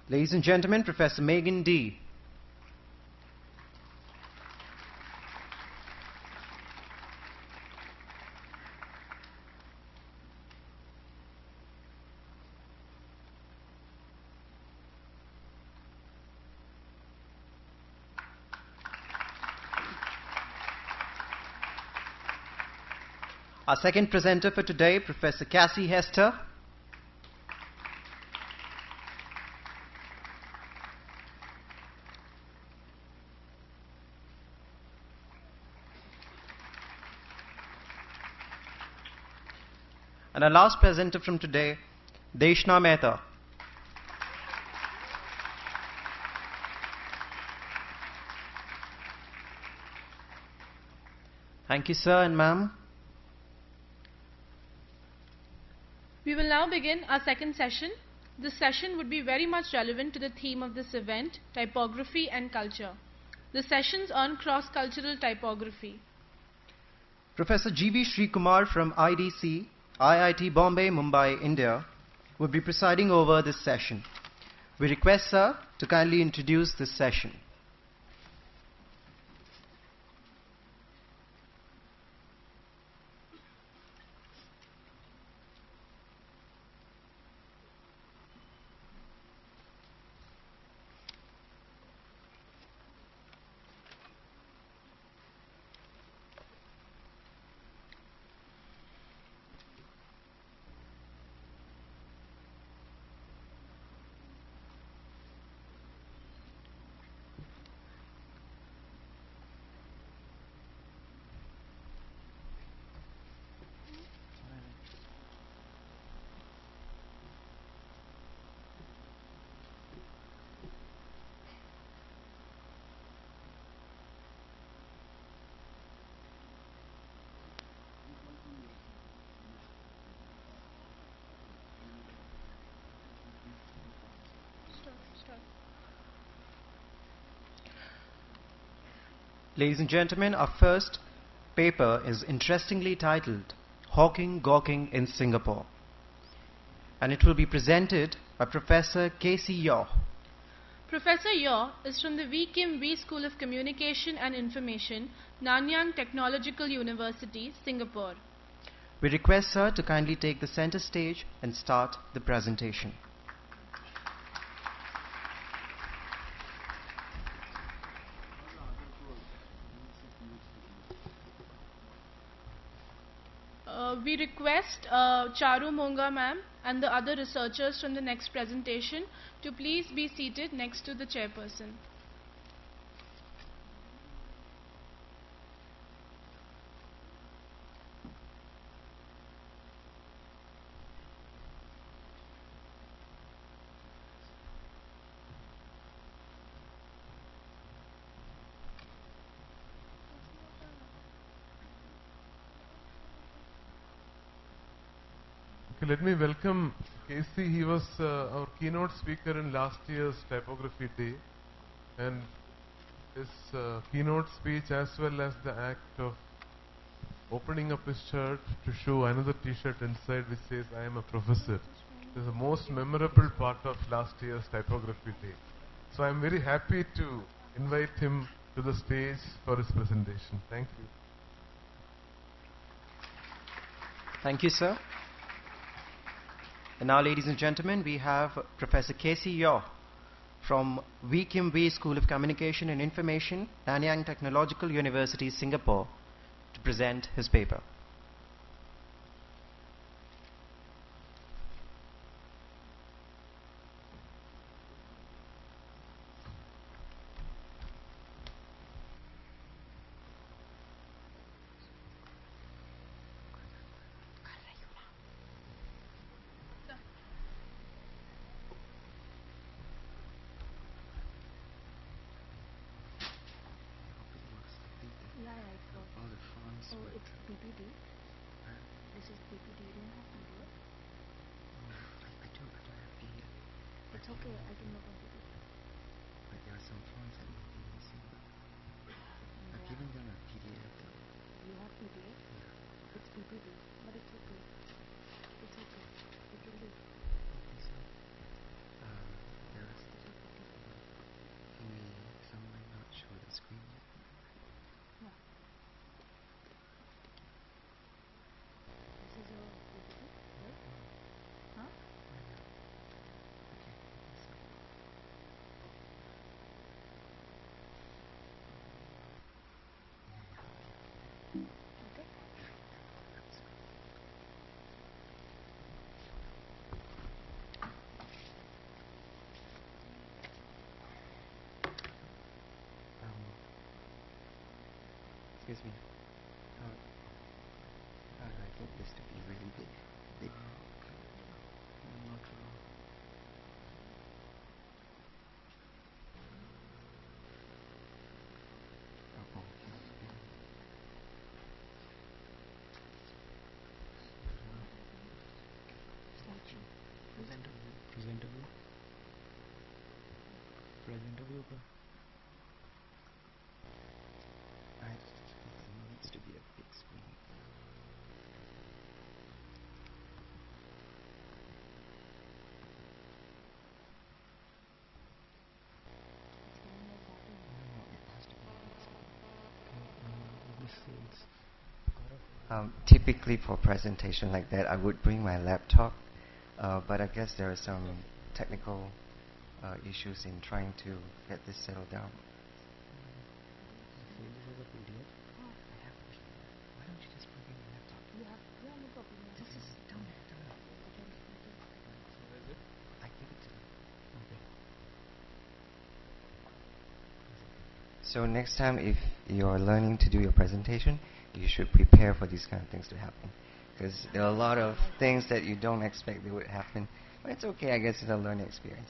Ladies and gentlemen, Professor Megan D. Our second presenter for today, Professor Cassie Hester. And our last presenter from today, Deshna Mehta. Thank you, sir and ma'am. We will now begin our second session. This session would be very much relevant to the theme of this event, typography and culture. The sessions on cross-cultural typography. Professor G.V. Srikumar from IDC, IIT Bombay, Mumbai, India, will be presiding over this session. We request sir to kindly introduce this session. Ladies and gentlemen, our first paper is interestingly titled Hawking Gawking in Singapore, and it will be presented by Professor Casey Yaw. Professor Yaw is from the Wee Kim Wee School of Communication and Information, Nanyang Technological University, Singapore. We request sir to kindly take the center stage and start the presentation. We request Charu Monga ma'am and the other researchers from the next presentation to please be seated next to the chairperson. Okay, let me welcome Casey. He was our keynote speaker in last year's Typography Day, and his keynote speech as well as the act of opening up his shirt to show another t-shirt inside which says I am a professor is the most memorable part of last year's Typography Day. So I am very happy to invite him to the stage for his presentation. Thank you. Thank you, sir. And now, ladies and gentlemen, we have Professor Casey Yaw from Wee Kim Wee School of Communication and Information, Nanyang Technological University, Singapore, to present his paper. This is PPT. You don't have PDF? I do have PDF. It's okay. I can look at it. But there are some forms that may be missing. I've given them a PDF though. You have PDF? Yeah. It's PPT, but it's okay. It's okay. It will do. Okay, so there's may someone not show the screen yet? Yeah. This is your PPT, right? Huh? Okay. Excuse me. How do I get this to be really big? Big? Not wrong. Oh, presentable. Presentable. It needs to be a big screen. No, it has to be a big screen. Typically for presentation like that, I would bring my laptop, but I guess there are some technical issues in trying to get this settled down. So this is a PDF? I have a PDF. Why don't you just plug in your laptop? No problem. Just tell me. I give it to you. Okay. So next time if you're learning to do your presentation, you should prepare for these kind of things to happen. Because there are a lot of things that you don't expect they would happen. But it's okay, I guess it's a learning experience.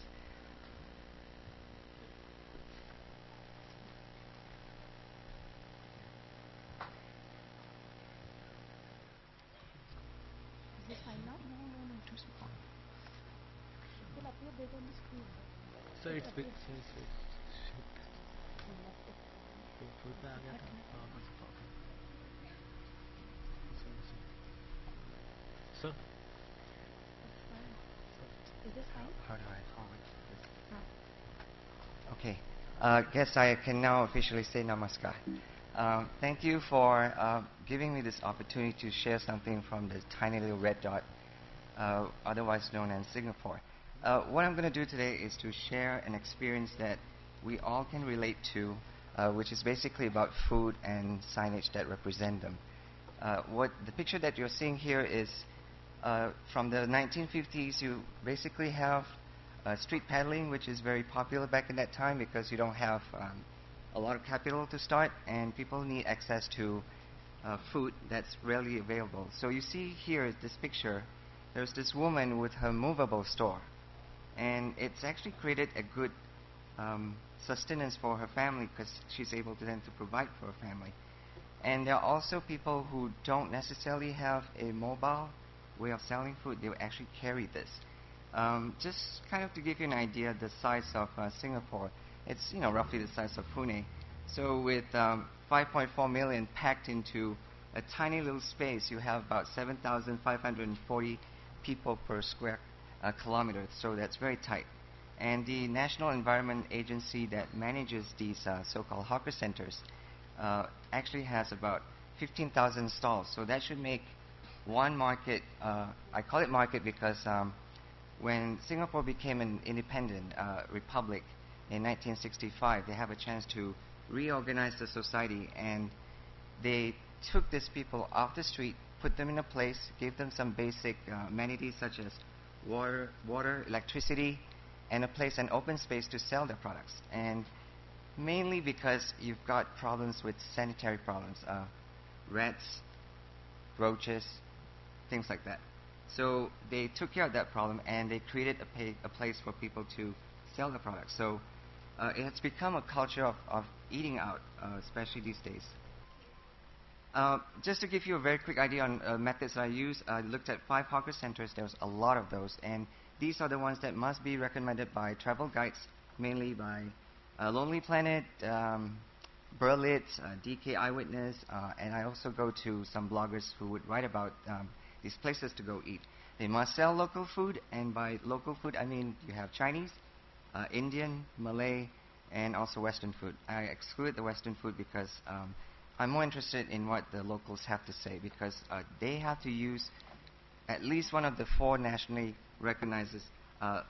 Is this fine now? No, too small. It will appear big on the screen. So it's big. So it's big. Fruit में आ गया था. What's the problem? So. Is this fine? How do I forward this? No. Okay. Guess I can now officially say namaskar. Thank you for giving me this opportunity to share something from the tiny little red dot, otherwise known as Singapore. What I'm going to do today is to share an experience that we all can relate to, which is basically about food and signage that represent them. What the picture that you're seeing here is from the 1950s. You basically have street peddling, which is very popular back in that time because you don't have a lot of capital to start, and people need access to food that's rarely available. So you see here this picture. There's this woman with her movable store, and it's actually created a good sustenance for her family because she's able to then to provide for her family. And there are also people who don't necessarily have a mobile way of selling food. They will actually carry this. Just kind of to give you an idea, the size of Singapore, it's roughly the size of Pune. So with 5.4 million packed into a tiny little space, you have about 7,540 people per square kilometer. So that's very tight. And the National Environment Agency that manages these so-called hawker centers actually has about 15,000 stalls. So that should make one market. I call it market because when Singapore became an independent republic in 1965, they have a chance to reorganize the society, and they took these people off the street, put them in a place, gave them some basic amenities such as water, electricity, and a place, an open space to sell their products. And mainly because you've got problems with sanitary problems, rats, roaches, things like that. So they took care of that problem, and they created a place for people to sell the products. So it has become a culture of eating out, especially these days. Just to give you a very quick idea on methods that I use, I looked at 5 hawker centers. There's a lot of those, and these are the ones that must be recommended by travel guides, mainly by Lonely Planet, Berlit, DK Eyewitness, and I also go to some bloggers who would write about these places to go eat. They must sell local food, and by local food I mean you have Chinese, Indian, Malay, and also Western food. I exclude the Western food because I'm more interested in what the locals have to say, because they have to use at least one of the 4 nationally recognized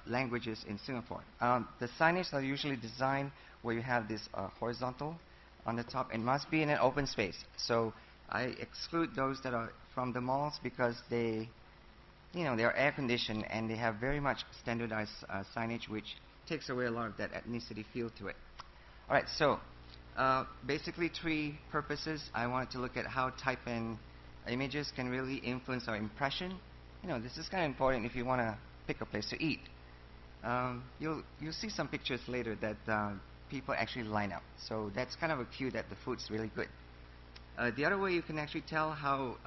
languages in Singapore. The signage are usually designed where you have this horizontal on the top and must be in an open space. So I exclude those that are from the malls because they are air conditioned and they have very much standardized signage, which takes away a lot of that ethnicity feel to it. Alright, so basically 3 purposes. I wanted to look at how type and images can really influence our impression. This is kind of important if you want to pick a place to eat. You'll see some pictures later that people actually line up. So that's kind of a cue that the food's really good. The other way you can actually tell how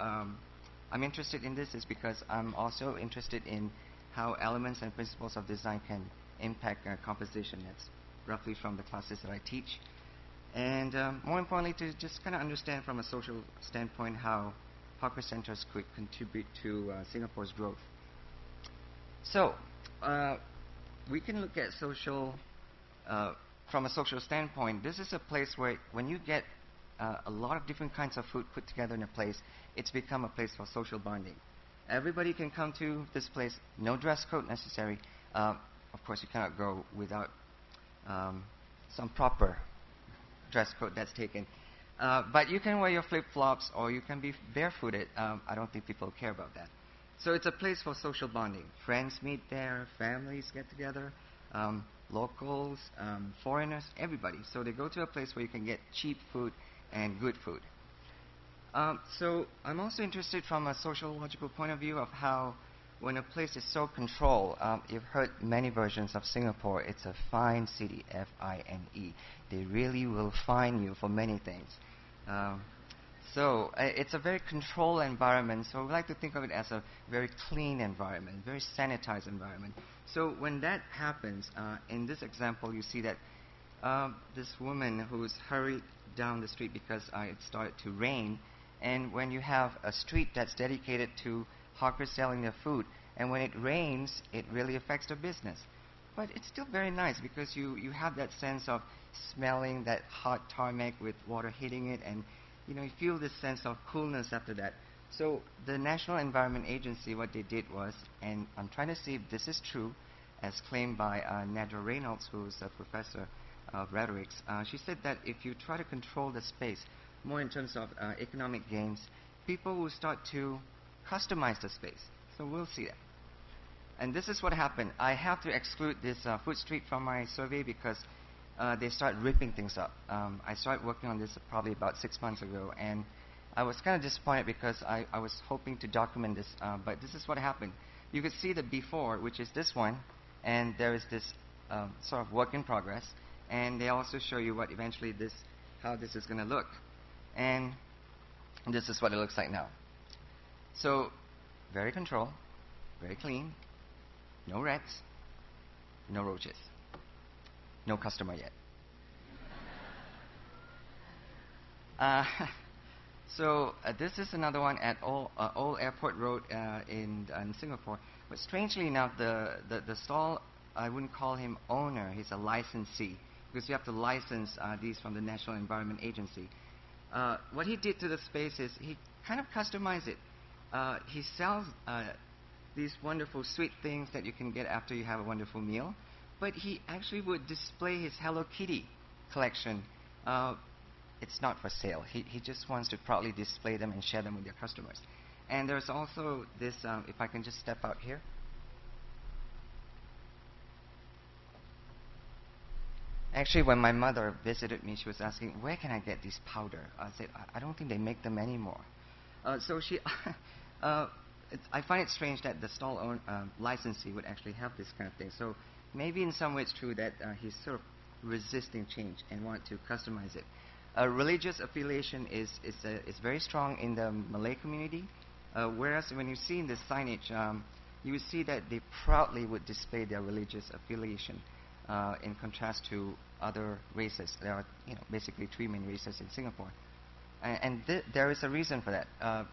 I'm interested in this is because I'm also interested in how elements and principles of design can impact composition. That's roughly from the classes that I teach. And more importantly, to just kind of understand from a social standpoint how hawker centers could contribute to Singapore's growth. So, we can look at social, from a social standpoint. This is a place where when you get a lot of different kinds of food put together in a place, it's become a place for social bonding. Everybody can come to this place, no dress code necessary. Of course, you cannot go without some proper dress code that's taken. But you can wear your flip-flops or you can be barefooted. I don't think people care about that. So it's a place for social bonding. Friends meet there, families get together, locals, foreigners, everybody. So they go to a place where you can get cheap food and good food. So I'm also interested from a sociological point of view of how when a place is so controlled, you've heard many versions of Singapore. It's a fine city, F-I-N-E. They really will fine you for many things. So it's a very controlled environment. So we like to think of it as a very clean environment, very sanitized environment. So when that happens, in this example, you see that this woman who's hurried down the street because it started to rain. And when you have a street that's dedicated to hawkers selling their food, and when it rains, it really affects the business. But it's still very nice because you have that sense of smelling that hot tarmac with water hitting it, and you feel this sense of coolness after that. So the National Environment Agency, what they did was, and I'm trying to see if this is true, as claimed by Nedra Reynolds, who's a professor of rhetorics. She said that if you try to control the space, more in terms of economic gains, people will start to customize the space. So we'll see that. And this is what happened. I have to exclude this food street from my survey because they start ripping things up. I started working on this probably about 6 months ago, and I was kind of disappointed because I was hoping to document this, but this is what happened. You could see the before, which is this one, and there is this sort of work in progress, and they also show you what eventually how this is going to look. And this is what it looks like now. So, very controlled, very clean, no rats, no roaches, no customer yet. So this is another one at Old Airport Road in Singapore. But strangely enough, the stall, I wouldn't call him owner. He's a licensee because you have to license these from the National Environment Agency. What he did to the space is he kind of customized it. He sells these wonderful sweet things that you can get after you have a wonderful meal, but he actually would display his Hello Kitty collection. It's not for sale. He just wants to proudly display them and share them with their customers. And there's also this, if I can just step out here. Actually, when my mother visited me, she was asking, where can I get this powder? I said, I don't think they make them anymore. So she, I find it strange that the stall licensee would actually have this kind of thing. So maybe in some way it's true that he's sort of resisting change and wanted to customize it. Religious affiliation is very strong in the Malay community, whereas when you see in the signage, you would see that they proudly would display their religious affiliation in contrast to other races. There are basically three main races in Singapore, and there is a reason for that.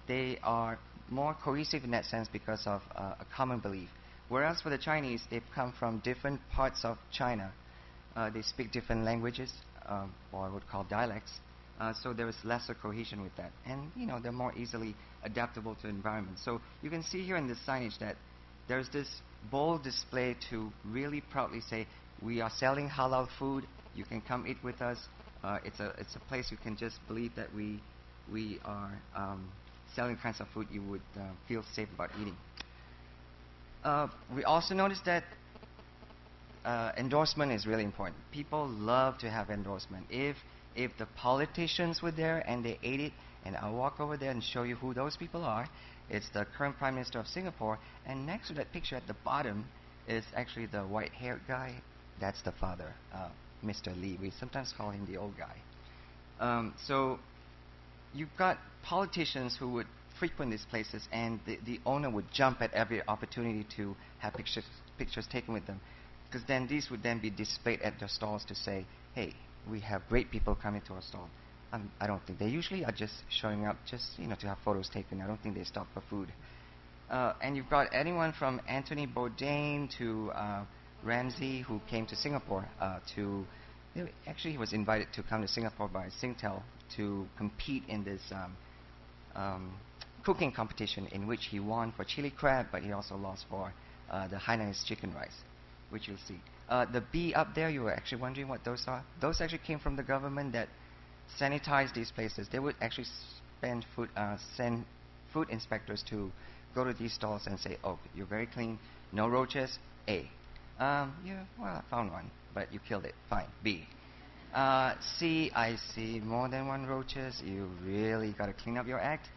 They are more cohesive in that sense because of a common belief. Whereas for the Chinese, they've come from different parts of China. They speak different languages, or I would call dialects. So there is lesser cohesion with that. And, they're more easily adaptable to environment. So you can see here in this signage that there's this bold display to really proudly say, we are selling halal food. You can come eat with us. It's a place you can just believe that we are selling kinds of food you would feel safe about eating. We also noticed that endorsement is really important. People love to have endorsement. If the politicians were there and they ate it, and I'll walk over there and show you who those people are. It's the current Prime Minister of Singapore, and next to that picture at the bottom is actually the white-haired guy. That's the father, Mr. Lee. We sometimes call him the old guy. So you've got politicians who would frequent these places, and the owner would jump at every opportunity to have pictures taken with them, because then these would then be displayed at their stalls to say, hey, we have great people coming to our stall. I don't think they usually are just showing up just to have photos taken. I don't think they stop for food. And you've got anyone from Anthony Bourdain to Ramsey, who came to Singapore actually he was invited to come to Singapore by Singtel to compete in this cooking competition, in which he won for chili crab, but he also lost for the Hainanese chicken rice, which you'll see. The bee up there, you were actually wondering what those are. Those actually came from the government that sanitized these places. They would actually send food inspectors to go to these stalls and say, oh, you're very clean, no roaches. A. Yeah, well, I found one, but you killed it. Fine. B. C. I see more than one roaches. You really got to clean up your act.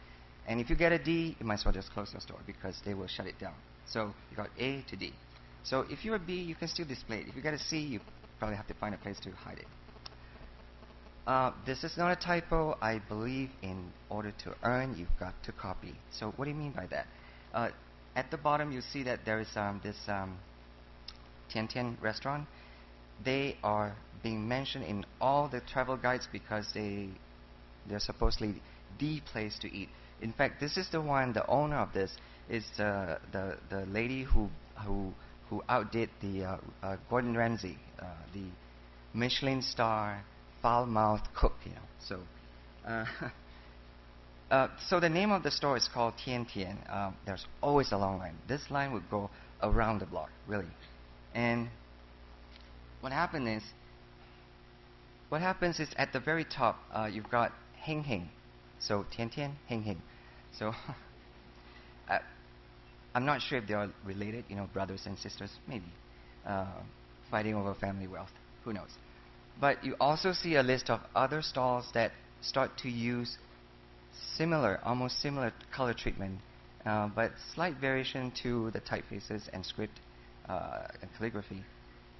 And if you get a D, you might as well just close your store, because they will shut it down. So you got A to D. So if you're a B, you can still display it. If you get a C, you probably have to find a place to hide it. This is not a typo. I believe in order to earn, you've got to copy. So what do you mean by that? At the bottom, you see that there is this Tian Tian restaurant. They are being mentioned in all the travel guides because they're supposedly the place to eat. In fact, this is the one. The owner of this is the lady who outdid the Gordon Ramsay, the Michelin star foul-mouthed cook. So, so the name of the store is called Tian Tian. There's always a long line. This line would go around the block, really. And what happens is at the very top you've got Heng Heng. So Tian Tian, Heng Heng. So I'm not sure if they are related, brothers and sisters, maybe, fighting over family wealth. Who knows? But you also see a list of other stalls that start to use almost similar color treatment, but slight variation to the typefaces and script and calligraphy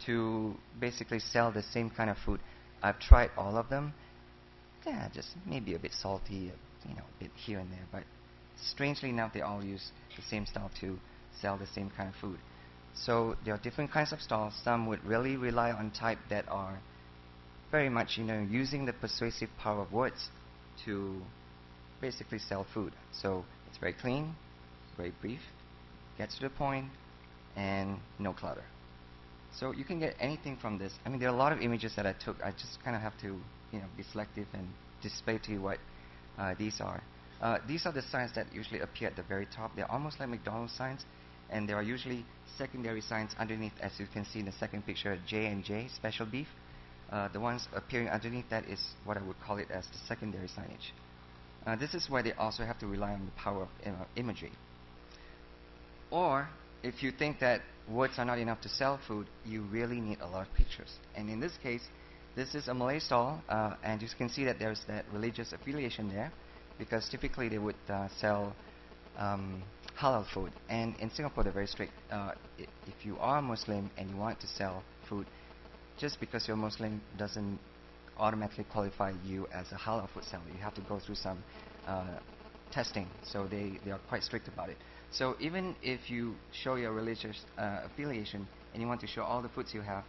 to basically sell the same kind of food. I've tried all of them. Yeah, just maybe a bit salty, a bit here and there, but strangely enough, they all use the same style to sell the same kind of food. So there are different kinds of stalls. Some would really rely on type that are very much, using the persuasive power of words to basically sell food. So it's very clean, very brief, gets to the point, and no clutter. So you can get anything from this. I mean, there are a lot of images that I took. I just kind of have to, be selective and display to you what these are. These are the signs that usually appear at the very top. They're almost like McDonald's signs, and there are usually secondary signs underneath, as you can see in the second picture, J&J, special beef. The ones appearing underneath that is what I would call it as the secondary signage. This is why they also have to rely on the power of imagery. Or, if you think that words are not enough to sell food, you really need a lot of pictures. And in this case, this is a Malay stall, and you can see that there's that religious affiliation there, because typically they would sell halal food. And in Singapore, they're very strict. If you are Muslim and you want to sell food, just because you're Muslim doesn't automatically qualify you as a halal food seller. You have to go through some testing, so they are quite strict about it. So even if you show your religious affiliation and you want to show all the foods you have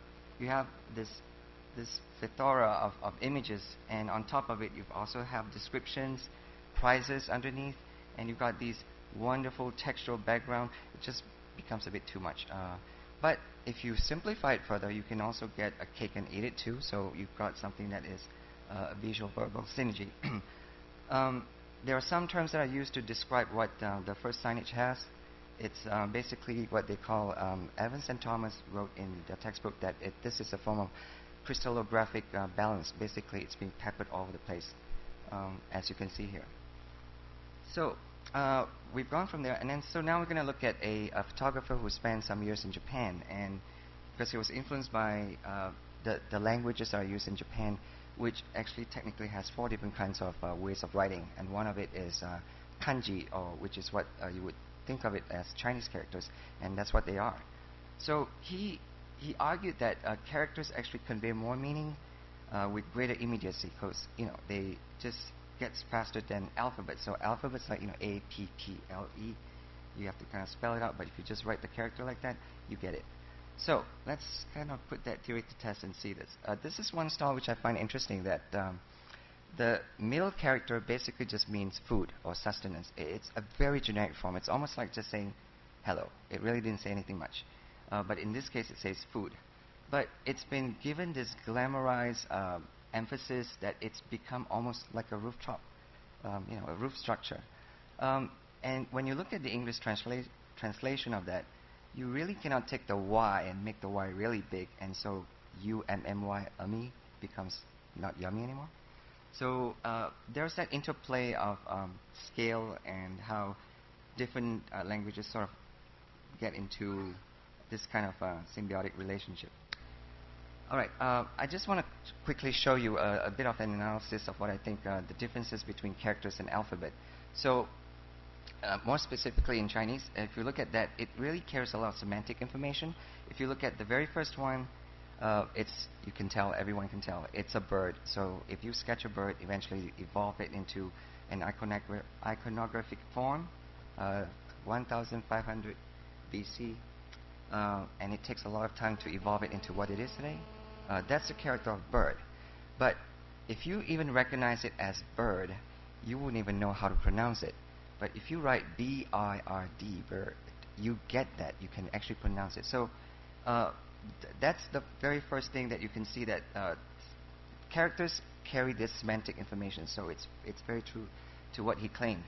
this plethora of images, and on top of it you also have descriptions, prices underneath, and you've got these wonderful textural background. It just becomes a bit too much. But if you simplify it further, you can also get a cake and eat it too. So you've got something that is a visual verbal synergy. There are some terms that are used to describe what the first signage has. It's basically what they call, Evans and Thomas wrote in the textbook that this is a form of crystallographic balance. Basically, it's being peppered all over the place, as you can see here. So we've gone from there, and then so now we're going to look at a photographer who spent some years in Japan, and because he was influenced by the languages that are used in Japan, which actually technically has 4 different kinds of ways of writing, and one of it is kanji, or which is what you would think of it as Chinese characters, and that's what they are. So he argued that characters actually convey more meaning with greater immediacy, because they just gets faster than alphabets. So alphabets like A, P, P, L, E, you have to kind of spell it out, but if you just write the character like that, you get it. So let's kind of put that theory to test and see this. This is one style which I find interesting, that the middle character basically just means food or sustenance. It's a very generic form. It's almost like just saying hello. It really didn't say anything much. But in this case, it says food. But it's been given this glamorized emphasis that it's become almost like a rooftop, a roof structure. And when you look at the English translation of that, you really cannot take the Y and make the Y really big, and so U-M-M-Y, ummy, becomes not yummy anymore. So there's that interplay of scale and how different languages sort of get into this kind of symbiotic relationship. All right, I just want to quickly show you a bit of an analysis of what I think the differences between characters and alphabet. So more specifically in Chinese, if you look at that, it really carries a lot of semantic information. If you look at the very first one, you can tell, everyone can tell, it's a bird. So if you sketch a bird, eventually evolve it into an iconographic form, 1500 BC, and it takes a lot of time to evolve it into what it is today. That's the character of bird. But if you even recognize it as bird, you wouldn't even know how to pronounce it. But if you write B-I-R-D, bird, you get that. You can actually pronounce it. So that's the very first thing that you can see, that characters carry this semantic information. So it's very true to what he claimed.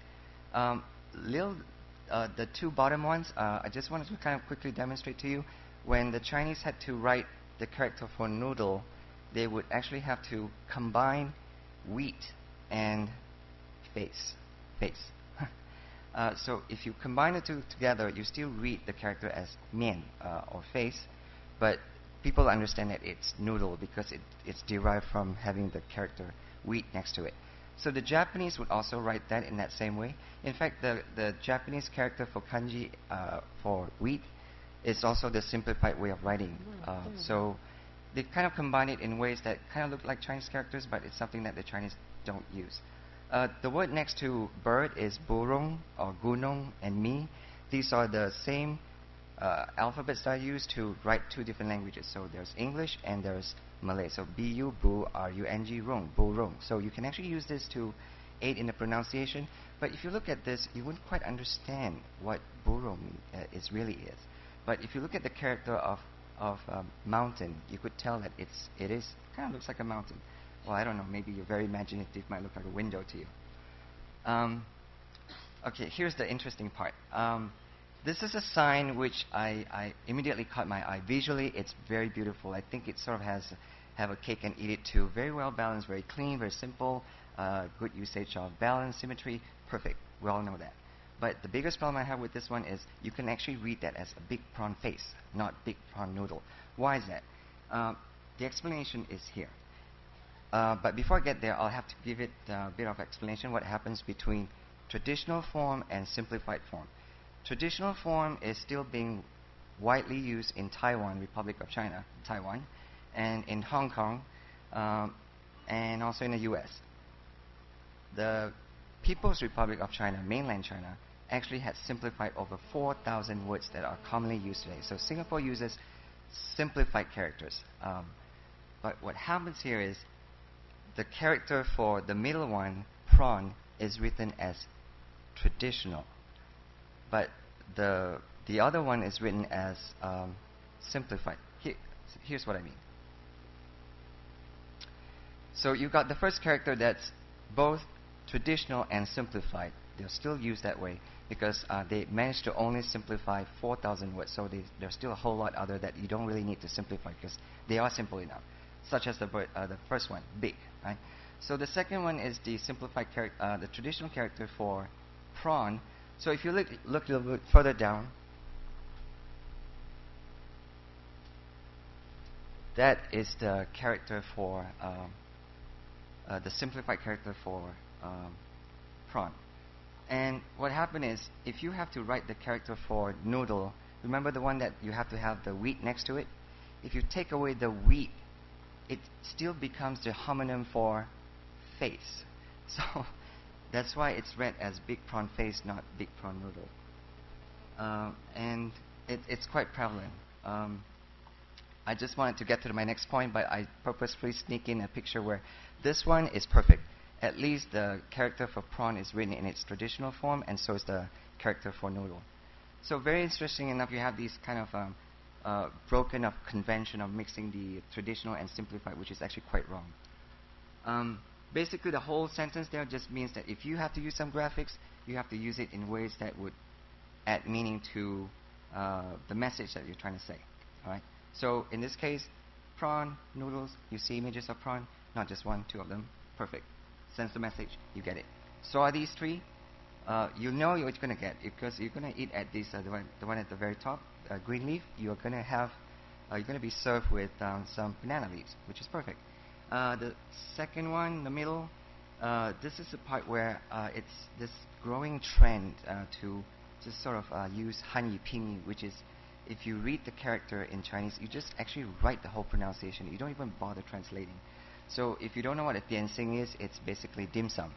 The 2 bottom ones, I just wanted to kind of quickly demonstrate to you. When the Chinese had to write the character for noodle, they would actually have to combine wheat and face. So if you combine the 2 together, you still read the character as mian, or face, but people understand that it's noodle because it's derived from having the character wheat next to it. So the Japanese would also write that in that same way. In fact, the Japanese character for kanji, for wheat, is also the simplified way of writing. So they kind of combine it in ways that kind of look like Chinese characters, but it's something that the Chinese don't use. The word next to bird is burong, or gunong, and mi. These are the same alphabets that are used to write 2 different languages. So there's English and there's Malay. So B-U, bu, R-U-N-G, rong, burong. So you can actually use this to aid in the pronunciation. But if you look at this, you wouldn't quite understand what burong really is. But if you look at the character of mountain, you could tell that it kind of looks like a mountain. Well, I don't know, maybe you're very imaginative, might look like a window to you. Okay, here's the interesting part. This is a sign which I immediately caught my eye. Visually, it's very beautiful. I think it sort of have a cake and eat it too. Very well balanced, very clean, very simple, good usage of balance, symmetry, perfect. We all know that. But the biggest problem I have with this one is you can actually read that as a big prawn face, not big prawn noodle. Why is that? The explanation is here. But before I get there, I'll have to give it a bit of explanation what happens between traditional form and simplified form. Traditional form is still being widely used in Taiwan, Republic of China, Taiwan, and in Hong Kong. and also in the US. The People's Republic of China, mainland China, actually had simplified over 4,000 words that are commonly used today. So Singapore uses simplified characters. But what happens here is the character for the middle one, prawn, is written as traditional. But the other one is written as simplified. Here's what I mean. So you got the first character that's both traditional and simplified. They're still used that way because they managed to only simplify 4,000 words. So there's still a whole lot other that you don't really need to simplify because they are simple enough, such as the first one, big. Right? So the second one is the simplified character, the traditional character for prawn. So if you look a little bit further down, that is the character for the simplified character for prawn. And what happened is, if you have to write the character for noodle, remember the one that you have to have the wheat next to it? If you take away the wheat, it still becomes the homonym for face. So that's why it's read as big prawn face, not big prawn noodle. And it's quite prevalent. I just wanted to get to my next point, but I purposefully sneak in a picture where this one is perfect. At least the character for prawn is written in its traditional form, and so is the character for noodle. So very interesting enough, you have these kind of broken up convention of mixing the traditional and simplified, which is actually quite wrong. Basically, the whole sentence there just means that if you have to use some graphics, you have to use it in ways that would add meaning to the message that you're trying to say. All right. So in this case, prawn, noodles, you see images of prawn, not just one, two of them, perfect. Sends the message, you get it. So are these three? You know what you're going to get because you're going to eat at this, the one at the very top, green leaf. You're going to have, you're going to be served with some banana leaves, which is perfect. The second one, the middle, this is the part where it's this growing trend to just sort of use hanyi pinyin, which is if you read the character in Chinese, you just actually write the whole pronunciation. You don't even bother translating. So if you don't know what a dianxing is, it's basically dim sum.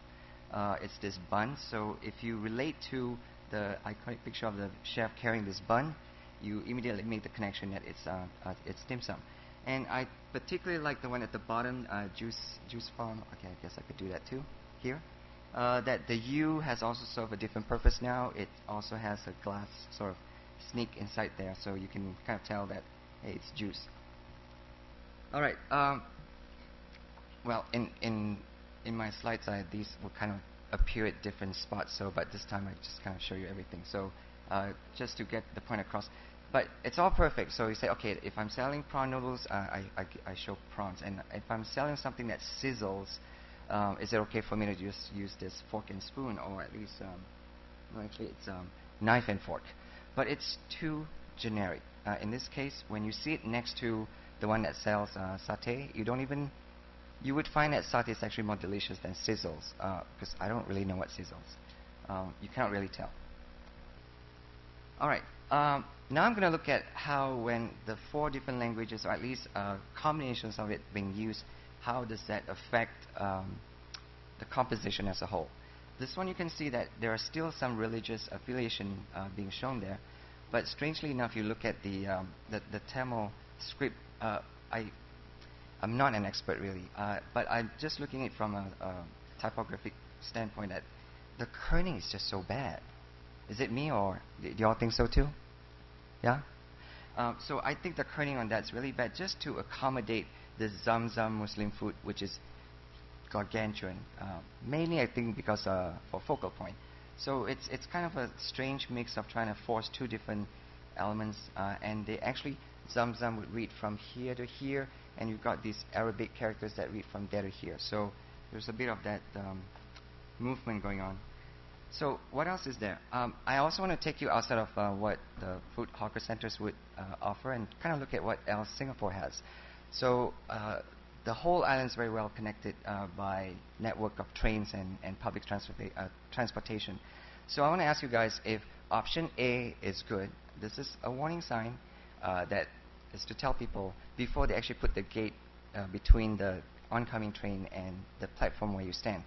It's this bun. So if you relate to the iconic picture of the chef carrying this bun, you immediately make the connection that it's dim sum. And I particularly like the one at the bottom, juice farm. Okay, I guess I could do that too here. That the U has also served a different purpose now. It also has a glass sort of sneak inside there, so you can kind of tell that, hey, it's juice. All right. Well, in my slides, these will kind of appear at different spots. So, but this time I just kind of show you everything. So, just to get the point across. But it's all perfect. So you say, okay, if I'm selling prawn noodles, I show prawns, and if I'm selling something that sizzles, is it okay for me to just use this fork and spoon, or at least, well, actually, it's knife and fork. But it's too generic. In this case, when you see it next to the one that sells satay, you would find that satay is actually more delicious than sizzles, because I don't really know what sizzles. You cannot really tell. All right. Now I'm going to look at how when the 4 different languages, or at least combinations of it being used, how does that affect the composition as a whole. This one you can see that there are still some religious affiliation being shown there, but strangely enough, you look at the Tamil script. I'm not an expert really, but I'm just looking at it from a typographic standpoint that the kerning is just so bad. Is it me, or do y'all think so too? Yeah? So I think the kerning on that's really bad, just to accommodate this Zamzam Muslim food, which is gargantuan. Mainly I think because for focal point. So it's kind of a strange mix of trying to force 2 different elements, and they actually, Zamzam would read from here to here, and you've got these Arabic characters that read from there to here. So there's a bit of that movement going on. So what else is there? I also want to take you outside of what the food hawker centers would offer, and kind of look at what else Singapore has. So the whole island is very well connected by network of trains and public transportation. So I want to ask you guys if option A is good. This is a warning sign that is to tell people before they actually put the gate between the oncoming train and the platform where you stand.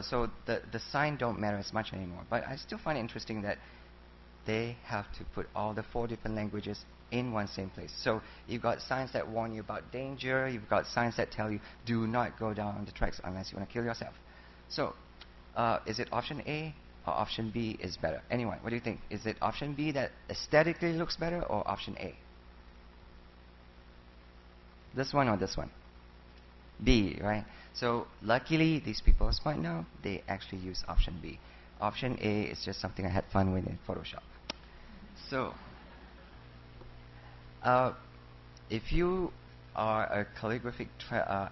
So the sign don't matter as much anymore. But I still find it interesting that they have to put all the 4 different languages in one same place. So you've got signs that warn you about danger. You've got signs that tell you do not go down the tracks unless you want to kill yourself. So is it option A or option B is better? Anyone, what do you think? Is it option B that aesthetically looks better or option A? This one or this one? B, right? So luckily these people are smart now. They actually use option B. Option A is just something I had fun with in Photoshop. So if you are a calligraphic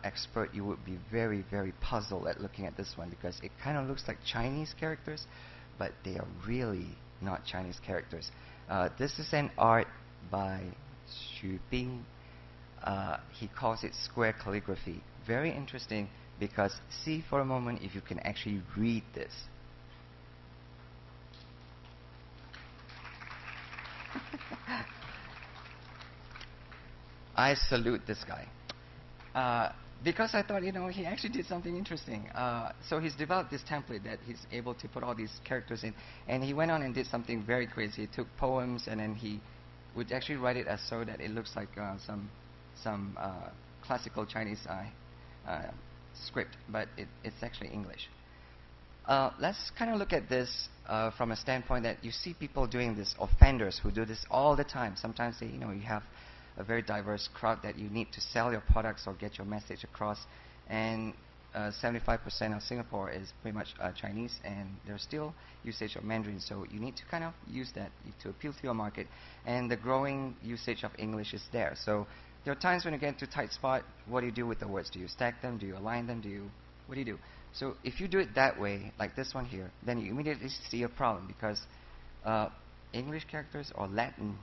expert, you would be very, very puzzled at looking at this one because it kind of looks like Chinese characters, but they are really not Chinese characters. This is an art by Xu Bing. He calls it square calligraphy. Very interesting because see for a moment if you can actually read this. I salute this guy. Because I thought, he actually did something interesting. So he's developed this template that he's able to put all these characters in. And he went on and did something very crazy. He took poems and then he would actually write it as so that it looks like some classical Chinese script, but it's actually English. Let's kind of look at this from a standpoint that you see people doing this, offenders who do this all the time. Sometimes they, you have a very diverse crowd that you need to sell your products or get your message across. And 75% of Singapore is pretty much Chinese, and there's still usage of Mandarin. So you need to kind of use that to appeal to your market. And the growing usage of English is there. So there are times when you get into a tight spot. What do you do with the words? Do you stack them? Do you align them? What do you do? So if you do it that way, like this one here, then you immediately see a problem because English characters or Latin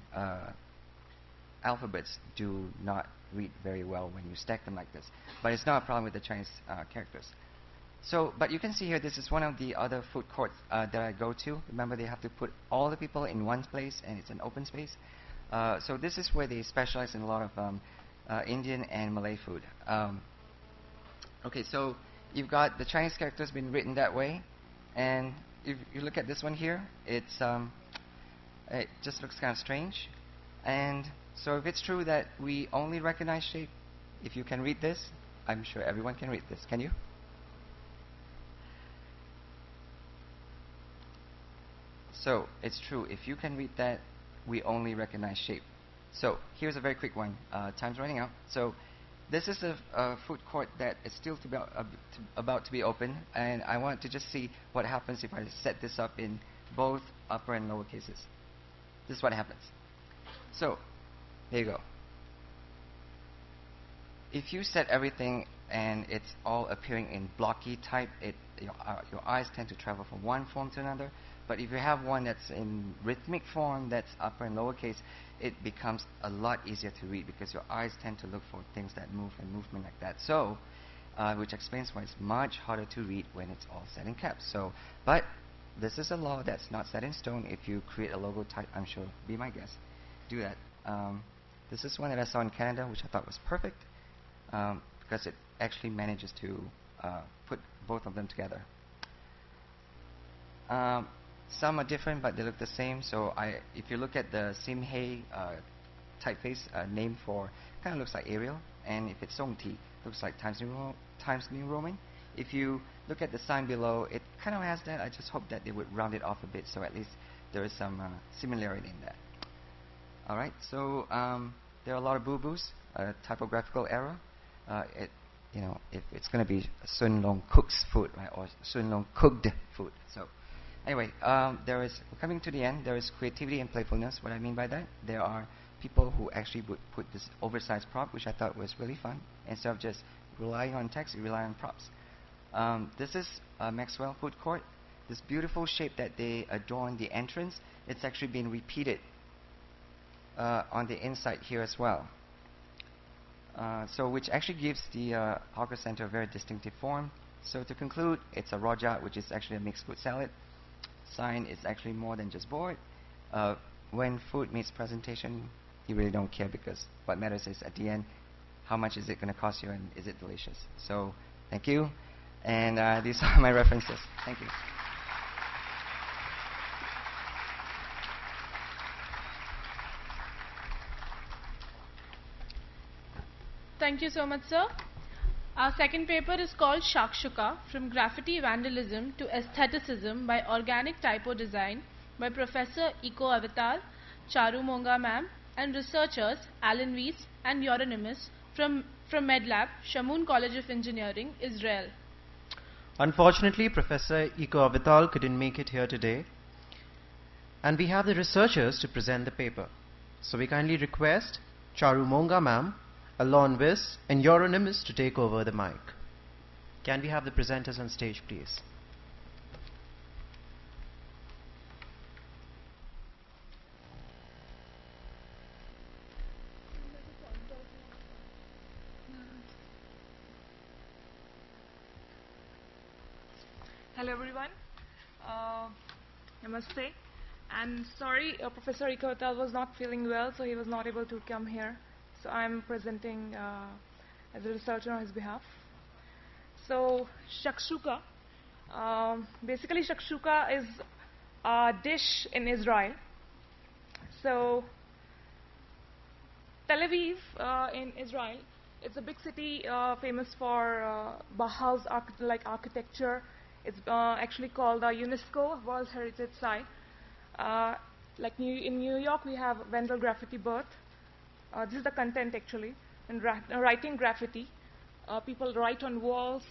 alphabets do not read very well when you stack them like this. But it's not a problem with the Chinese characters. So, but you can see here, this is one of the other food courts that I go to. Remember, they have to put all the people in one place, and it's an open space. So this is where they specialize in a lot of Indian and Malay food. Okay, so you've got the Chinese characters been written that way, and if you look at this one here, it just looks kind of strange. And so if it's true that we only recognize shape, if you can read this, I'm sure everyone can read this. Can you? So it's true. If you can read that, we only recognize shape. So here's a very quick one. Time's running out. So this is a food court that is still about to be open, and I want to just see what happens if I set this up in both upper and lower cases. This is what happens. So there you go. If you set everything and it's all appearing in blocky type, your eyes tend to travel from one form to another. But if you have one that's in rhythmic form, that's upper and lower case, it becomes a lot easier to read because your eyes tend to look for things that move and movement like that. So, which explains why it's much harder to read when it's all set in caps. So, but this is a law that's not set in stone. If you create a logo type, I'm sure, be my guest, do that. This is one that I saw in Canada, which I thought was perfect because it actually manages to put both of them together. Some are different, but they look the same. So if you look at the Simhei typeface name for, kind of looks like Arial, and if it's Songti, looks like Times New Roman. If you look at the sign below, it kind of has that. I just hope that they would round it off a bit, so at least there is some similarity in that. All right, so there are a lot of boo-boos, typographical error. If it's going to be Sun Long cooks food, right, or Sun Long cooked food. So anyway, coming to the end, there is creativity and playfulness. What I mean by that, there are people who actually would put this oversized prop, which I thought was really fun. Instead of just relying on text, you rely on props. This is Maxwell Food Court. This beautiful shape that they adorn the entrance, it's actually been repeated on the inside here as well. So which actually gives the hawker center a very distinctive form. So to conclude, it's a rojak, which is actually a mixed food salad. Sign is actually more than just board. When food meets presentation, you really don't care because what matters is at the end how much is it going to cost you and is it delicious. So thank you. And these are my references. Thank you. Thank you so much, sir. Our second paper is called Shakshuka, From Graffiti Vandalism to Aestheticism by Organic Typo Design by Professor Eco Avatar, Charu Monga ma'am, and researchers Alan Weiss and Euronymous from MedLab, Shamoon College of Engineering, Israel. Unfortunately, Professor Iko Avital couldn't make it here today, and we have the researchers to present the paper. So we kindly request Charu Monga ma'am, Alon Weiss, and Euronymous to take over the mic. Can we have the presenters on stage, please? Hello everyone, namaste, and sorry Professor Ikotal was not feeling well, so he was not able to come here, so I'm presenting as a researcher on his behalf. So shakshuka, basically shakshuka is a dish in Israel. So Tel Aviv in Israel, it's a big city famous for Bauhaus architecture. It's actually called the UNESCO World Heritage Site. Like in New York, we have Wendell Graffiti Birth. This is the content actually. And writing graffiti. People write on walls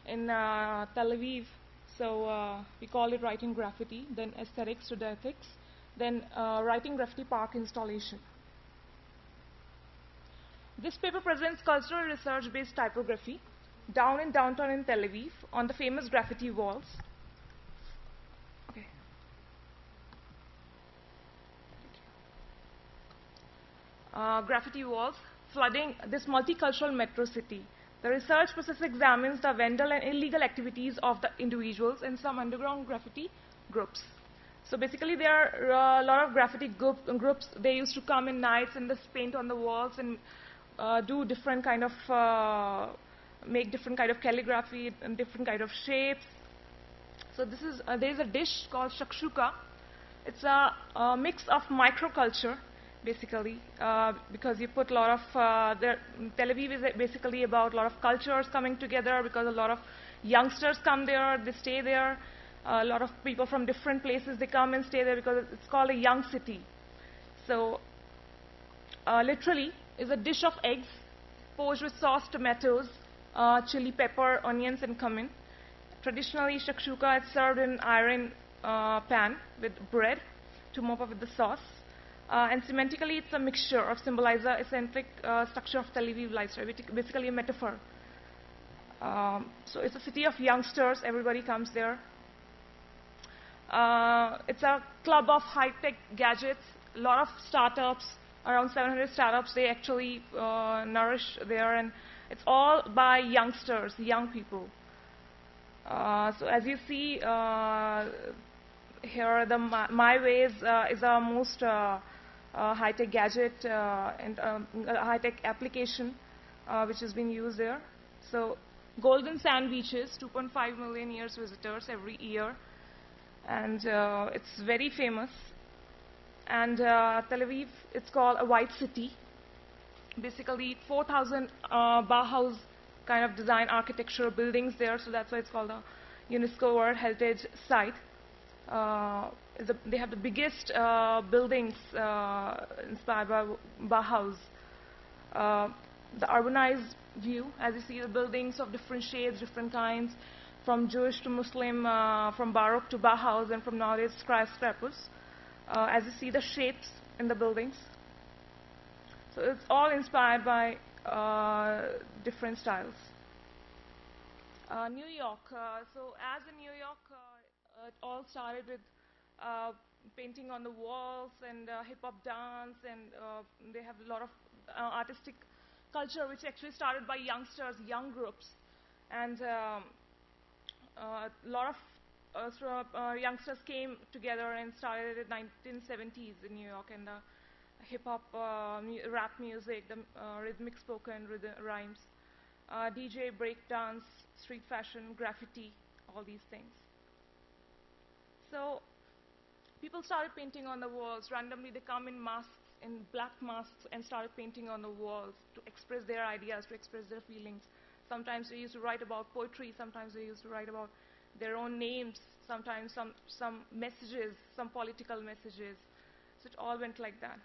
in Tel Aviv. So we call it writing graffiti. Then aesthetics to the ethics. Then writing graffiti park installation. This paper presents cultural research-based typography down in downtown in Tel Aviv on the famous graffiti walls. Okay. Graffiti walls flooding this multicultural metro city. The research process examines the vandal and illegal activities of the individuals in some underground graffiti groups. So basically there are a lot of graffiti groups. They used to come in nights and just paint on the walls and do different kind of make different kind of calligraphy and different kind of shapes. So this is there is a dish called shakshuka. It's a mix of microculture, basically, because you put a lot of Tel Aviv is basically about a lot of cultures coming together because a lot of youngsters come there, they stay there. A lot of people from different places they come and stay there because it's called a young city. So literally is a dish of eggs poached with sauce, tomatoes, chili pepper, onions and cumin. Traditionally shakshuka is served in iron pan with bread to mop up with the sauce. And semantically it's a mixture of symbolize the eccentric structure of Tel Aviv lifestyle, basically a metaphor. So it's a city of youngsters, everybody comes there. It's a club of high-tech gadgets, a lot of startups, around 700 startups they actually nourish there, and it's all by youngsters, young people. So as you see here, the My Way is our most high-tech gadget and high-tech application which has been used there. So golden sand beaches, 2.5 million years visitors every year, and it's very famous. And Tel Aviv, it's called a white city. Basically 4,000 Bauhaus kind of design architectural buildings there, so that's why it's called a UNESCO World Heritage Site. They have the biggest buildings inspired by Bauhaus. The urbanized view, as you see the buildings of different shades, different kinds, from Jewish to Muslim, from Baroque to Bauhaus, and from nowadays skyscrapers. As you see the shapes in the buildings. So it's all inspired by different styles. New York. So as in New York, it all started with painting on the walls and hip-hop dance, and they have a lot of artistic culture which actually started by youngsters, young groups. And a lot of youngsters came together and started in the 1970s in New York, and hip-hop, rap music, the rhythmic spoken rhymes, DJ, breakdance, street fashion, graffiti, all these things. So people started painting on the walls. Randomly, they come in masks, in black masks, and started painting on the walls to express their ideas, to express their feelings. Sometimes they used to write about poetry. Sometimes they used to write about their own names. Sometimes some messages, some political messages. So it all went like that.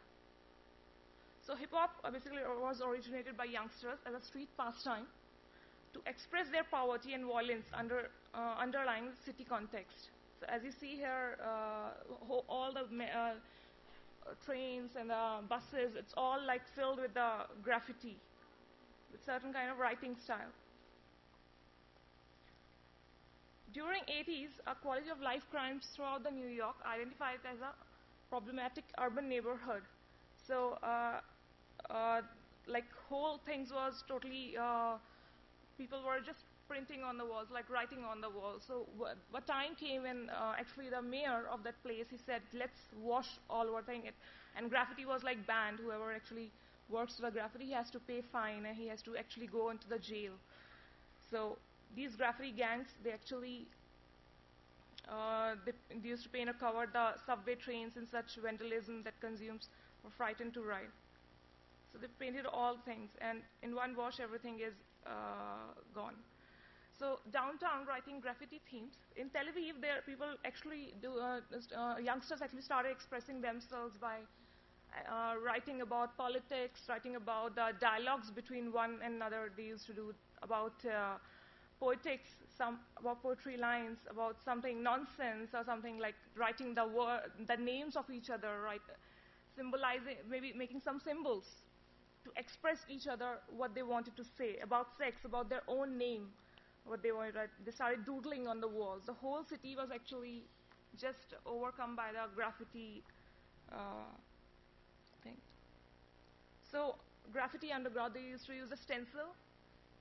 So hip-hop basically was originated by youngsters as a street pastime to express their poverty and violence underlying the city context. So as you see here, all the trains and the buses, it's all like filled with the graffiti, with certain kind of writing style. During 80s, quality of life crimes throughout the New York identified as a problematic urban neighborhood. So like whole things was totally, people were just printing on the walls, like writing on the walls. So what time came when actually the mayor of that place, he said, let's wash all over thing. And graffiti was like banned. Whoever actually works for the graffiti, he has to pay fine and he has to actually go into the jail. So these graffiti gangs, they actually they used to paint or cover the subway trains in such vandalism that consumers were frightened to ride. So they painted all things, and in one wash, everything is gone. So downtown, writing graffiti themes. In Tel Aviv, there people actually do, youngsters actually started expressing themselves by writing about politics, writing about the dialogues between one another. They used to do about poetics, about poetry lines, about something nonsense or something, like writing the names of each other, right? Symbolizing, maybe making some symbols to express each other what they wanted to say about sex, about their own name, what they wanted. Right? They started doodling on the walls. The whole city was actually just overcome by the graffiti thing. So graffiti underground, they used to use a stencil.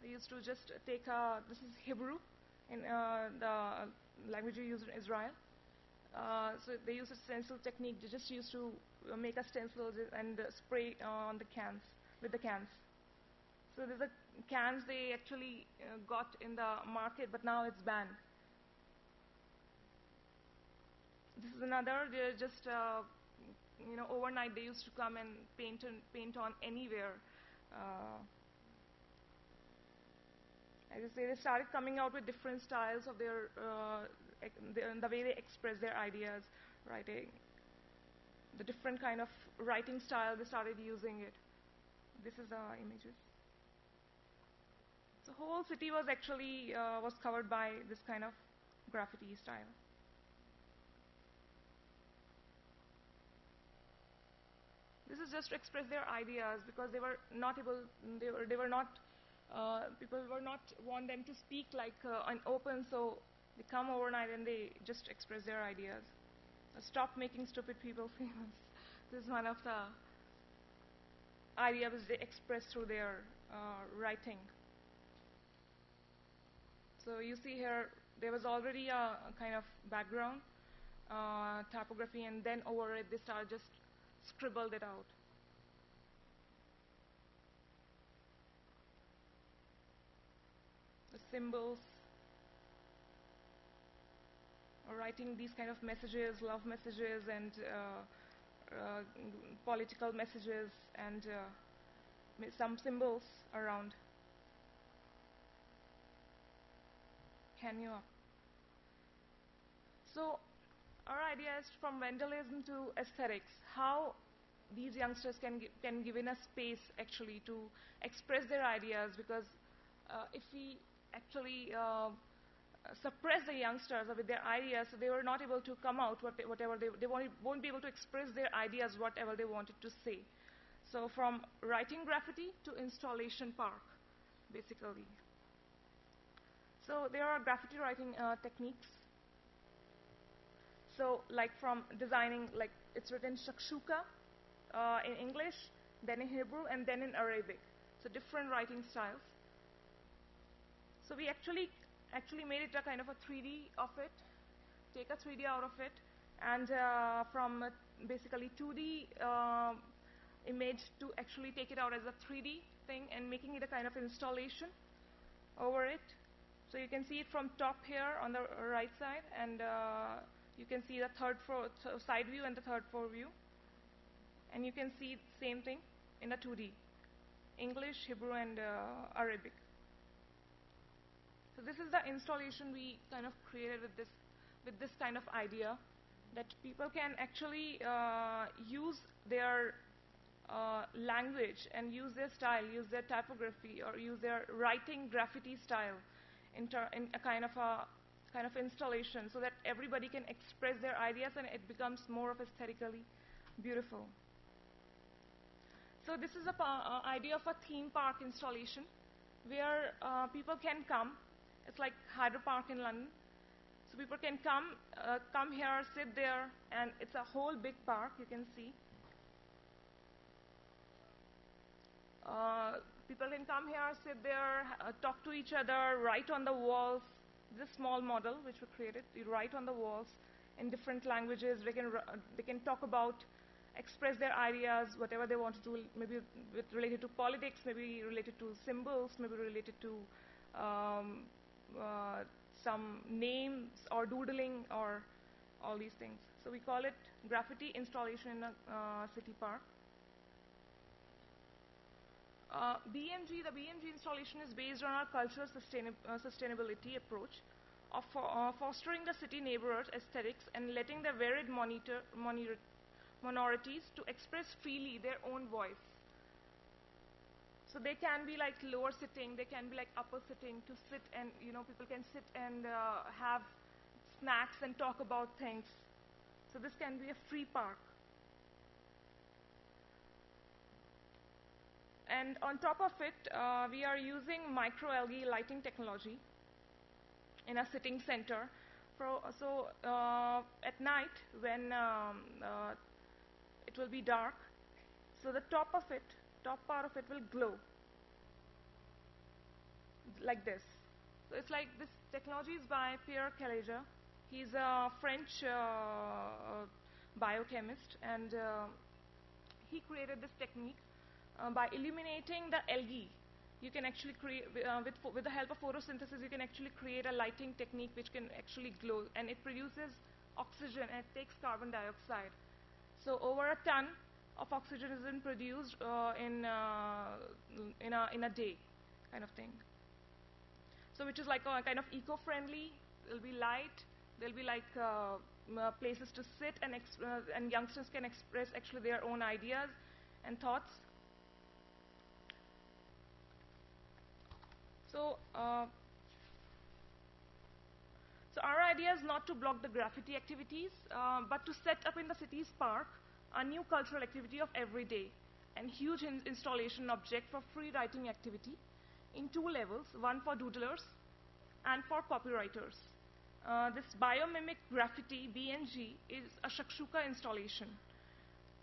They used to just take this is Hebrew, in the language we use in Israel. So they use a stencil technique. They just used to make a stencil and spray on the cans, with the cans. So there's a cans they actually got in the market, but now it's banned. This is another. They're just overnight they used to come and paint on anywhere. As I say, they started coming out with different styles of their the way they express their ideas, writing. The different kind of writing style, they started using it. This is the images. The whole city was actually was covered by this kind of graffiti style. This is just to express their ideas, because they were not able. They were not. People were not want them to speak like an open, so they come overnight and they just express their ideas. Stop making stupid people famous. This is one of the ideas they express through their writing. So you see here, there was already a kind of background, typography, and then over it they started just scribbled it out. The symbols, or writing these kind of messages, love messages, and political messages, and some symbols around. Can you? So our idea is from vandalism to aesthetics, how these youngsters can give in a space actually to express their ideas, because if we actually suppress the youngsters with their ideas, so they were not able to come out whatever they won't be able to express their ideas whatever they wanted to say. So from writing graffiti to installation park, basically. So there are graffiti writing techniques. So like from designing, like it's written shakshuka in English, then in Hebrew, and then in Arabic. So different writing styles. So we actually made it a kind of a 3D of it, take a 3D out of it, and from basically 2D image to actually take it out as a 3D thing and making it a kind of installation over it. So you can see it from top here on the right side, and you can see the third floor side view and the third floor view. And you can see the same thing in a 2D, English, Hebrew, and Arabic. So this is the installation we kind of created with this kind of idea, that people can actually use their language and use their style, use their typography, or use their writing graffiti style in a kind of installation, so that everybody can express their ideas and it becomes more of aesthetically beautiful. So this is an idea of a theme park installation where people can come. It's like Hyder Park in London. So people can come here, sit there, and it's a whole big park, you can see. People can come here, sit there, talk to each other, write on the walls. This small model which we created, you write on the walls in different languages. They can talk about, express their ideas, whatever they want to do, maybe related to politics, maybe related to symbols, maybe related to some names or doodling or all these things. So we call it graffiti installation in a city park. BMG, the BMG installation is based on our cultural sustainability approach of fostering the city neighborhood aesthetics and letting the varied minorities to express freely their own voice. So they can be like lower sitting, they can be like upper sitting, to sit and, people can sit and have snacks and talk about things. So this can be a free park. And on top of it, we are using microalgae lighting technology in a sitting center. So at night, when it will be dark, so the top part of it will glow like this. So it's like, this technology is by Pierre Calaja. He's a French biochemist, and he created this technique by illuminating the algae. You can actually create, with the help of photosynthesis, you can actually create a lighting technique which can actually glow, and it produces oxygen and it takes carbon dioxide. So over a ton of oxygen is produced in a day, kind of thing. So which is like a kind of eco-friendly. There'll be light. There'll be like places to sit, and youngsters can express actually their own ideas and thoughts. So, so our idea is not to block the graffiti activities, but to set up in the city's park a new cultural activity of every day, and huge installation object for free writing activity in 2 levels, one for doodlers and for copywriters. This biomimic graffiti, BNG, is a shakshuka installation.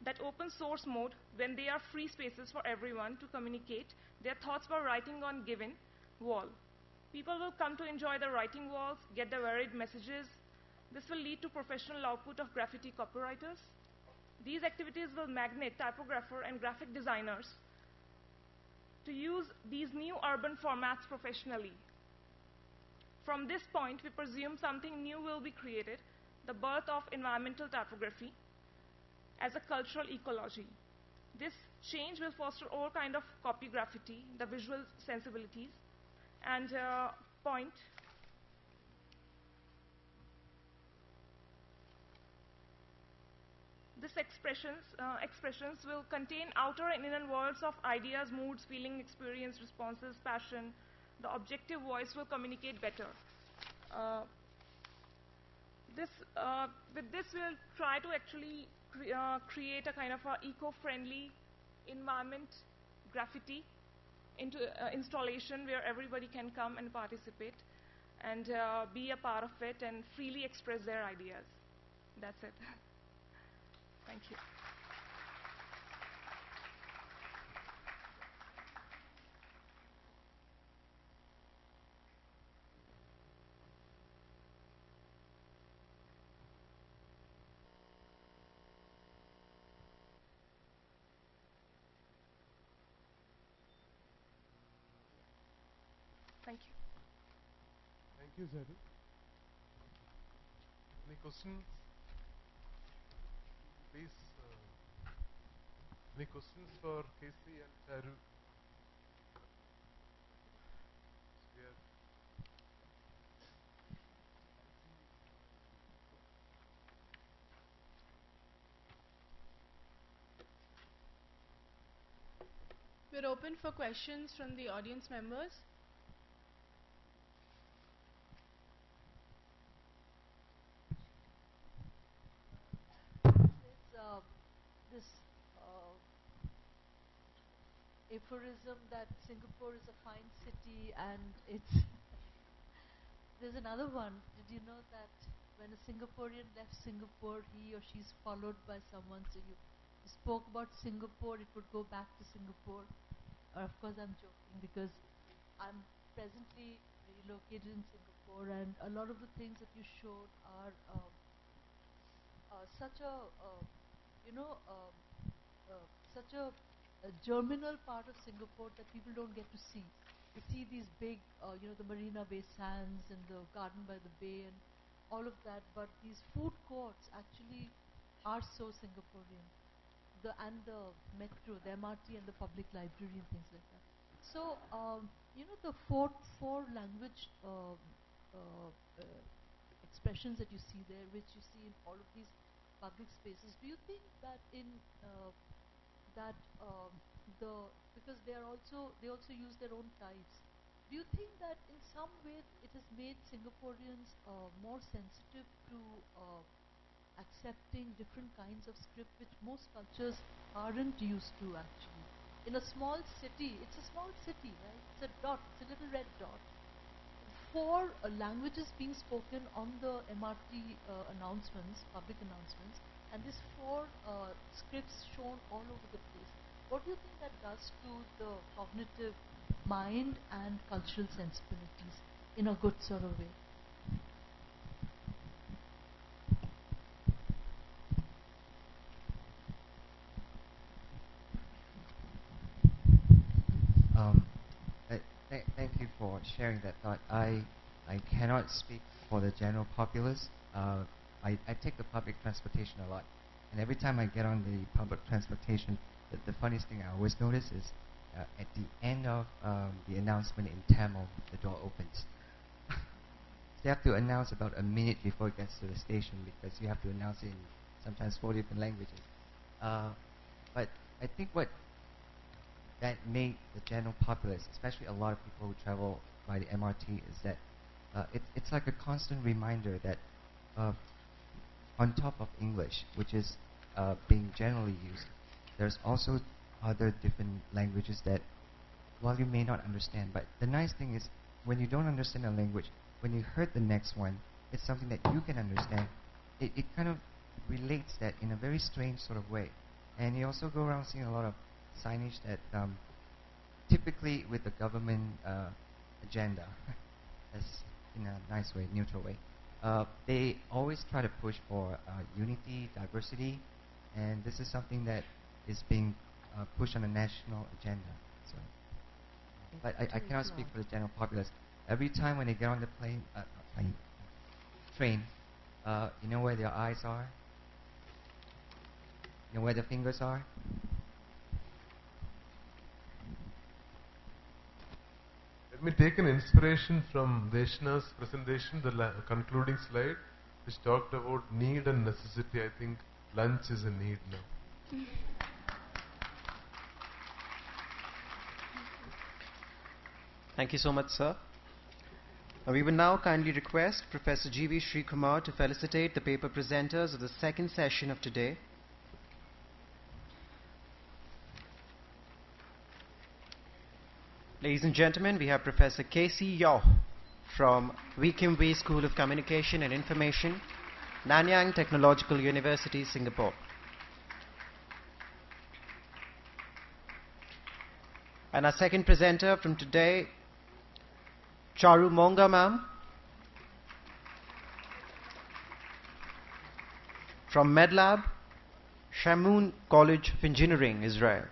That open source mode, when they are free spaces for everyone to communicate their thoughts by writing on given wall. People will come to enjoy the writing walls, get the varied messages. This will lead to professional output of graffiti copywriters. These activities will magnet typographer and graphic designers to use these new urban formats professionally. From this point, we presume something new will be created, the birth of environmental typography as a cultural ecology. This change will foster all kind of copy graffiti, the visual sensibilities, and point. These expressions will contain outer and inner worlds of ideas, moods, feeling, experience, responses, passion. The objective voice will communicate better. With this, we'll try to actually create a kind of a eco-friendly environment graffiti into installation where everybody can come and participate and be a part of it and freely express their ideas. That's it. Thank you. Thank you. Thank you, Zaru. Any questions? Please. Any questions for Casey and Charu? Here. We're open for questions from the audience members. This aphorism that Singapore is a fine city, and it's there's another one. Did you know that when a Singaporean left Singapore, he or she's followed by someone? So you spoke about Singapore, it would go back to Singapore. Of course, I'm joking because I'm presently relocated in Singapore, and a lot of the things that you showed are such a you know such a germinal part of Singapore that people don't get to see. They see these big, the Marina Bay Sands and the Garden by the Bay and all of that, but these food courts actually are so Singaporean. The metro, the MRT and the public library and things like that. So, the four language expressions that you see there, which you see in all of these public spaces, do you think that in that because they also use their own types. Do you think that in some way it has made Singaporeans more sensitive to accepting different kinds of script which most cultures aren't used to actually? In a small city, it's a small city, right? It's a dot, it's a little red dot. Four languages being spoken on the MRT announcements, public announcements, and these four scripts shown all over the place. What do you think that does to the cognitive mind and cultural sensibilities in a good sort of way? Thank you for sharing that thought. I cannot speak for the general populace. I take the public transportation a lot, and every time I get on the public transportation, the funniest thing I always notice is at the end of the announcement in Tamil, the door opens. They have to announce about a minute before it gets to the station because you have to announce it in sometimes 4 different languages. But I think what that made the general populace, especially a lot of people who travel by the MRT, is that it's like a constant reminder that on top of English, which is being generally used, there's also other different languages that, while you may not understand, but the nice thing is when you don't understand a language, when you heard the next one, it's something that you can understand. It kind of relates that in a very strange sort of way. And you also go around seeing a lot of signage that typically with the government agenda, as in a nice way, neutral way, they always try to push for unity, diversity, and this is something that is being pushed on a national agenda. So, but I cannot speak for the general populace. Every time when they get on the train, you know where their eyes are? You know where their fingers are? Let me take an inspiration from Deshna's presentation, the concluding slide, which talked about need and necessity. I think lunch is a need now. Thank you so much, sir. We will now kindly request Professor G.V. Srikumar to felicitate the paper presenters of the second session of today. Ladies and gentlemen, we have Professor K.C. Yao from Wee Kim Wee School of Communication and Information, Nanyang Technological University, Singapore. And our second presenter from today, Charu Monga ma'am from MedLab, Shamoun College of Engineering, Israel.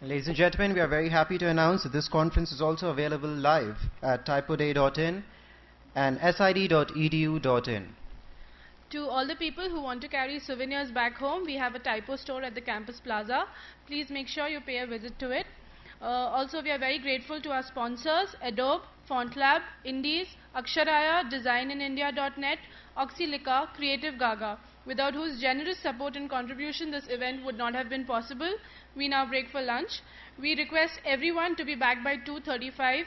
Ladies and gentlemen, we are very happy to announce that this conference is also available live at typoday.in and sid.edu.in. To all the people who want to carry souvenirs back home, we have a typo store at the campus plaza. Please make sure you pay a visit to it. Also, we are very grateful to our sponsors, Adobe, FontLab, Indies, Aksharaya, DesignInIndia.net, Oxylica, Creative Gaga, without whose generous support and contribution this event would not have been possible. We now break for lunch. We request everyone to be back by 2:35.